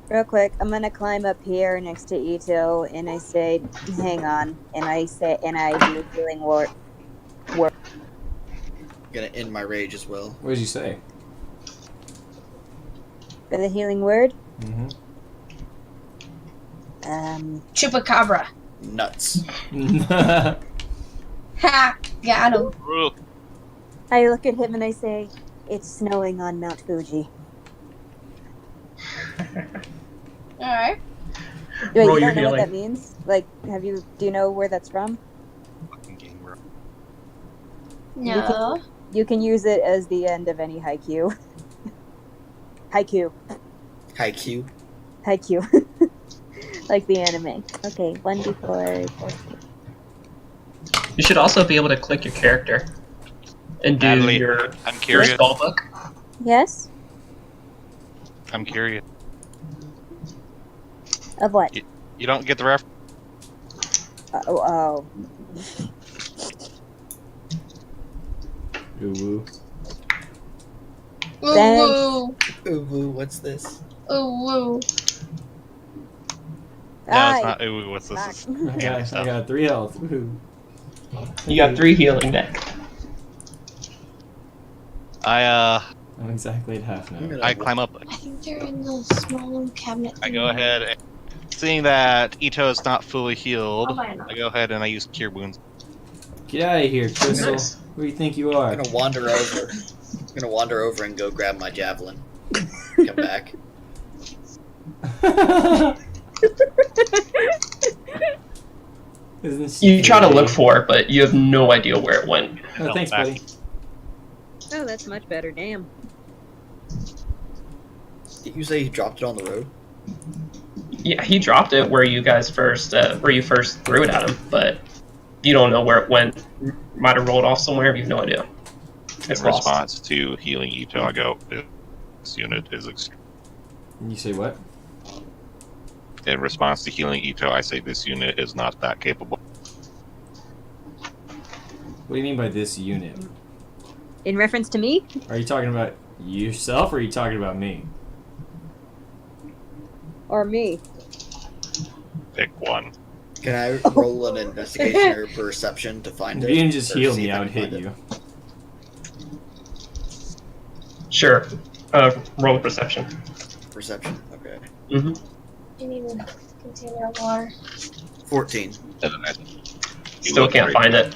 Real quick, I'm gonna climb up here next to Ito, and I say, "Hang on," and I do healing word. Gonna end my rage as well. What did you say? For the healing word, Mm-hmm. Chupacabra. Nuts. Ha! Got him. I look at him and I say, "It's snowing on Mount Fuji." Alright. Wait, Roll you your don't know what that healing. means? Like, do you know where that's from? No. You can use it as the end of any haiku. Haiku. Haiku. Haiku. Like the anime. Okay, 1d4. You should also be able to click your character and do Natalie, your I'm curious. spell book. Yes? I'm curious. Of what? You don't get the ref. Oh. Ooh, woo. Ooh Thanks. woo. Ooh, woo, what's this? Ooh woo. No, it's not. Ooh, what's this? It's I yeah, got stuff. 3 health. Woohoo. You got 3 healing deck. I'm exactly at half now. I climb up. I think they're in the small cabinet. I go ahead, and, seeing that Ito is not fully healed. I'll buy another. I go ahead and I use Cure Wounds. Get out of here, Crystal. Nice. Where do you think you are? I'm gonna wander over. I'm gonna wander over and go grab my javelin. Come back. Isn't she You try to pretty? look for it, but you have no idea where it went. Oh, thanks, buddy. Oh, that's much better. Damn. Did you say you dropped it on the road? Yeah, he dropped it where you guys first, where you first threw it at him, but you don't know where it went. Might have rolled off somewhere. You have no idea. It's In lost. response to healing Ito, I go, this unit is You say what? in response to healing Ito, I say this unit is not that capable. What do you mean by this unit? In reference to me? Are you talking about yourself or are you talking about me? Or me? Pick one. Can I roll an investigation or perception to find If it? you didn't just Or heal see me, if I would can hit find you. Sure. Roll a perception. Perception. Okay. Mm-hmm. I need a container of water. 14. And then you Still look can't very- find it.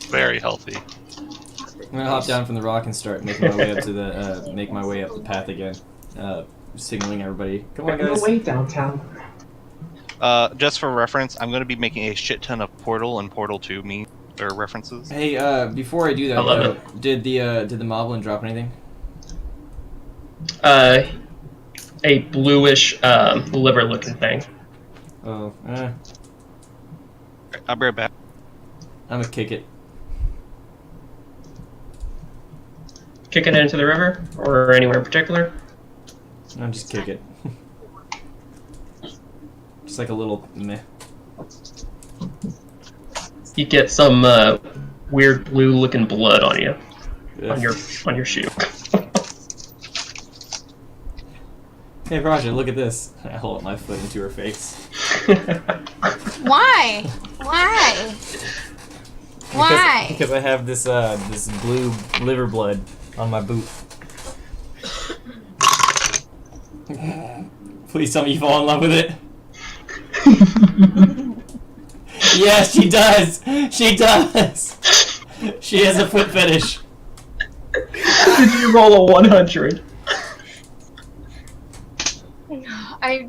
Very healthy. I'm gonna hop down from the rock and start making my way up to the make my way up the path again, signaling everybody. Come on, guys. downtown. Just for reference, I'm going to be making a shit ton of Portal and Portal 2 references. Hey, before I do that, I love though, did the moblin drop anything? A bluish liver-looking thing. Oh, I'll be right back. I'm gonna kick it. Kicking it into the river or anywhere in particular. I'll just kick it. Just like a little meh. You get some weird blue-looking blood on you, Ugh. on your shoe. Hey, Raja, look at this. I hold up my foot into her face. Why? Why? Why? Because I have this this blue liver blood on my boot. Please tell me you fall in love with it. Yes, she does. She does. She has a foot fetish. Did you roll a 100? I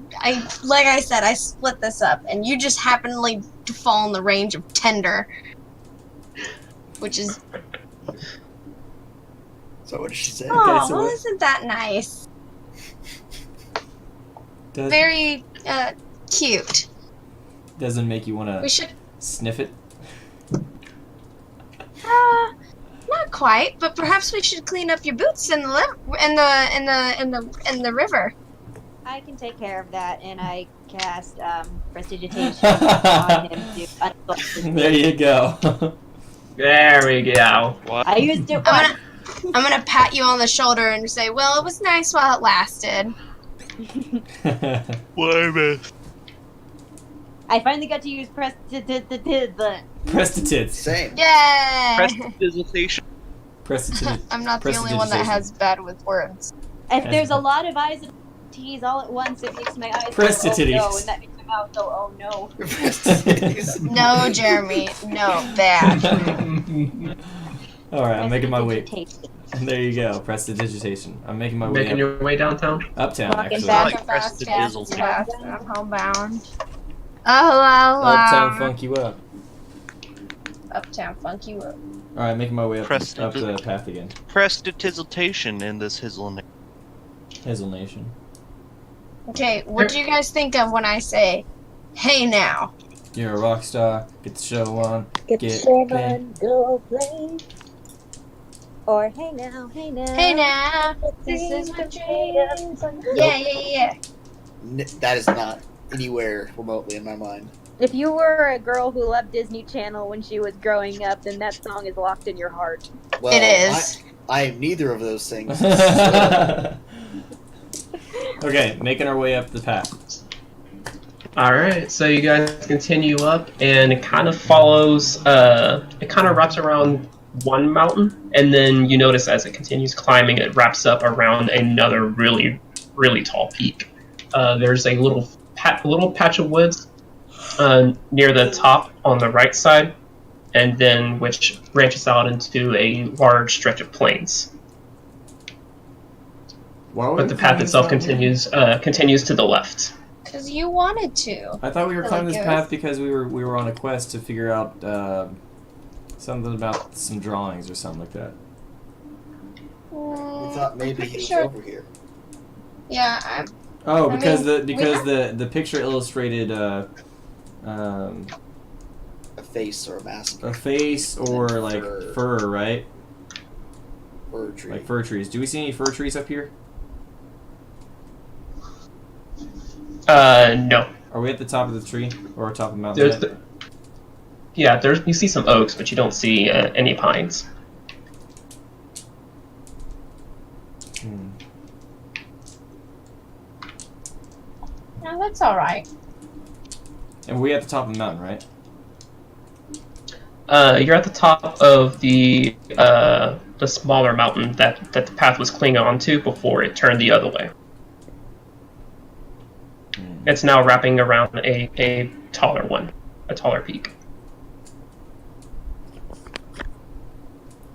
like I said, I split this up, and you just happened to fall in the range of tender, which is So what did she say? oh, so well, what- isn't that nice? Does- Cute. Doesn't make you want We to should sniff it? not quite, but perhaps we should clean up your boots in the river. I can take care of that, and I cast prestidigitation on him to unblock his There you go. There we go. What? I used it I'm once. I'm gonna pat you on the shoulder and say, "Well, it was nice while it lasted." Why, miss? I finally got to use prestidigitation. Prestitits. Same. Yay! Prestidigitation. Prestitit. I'm not the only one that has bad with words. If there's a lot of eyes and T's all at once, it makes my eyes go, oh Prestititties. no, and that makes my mouth go, oh no. No, Jeremy. No, bad. Alright, I'm making my way. Prestidigitation. There you go, prestidigitation. I'm making my way Making up, your way downtown? uptown, Walking actually. back. Like prestidigital. I'm homebound. Oh, la, la. Uptown funk you up. Uptown funk you up. Alright, making my way up the Prestidigi- path again. Prestidigitation in this Hizzle. Hazel Nation. Okay, what do you guys think of when I say, "Hey now"? You're a rock star, get the show on. Get Get the show paid. on, go play. Or hey now, hey now. Hey now, this is my dream. Yeah. That is not anywhere remotely in my mind. If you were a girl who loved Disney Channel when she was growing up, then that song is locked in your heart. Well, It is. I am neither of those things. Okay, making our way up the path. Alright, so you guys continue up, and it kind of follows, it kind of wraps around one mountain, and then you notice as it continues climbing, it wraps up around another really, really tall peak. There's a little patch of woods near the top on the right side, and then which branches out into a large stretch of plains. But the path itself continues to the left. Because you wanted to. I thought we were I climbing like this it. path because we were on a quest to figure out something about some drawings or something like that. We thought maybe he was Sure. over here. Yeah, Oh, I because mean, the picture illustrated A face or a mask. a face or like Fur. fur, right? Fir tree. Like fir trees. Do we see any fir trees up here? No. Are we at the top of the tree or top of the mountain? There's yet? you see some oaks, but you don't see any pines. Hmm. no, that's all right. And we're at the top of the mountain, right? You're at the top of the smaller mountain that the path was clinging onto before it turned the other way. Hmm. It's now wrapping around a taller one, a taller peak.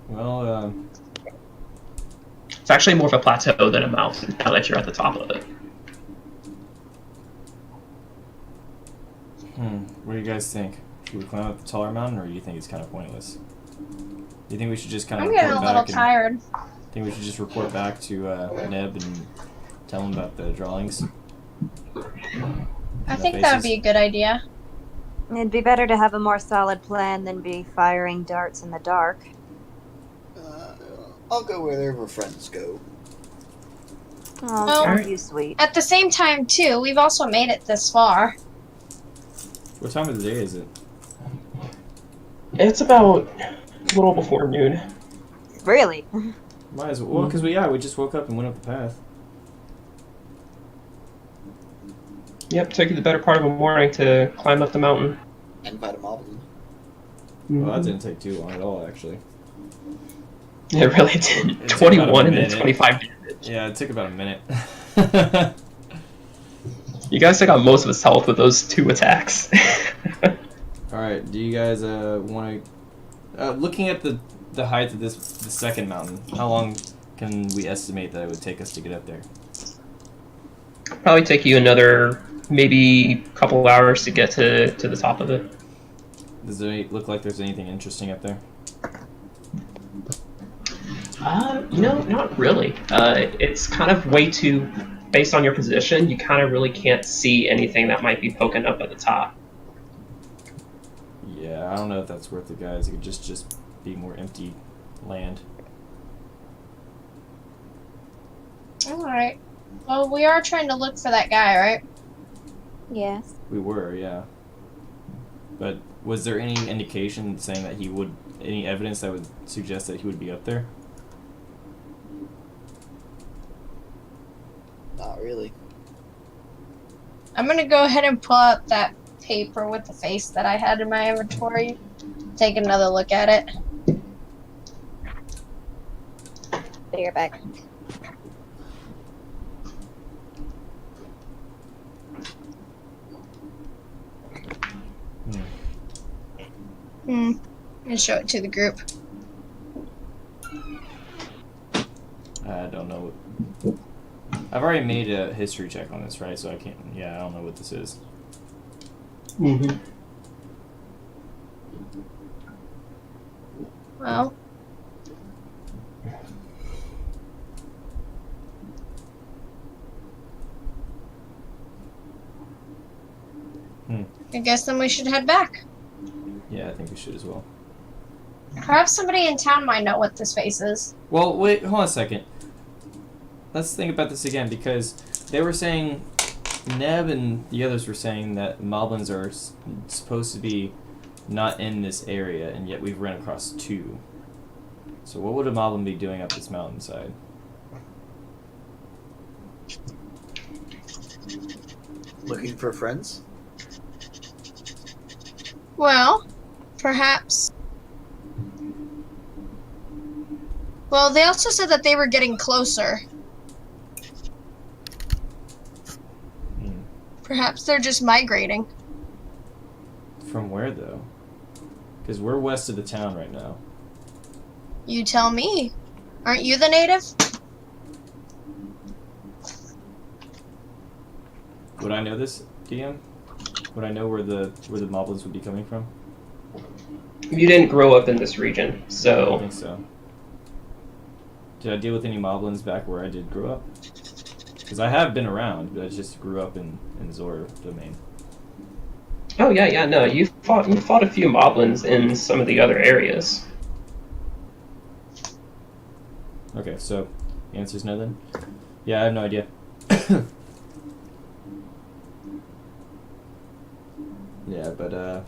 Well, It's actually more of a plateau than a mountain now that you're at the top of it. what do you guys think? Should we climb up the taller mountain, or do you think it's kind of pointless? Do you think we should just kind of I'm getting a report little back? tired. Think we should just report back to Neb and tell him about the drawings? I No think that would faces. be a good idea. It'd be better to have a more solid plan than be firing darts in the dark. I'll go wherever friends go. Oh, Well- aren't you sweet? At the same time, too, we've also made it this far. What time of the day is it? It's about a little before noon. Really? Might as well, because we just woke up and went up the path. Yep, took you the better part of a morning to climb up the mountain. And Vitamoblin. Well, that didn't take too long at all, actually. It really didn't. It took about a 21 and then minute. 25 damage. Yeah, it took about a minute. You guys took out most of his health with those 2 attacks. Alright, do you guys want to... looking at the height of the second mountain, how long can we estimate that it would take us to get up there? Probably take you another maybe a couple hours to get to the top of it. Does it look like there's anything interesting up there? Not really. It's kind of way too, based on your position, you kind of really can't see anything that might be poking up at the top. Yeah, I don't know if that's worth it, guys. It could just be more empty land. Alright. Well, we are trying to look for that guy, right? Yes. We were, yeah. But was there any indication saying that he would, any evidence that would suggest that he would be up there? Not really. I'm gonna go ahead and pull out that paper with the face that I had in my inventory. Take another look at it. Be right back. And show it to the group. I don't know. I've already made a history check on this, right? So I can't. Yeah, I don't know what this is. Mm-hmm. Well. I guess then we should head back. Yeah, I think we should as well. Perhaps somebody in town might know what this face is. Well, wait, hold on a second. Let's think about this again, because they were saying, Neb and the others were saying that moblins are supposed to be not in this area, and yet we've run across two. So what would a moblin be doing up this mountainside? Looking for friends? Well, perhaps. Well, they also said that they were getting closer. Perhaps they're just migrating. From where, though? Because we're west of the town right now. You tell me. Aren't you the native? Would I know this, DM? Would I know where the moblins would be coming from? You didn't grow up in this region, I don't so think so. Did I deal with any moblins back where I did grow up? Because I have been around, but I just grew up in Zora domain. oh yeah, no, you fought a few moblins in some of the other areas. Okay, so the answer's no then? Yeah, I have no idea. Yeah, but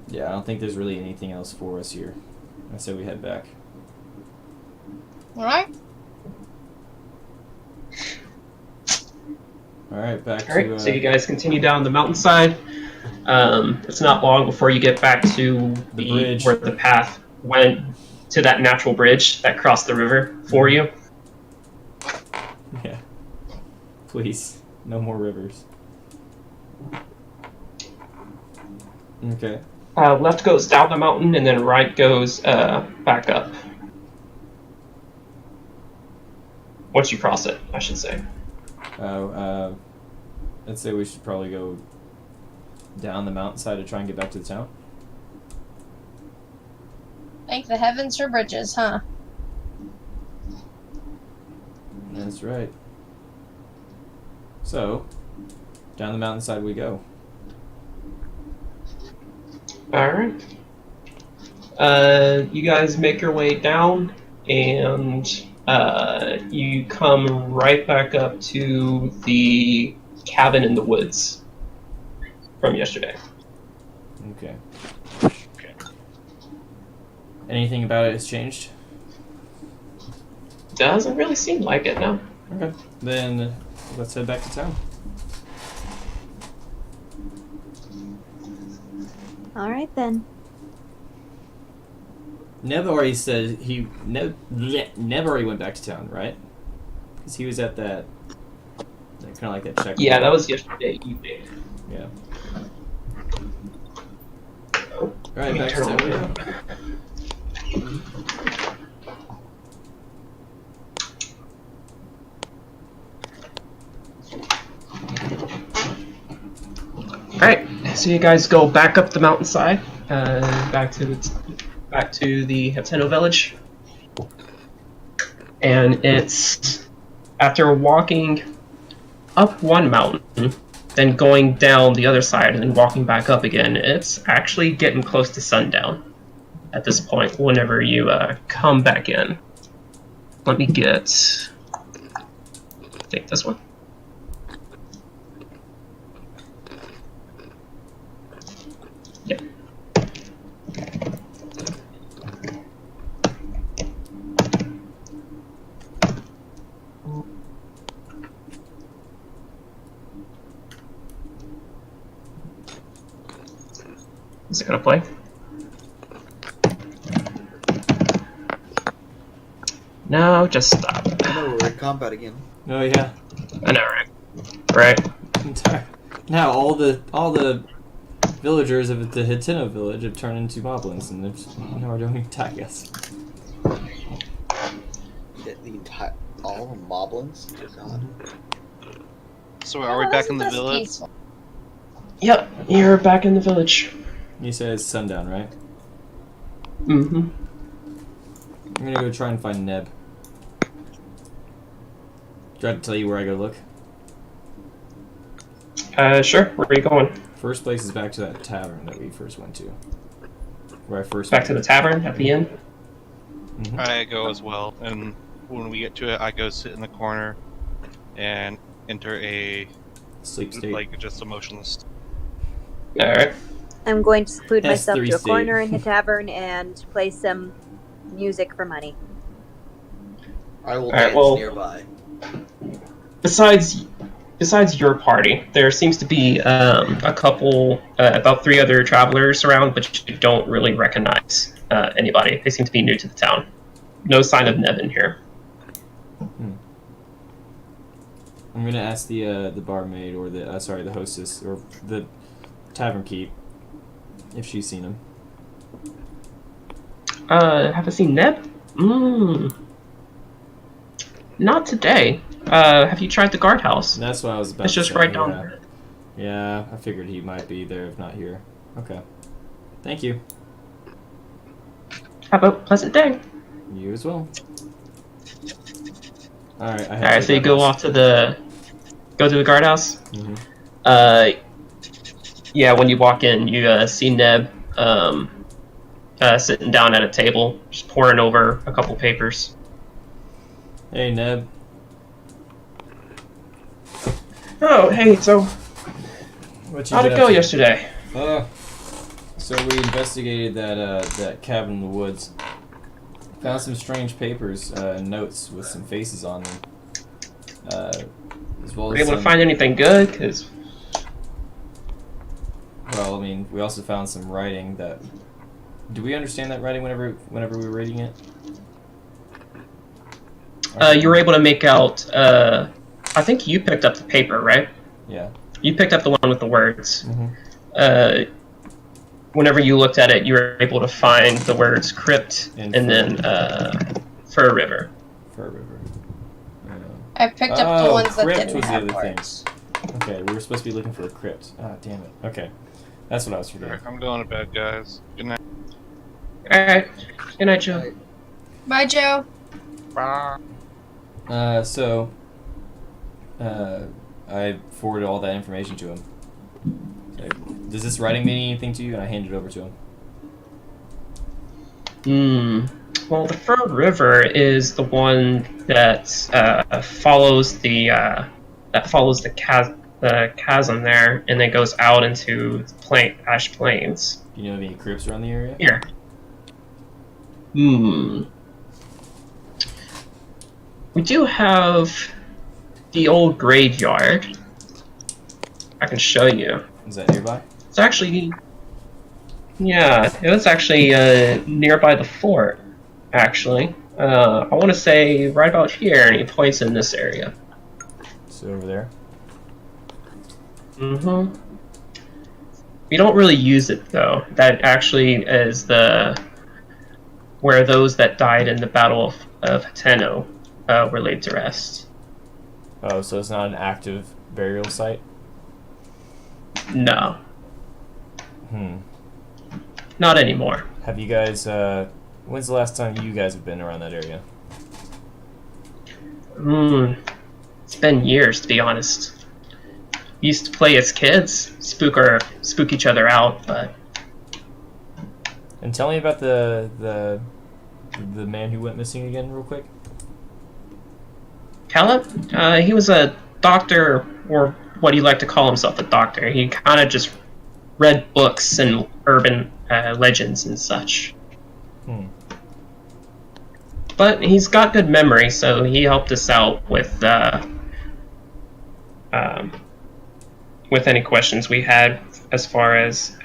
yeah, I don't think there's really anything else for us here. I say we head back. Alright. Alright, back Alright, to so you guys continue down the mountainside. It's not long before you get back to The bridge. where the path went to that natural bridge that crossed the river for you. Yeah. Please, no more rivers. Okay. Left goes down the mountain, and then right goes back up. Once you cross it, I should say. I'd say we should probably go down the mountainside to try and get back to the town. Thank the heavens for bridges, huh? That's right. So, down the mountainside we go. Alright. You guys make your way down, and you come right back up to the cabin in the woods from yesterday. Okay. Anything about it has changed? Doesn't really seem like it, no. Okay. Then let's head back to town. All right then. Neb already said Neb already went back to town, right? Because he was at that kind of like that checkpoint. Yeah, that was yesterday evening. Yeah. All right, back to town we go. so you guys go back up the mountainside, back to the Hateno village, and it's after walking up one mountain, then going down the other side, and then walking back up again. It's actually getting close to sundown at this point. Whenever you come back in, let me take this one. Yep. Is it gonna play? No, just stop. I know we're in combat again. Oh yeah. I know, right? Right. Now all the villagers of the Hateno village have turned into moblins, and they're now doing attack us. Hit the entire all the moblins. Dear God. So are we back in the village? Peaceful. Yep, you're back in the village. You said it's sundown, right? Mm-hmm. I'm gonna go try and find Neb. Do I have to tell you where I go look? Sure. Where are you going? First place is back to that tavern that we first went to. Where I first Back to the tavern at the inn? Mhm. I go as well, and when we get to it, I go sit in the corner and enter a sleep state. like just emotionless. Alright. I'm going to seclude myself S3 to a state. corner in the tavern and play some music for money. I will Alright, dance well- nearby. Besides your party, there seems to be a couple, about 3 other travelers around, but you don't really recognize anybody. They seem to be new to the town. No sign of Nevin here. I'm gonna ask the barmaid or the the hostess or the tavern keep if she's seen him. Have I seen Neb? Not today. Have you tried the guardhouse? And that's what I was about It's to just say, right down yeah. there. Yeah, I figured he might be there if not here. Okay. Thank you. Have a pleasant day. You as well. Alright, Alright, so you go to the guardhouse? Mm-hmm. Yeah, when you walk in, you see Neb sitting down at a table, just poring over a couple papers. Hey, Neb. Oh, hey, so What you how'd been it up go to? yesterday? So we investigated that cabin in the woods. Found some strange papers and notes with some faces on them. As well Were as you able to some- find anything good? Because Well, I mean, we also found some writing that. Do we understand that writing whenever we were reading it? you were able to make out. I think you picked up the paper, right? Yeah. You picked up the one with the words. Mm-hmm. Whenever you looked at it, you were able to find the words crypt And and then Fir River. Fir River. I picked up the ones that crypt didn't was the have other words. thing. Okay, we were supposed to be looking for a crypt. Ah, damn it. Okay, that's what I was forgetting. Alright, I'm going to bed, guys. Good night. Alright. Good night, Joe. Bye, Joe. Bye. I forwarded all that information to him. So, does this writing mean anything to you? And I handed it over to him. Well, the Fir River is the one that follows the chasm there, and then goes out into the ash plains. Do you know of any crypts around the area? Here. We do have the old graveyard. I can show you. Is that nearby? It's actually, yeah, it was actually nearby the fort. Actually, I want to say right about here, and he points in this area. So over there. We don't really use it though. That actually is where those that died in the Battle of Hateno were laid to rest. Oh, so it's not an active burial site? No. Not anymore. Have you guys, when's the last time you guys have been around that area? It's been years, to be honest. We used to play as kids, spook each other out, but... And tell me about the man who went missing again, real quick. Caleb? He was a doctor, or what he liked to call himself, a doctor. He kind of just read books and urban legends and such. But he's got good memory, so he helped us out with any questions we had as far as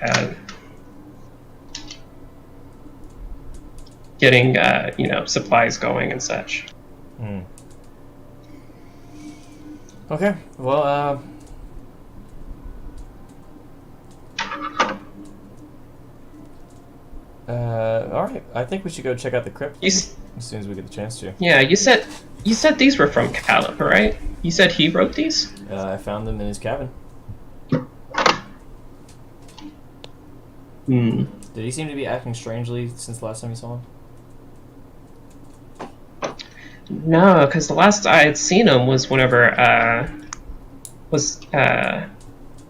getting supplies going and such. Okay, well, alright, I think we should go check out the crypt as soon as we get the chance to. Yeah, you said these were from Caleb, right? You said he wrote these? I found them in his cabin. Hmm. Did he seem to be acting strangely since the last time you saw him? No, because the last I had seen him was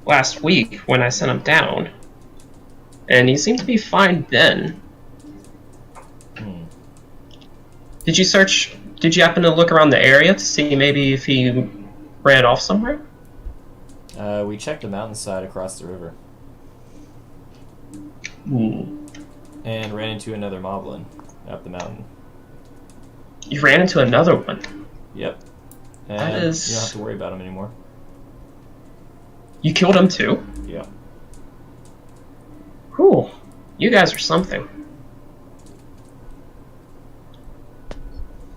last week when I sent him down, and he seemed to be fine then. Did you happen to look around the area to see maybe if he ran off somewhere? We checked the mountainside across the river. And ran into another moblin up the mountain. You ran into another one? Yep. And That is... you don't have to worry about him anymore. You killed him too? Yeah. Cool. You guys are something.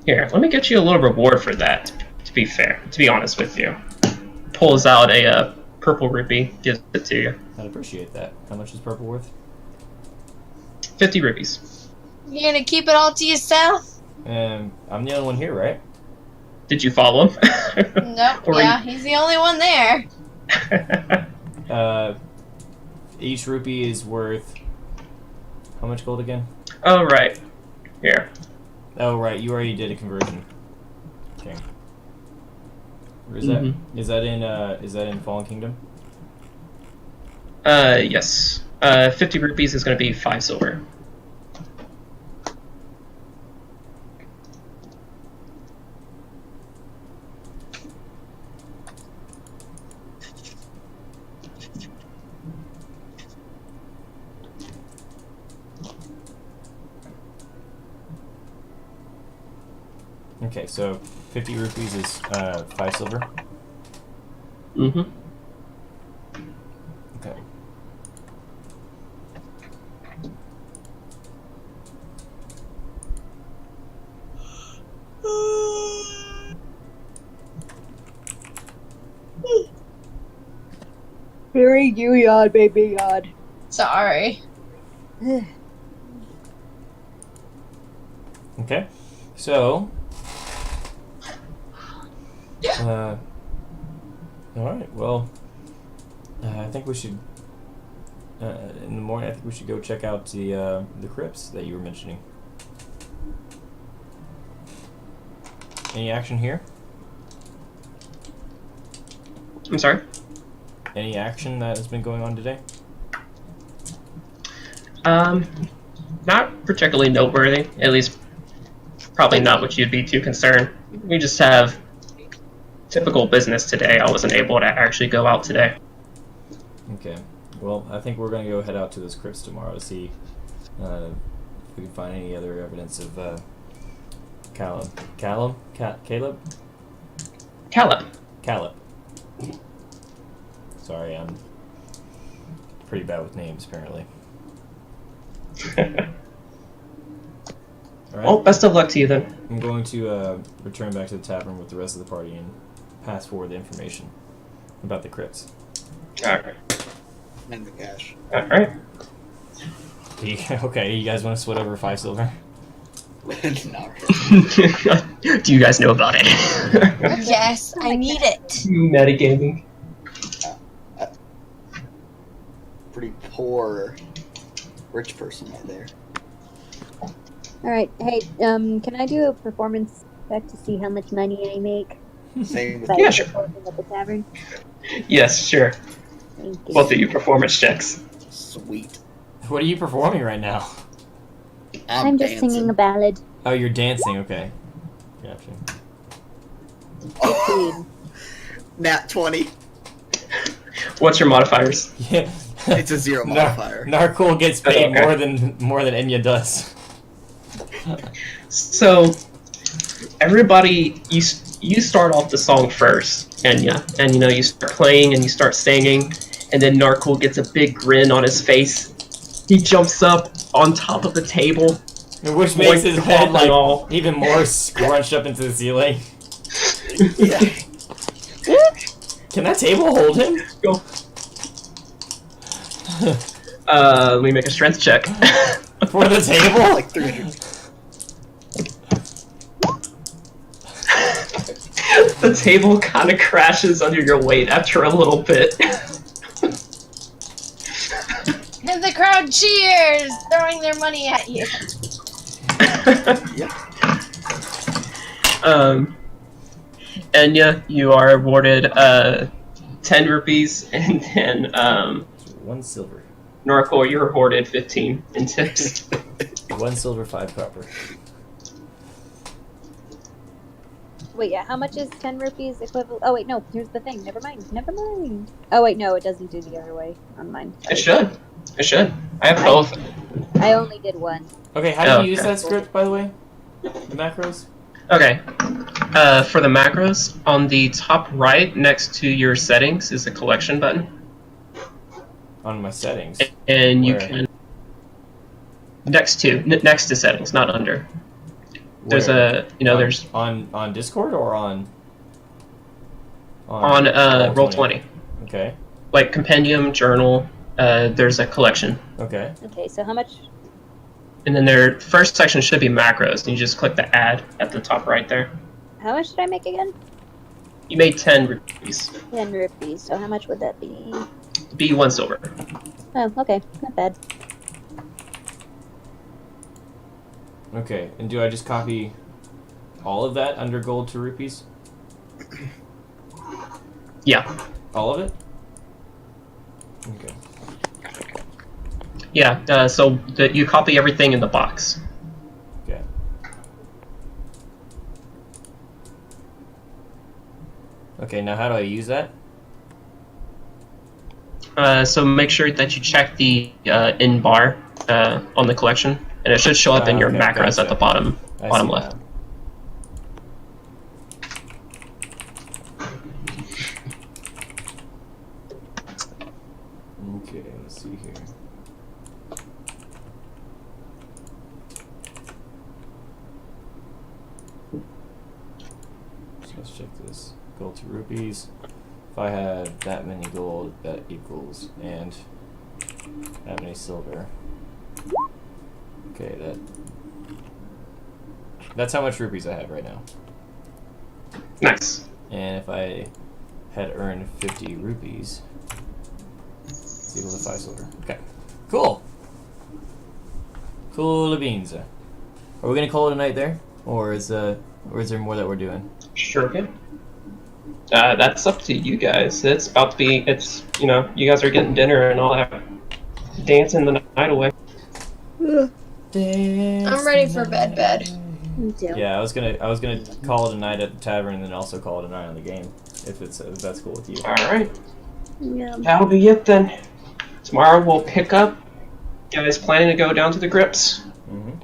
Here, let me get you a little reward for that, to be honest with you. Pulls out a purple rupee, gives it to you. I'd appreciate that. How much is purple worth? 50 rupees. You're gonna keep it all to yourself? I'm the only one here, right? Did you follow him? Nope. Or Yeah, he's the only one there. Each rupee is worth... How much gold again? Oh, right. Here. Oh, right. You already did a conversion. Okay. Where is Mhm. that? Is that in Fallen Kingdom? Yes. 50 rupees is going to be 5 silver. Okay, so 50 rupees is 5 silver. Mm-hmm. Okay. Very you yod, baby yod. Sorry. Okay. So. Alright, well. I think we should. In the morning, I think we should go check out the crypts that you were mentioning. Any action here? I'm sorry? Any action that has been going on today? Not particularly noteworthy. At least, probably not what you'd be too concerned. We just have typical business today. I wasn't able to actually go out today. Okay. Well, I think we're going to go head out to those crypts tomorrow to see if we can find any other evidence of Caleb. Caleb? Caleb? Caleb. Sorry, I'm pretty bad with names, apparently. All right. Well, best of luck to you then. I'm going to return back to the tavern with the rest of the party and pass forward the information about the crypts. Alright. And the cash. Alright. Okay, you guys want to split over 5 silver? Not really. Do you guys know about it? Yes, I need it. Metagaming. Pretty poor rich person right there. All right. Hey, can I do a performance check to see how much money I make Same with by Yeah, sure. performing at the tavern? Yes, sure. Thank you. Both of you performance checks. Sweet. What are you performing right now? I'm just singing a ballad. Oh, you're dancing. Okay. Gotcha. Oh, nat 20. What's your modifiers? Yeah. It's a 0 modifier. Narcool gets paid Okay. more than Enya does. So, everybody, you start off the song first, Enya, and you know you start playing and you start singing, and then Narcool gets a big grin on his face. He jumps up on top of the table, Which makes his head like all. even more scrunched up into the ceiling. Yeah. Can that table hold him? Go. Let me make a strength check. For the table? Like 300. The table kind of crashes under your weight after a little bit. And the crowd cheers, throwing their money at you. Yep. Enya, you are awarded 10 rupees, and then 1 silver. Norcor, you're awarded 15 in tips. 1 silver, 5 copper. Wait, yeah, how much is 10 rupees equivalent? Oh, wait, no, here's the thing. Never mind. Oh, wait, no, it doesn't do the other way on mine. It should. It should. I have both. I only did 1. Okay, how do Oh, you use okay. that script, by the way? The macros? Okay. For the macros, on the top right next to your settings is a collection button. On my settings. And you Where? can... Next to settings, not under. There's Where? there's... On Discord or on On Roll20. Okay. Like Compendium, Journal, there's a collection. Okay. Okay, so how much? And then their first section should be macros, and you just click the add at the top right there. How much did I make again? You made 10 rupees. 10 rupees. So how much would that be? Be 1 silver. Oh, okay. Not bad. Okay, and do I just copy all of that under gold to rupees? Yeah. All of it? Okay. Yeah, so you copy everything in the box. Okay. Okay, now how do I use that? So make sure that you check the in bar on the collection, and it should show up in your Okay, macros gotcha. at the bottom I bottom see left. now. Okay, let's see here. So let's check this. Gold to rupees. If I have that many gold, that equals, and that many silver. Okay, that's how much rupees I have right now. Nice. And if I had earned 50 rupees, it's equal to 5 silver. Okay. Cool. Cool beans. Are we gonna call it a night there? Or is there more that we're doing? Sure can. That's up to you guys. It's about to be, you guys are getting dinner and all that. Dancing the night away. I'm ready for bed. Me too. Yeah, I was gonna call it a night at the tavern and then also call it a night on the game, if that's cool with you. Alright. Yeah. That'll be it then. Tomorrow we'll pick up. Guys planning to go down to the grips? Mm-hmm.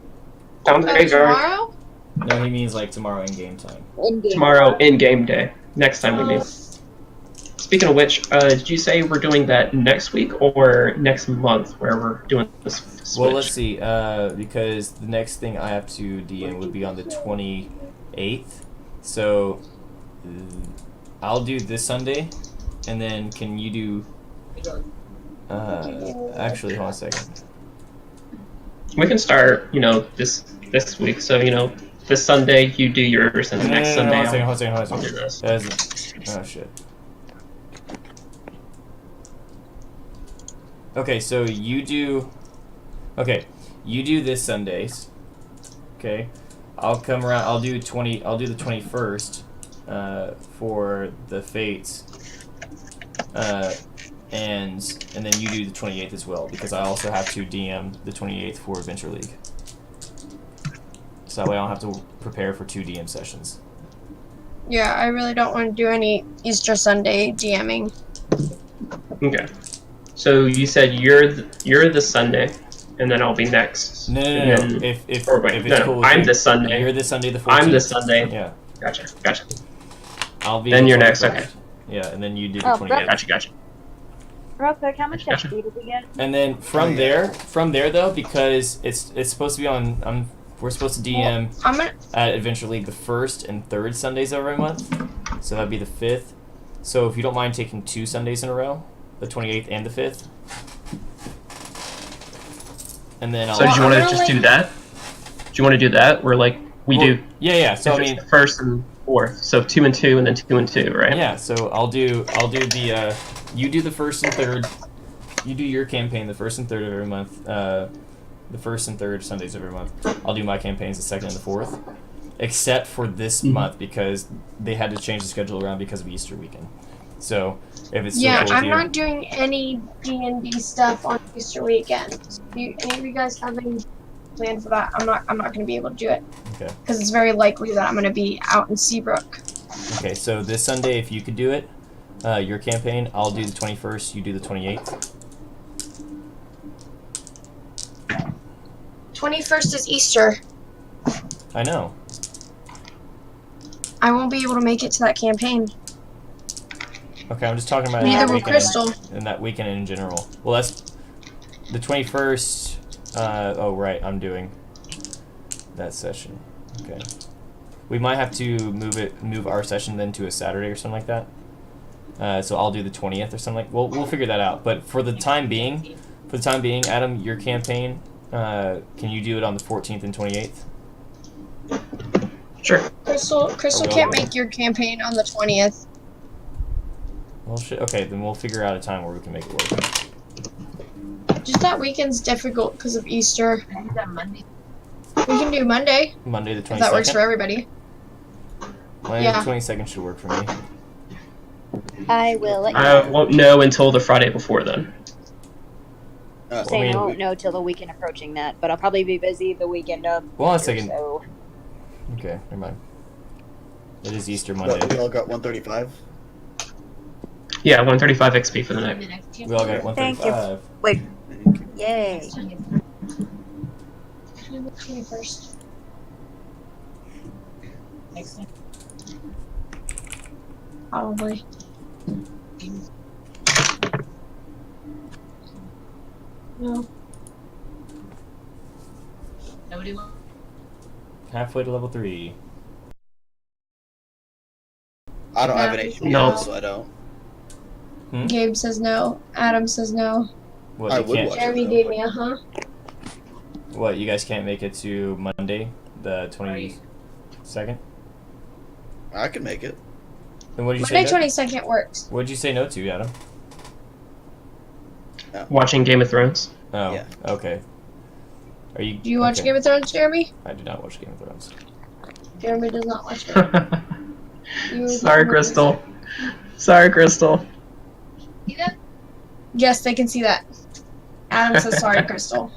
Down to the graveyard. Tomorrow? No, he means like tomorrow in game time. In-game. Tomorrow in game day. Next time we meet. Speaking of which, did you say we're doing that next week or next month where we're doing this switch? Well, let's see, because the next thing I have to DM would be on the 28th, so I'll do this Sunday, and then can you do, actually, hold on a second. We can start, this week, so, this Sunday you do yours, and the next Sunday hold on a second. I'll do this. Oh, shit. Okay, so you do. Okay, you do this Sundays. Okay, I'll come around. I'll do 20. I'll do the 21st for the Fates. And then you do the 28th as well, because I also have to DM the 28th for Adventure League. So that way I don't have to prepare for 2 DM sessions. Yeah, I really don't want to do any Easter Sunday DMing. Okay. So you said you're the Sunday, and then I'll be next. No. And then- If it's no, cool with I'm you, the Sunday. You're the Sunday the 14th. I'm the Sunday. Yeah. Gotcha. I'll be Then the you're next, 21st. okay. Yeah, and then you do the Oh, 28th. Gotcha. Real quick, how much Gotcha. XP did we get? And then from there though, because it's supposed to be on we're supposed to DM I'm gonna. at Adventure League the 1st and 3rd Sundays of every month. So that'd be the 5th. So if you don't mind taking 2 Sundays in a row, the 28th and the 5th. And then I'll So did you want to I'm just gonna do that? Do you want to do that? Where like we Well, do Yeah, so I if it's mean the 1st and 4th. So 2 and 2 and then 2 and 2, right? yeah, so I'll do the you do the 1st and 3rd. You do your campaign the 1st and 3rd of every month. The 1st and 3rd Sundays of every month. I'll do my campaigns the 2nd and the 4th. Except for this month, because they had to change the schedule around because of Easter weekend. So if it's still Yeah, cool with I'm you, not doing any D&D stuff on Easter weekend. Do any of you guys have any plan for that? I'm not going to be able to do it Okay. because it's very likely that I'm going to be out in Seabrook. Okay, so this Sunday, if you could do it, your campaign, I'll do the 21st, you do the 28th. 21st is Easter. I know. I won't be able to make it to that campaign. Okay, I'm just talking about Neither that will weekend Crystal. and that weekend in general. Well, that's the 21st. Oh, right, I'm doing that session. Okay. We might have to move our session then to a Saturday or something like that. So I'll do the 20th or something like. We'll figure that out. But for the time being, Adam, your campaign, can you do it on the 14th and 28th? Sure. Crystal can't make your campaign on the 20th. Well, shit. Okay, then we'll figure out a time where we can make it work. Just that weekend's difficult because of Easter. We can do Monday, Monday the 22nd. if that works for everybody. Monday Yeah. the 22nd should work for me. I will let you I know. won't know until the Friday before then. Saying I mean, I won't know till the weekend approaching that, but I'll probably be busy the weekend of. Hold on a Easter, second. So Okay, never mind. It is Easter What, Monday. we all got 135? Yeah, 135 XP for the night. We all got Thank you. 135. wait, yay! 21st. Probably. No. Halfway to level 3. I don't have an Yeah. HBO, No. so I don't. Gabe says no. Adam says no. What, I you would can't, watch it. Jeremy gave me a huh. what, you guys can't make it to Monday, the 22nd? I can make it. Then what did you Monday say? 22nd works. What did you say no to, Adam? Watching Game of Thrones. Oh, Yeah. okay. Are you? Do you watch okay. Game of Thrones, Jeremy? I do not watch Game of Thrones. Jeremy does not watch it. Sorry, Crystal. Sorry, Crystal. Yes, they can see that. Adam says sorry, Crystal.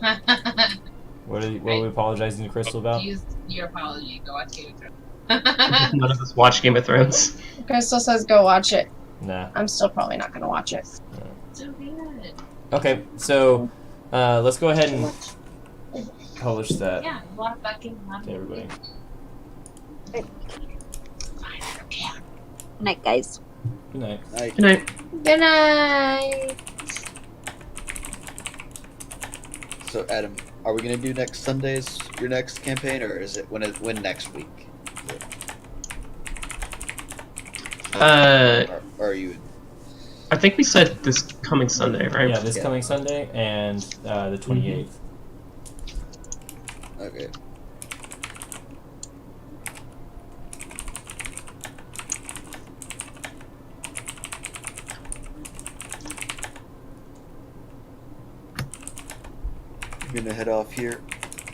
What are we apologizing to Crystal about? Use your apology. Go watch Game of Thrones. None of us watch Game of Thrones. Crystal says go watch it. Nah. I'm still probably not gonna watch it. So good. Okay, so let's go ahead and publish that Yeah, a lot of fucking to everybody. Good night, guys. Good night. Good night. Good night. So, Adam, are we gonna do next Sunday's your next campaign, or is it when next week? Or are you? I think we said this coming Sunday, right? Yeah, this Yeah. coming Sunday and the 28th. Okay. gonna head off here.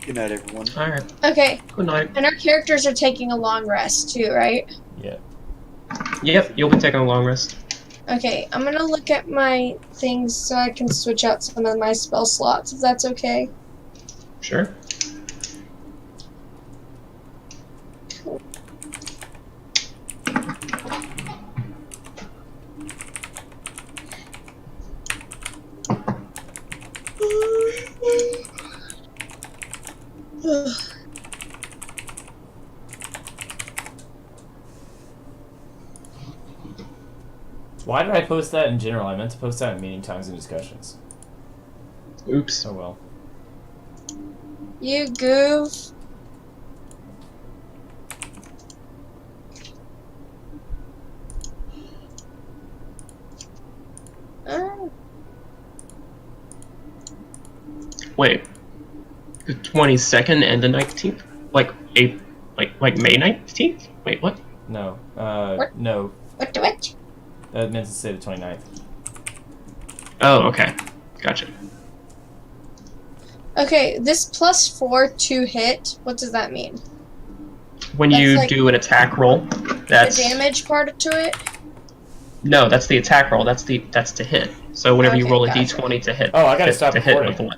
Good night, everyone. Alright, Okay, good night. and our characters are taking a long rest too, right? Yeah. Yep, you'll be taking a long rest. Okay, I'm gonna look at my things so I can switch out some of my spell slots, if that's okay. Sure. Why did I post that in general? I meant to post that in meeting times and discussions. Oops. Oh well. You goof. Oh. Wait. The 22nd and the 19th? Like May 19th? Wait, what? No. What? No. What the what? That meant to say the 29th. Oh, okay. Gotcha. Okay, this +4 to hit, what does that mean? When That's you like do an attack roll, that's the damage part to it? no, that's the attack roll. That's to hit. So whenever you Okay, roll a gotcha. d20 to hit, Oh, I gotta stop to hit recording. with the